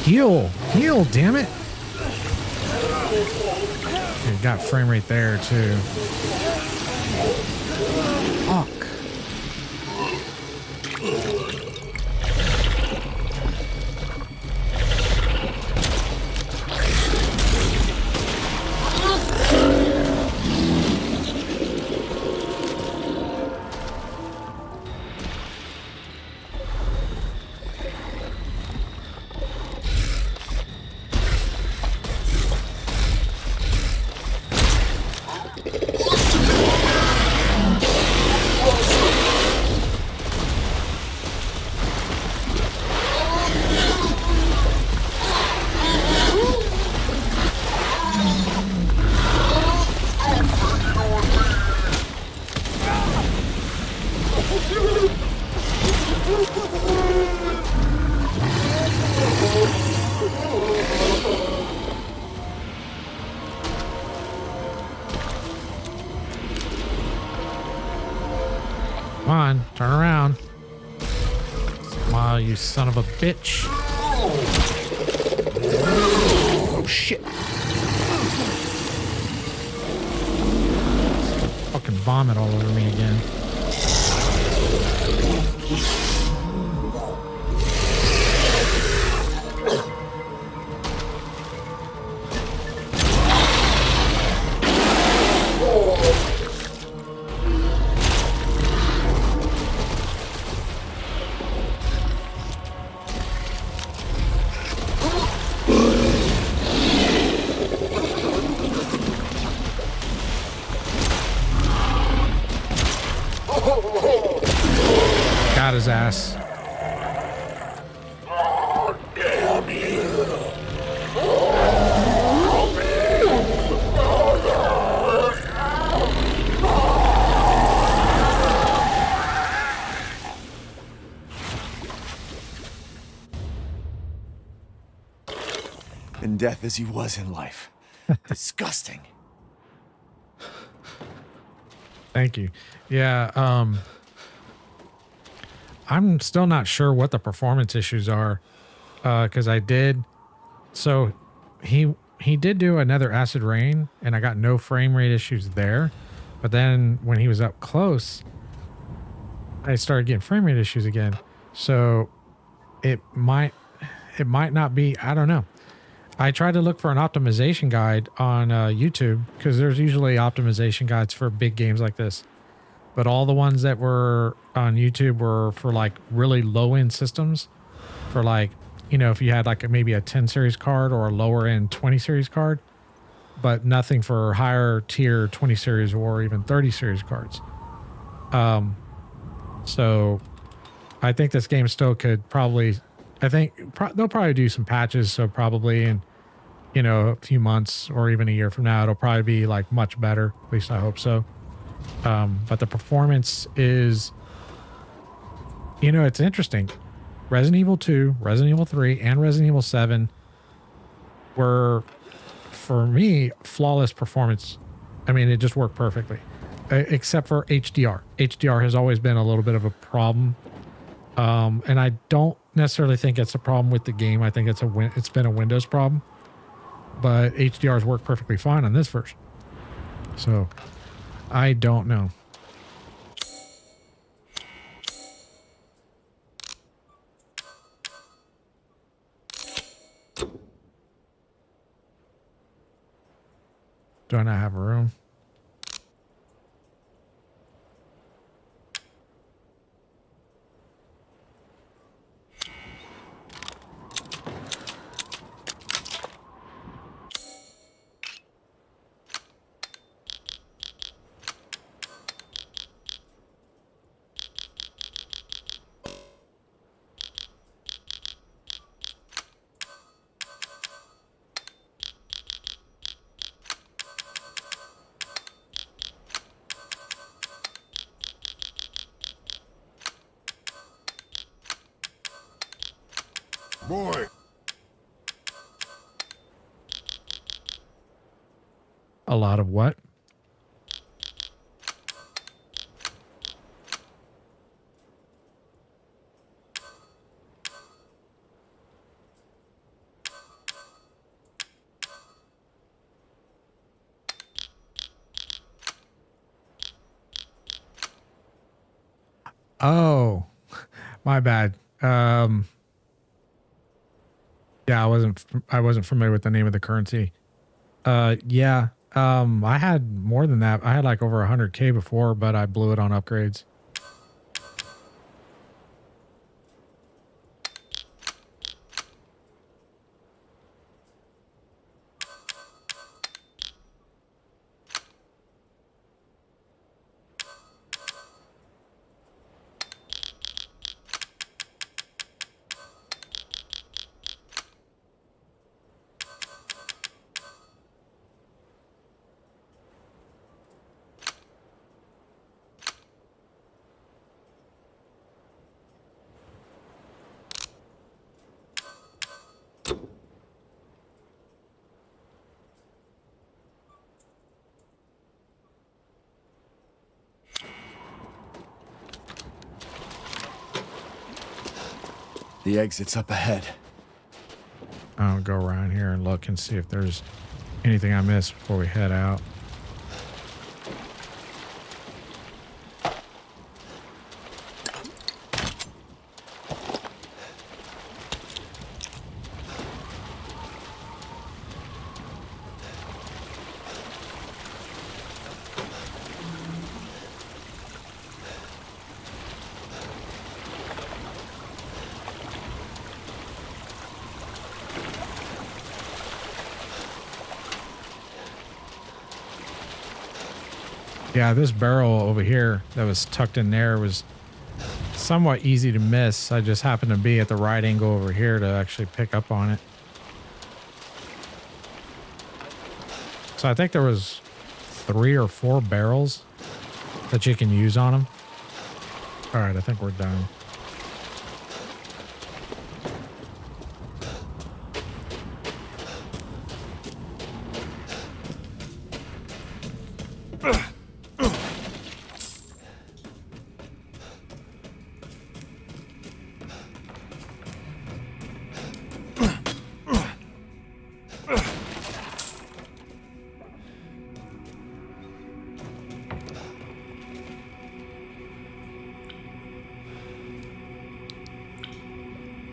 Heal! Heal, damn it! It got frame rate there, too. Fuck. Come on, turn around. Wow, you son of a bitch. Oh, shit. Fucking vomit all over me again. Got his ass. In death as he was in life. Disgusting. Thank you. Yeah, I'm still not sure what the performance issues are, because I did. So he did do another Acid Rain, and I got no frame rate issues there. But then when he was up close, I started getting frame rate issues again. So it might not be. I don't know. I tried to look for an optimization guide on YouTube, because there's usually optimization guides for big games like this. But all the ones that were on YouTube were for like really low end systems, for like, you know, if you had like maybe a 10 series card or a lower end 20 series card, but nothing for higher tier 20 series or even 30 series cards. So I think this game still could probably, they'll probably do some patches. So probably in, you know, a few months or even a year from now, it'll probably be like much better. At least I hope so. But the performance is, you know, it's interesting. Resident Evil 2, Resident Evil 3, and Resident Evil 7 were, for me, flawless performance. I mean, it just worked perfectly, except for HDR. HDR has always been a little bit of a problem. And I don't necessarily think it's a problem with the game. I think it's been a Windows problem, but HDR's worked perfectly fine on this version. So I don't know. Do I not have a room? boy. A lot of what? Oh, my bad. Yeah, I wasn't familiar with the name of the currency. Yeah. I had more than that. I had like over 100K before, but I blew it on upgrades. The exit's up ahead. I'll go around here and look and see if there's anything I missed before we head out. Yeah, this barrel over here that was tucked in there was somewhat easy to miss. I just happened to be at the right angle over here to actually pick up on it. So I think there was 3 or 4 barrels that you can use on them. All right, I think we're done.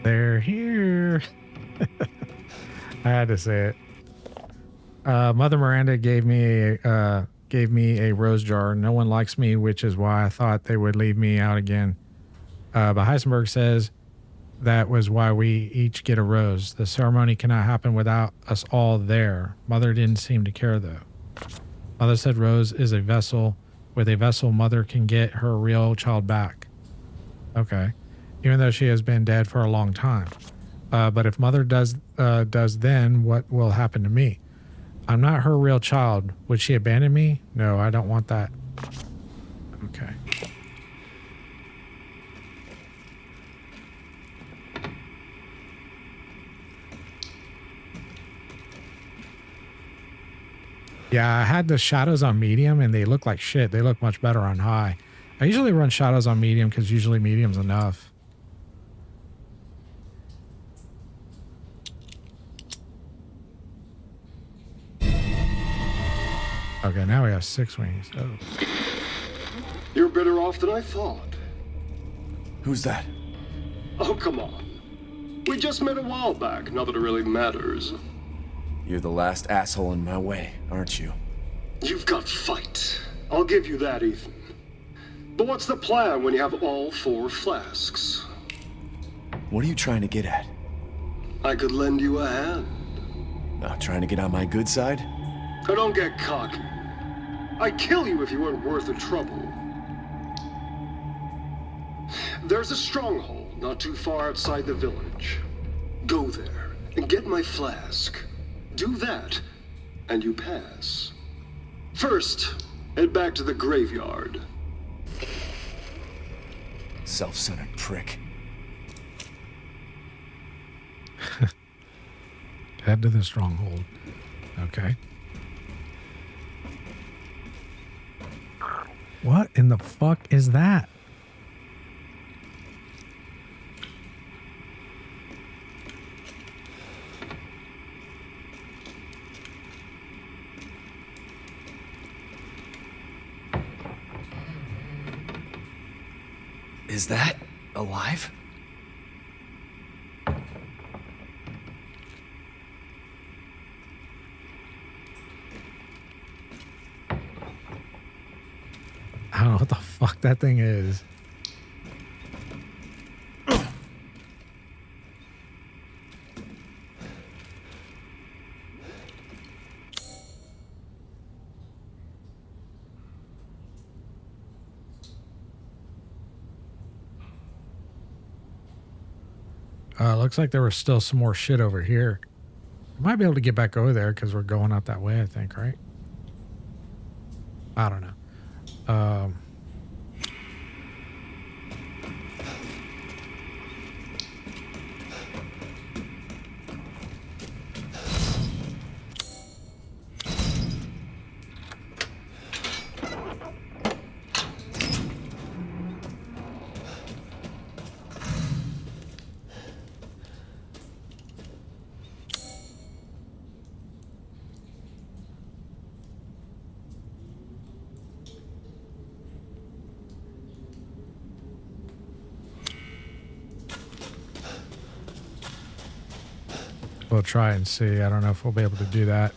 They're here. I had to say it. Mother Miranda gave me a rose jar. No one likes me, which is why I thought they would leave me out again. But Heisenberg says that was why we each get a rose. The ceremony cannot happen without us all there. Mother didn't seem to care though. Mother said Rose is a vessel. With a vessel, Mother can get her real child back. Okay. Even though she has been dead for a long time. But if Mother does then, what will happen to me? I'm not her real child. Would she abandon me? No, I don't want that. Okay. Yeah, I had the shadows on medium and they look like shit. They look much better on high. I usually run shadows on medium because usually medium's enough. Okay, now we have 6 wings. Oh. You're better off than I thought. Who's that? Oh, come on. We just met a while back, not that it really matters. You're the last asshole in my way, aren't you? You've got fight. I'll give you that, Ethan. But what's the plan when you have all 4 flasks? What are you trying to get at? I could lend you a hand. Not trying to get on my good side? Now don't get cocky. I'd kill you if you weren't worth the trouble. There's a stronghold not too far outside the village. Go there and get my flask. Do that, and you pass. First, head back to the graveyard. Self-centered prick. Head to the stronghold. Okay. What in the fuck is that? Is that alive? I don't know what the fuck that thing is. Looks like there was still some more shit over here. Might be able to get back over there because we're going out that way, I think, right? I don't know. We'll try and see. I don't know if we'll be able to do that.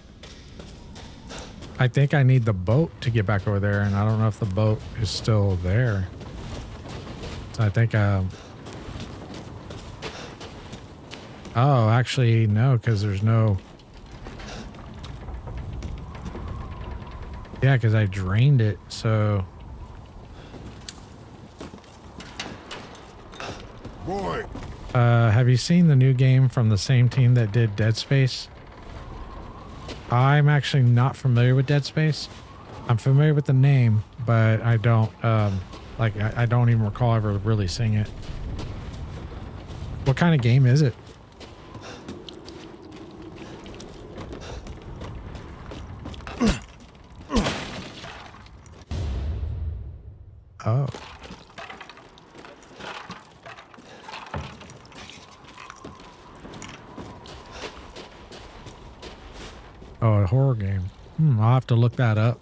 I think I need the boat to get back over there, and I don't know if the boat is still there. So I think, oh, actually, no, because there's no... Yeah, because I drained it, so... Boy, have you seen the new game from the same team that did Dead Space? I'm actually not familiar with Dead Space. I'm familiar with the name, but I don't, I don't even recall ever really seeing it. What kind of game is it? Oh. Oh, a horror game. I'll have to look that up.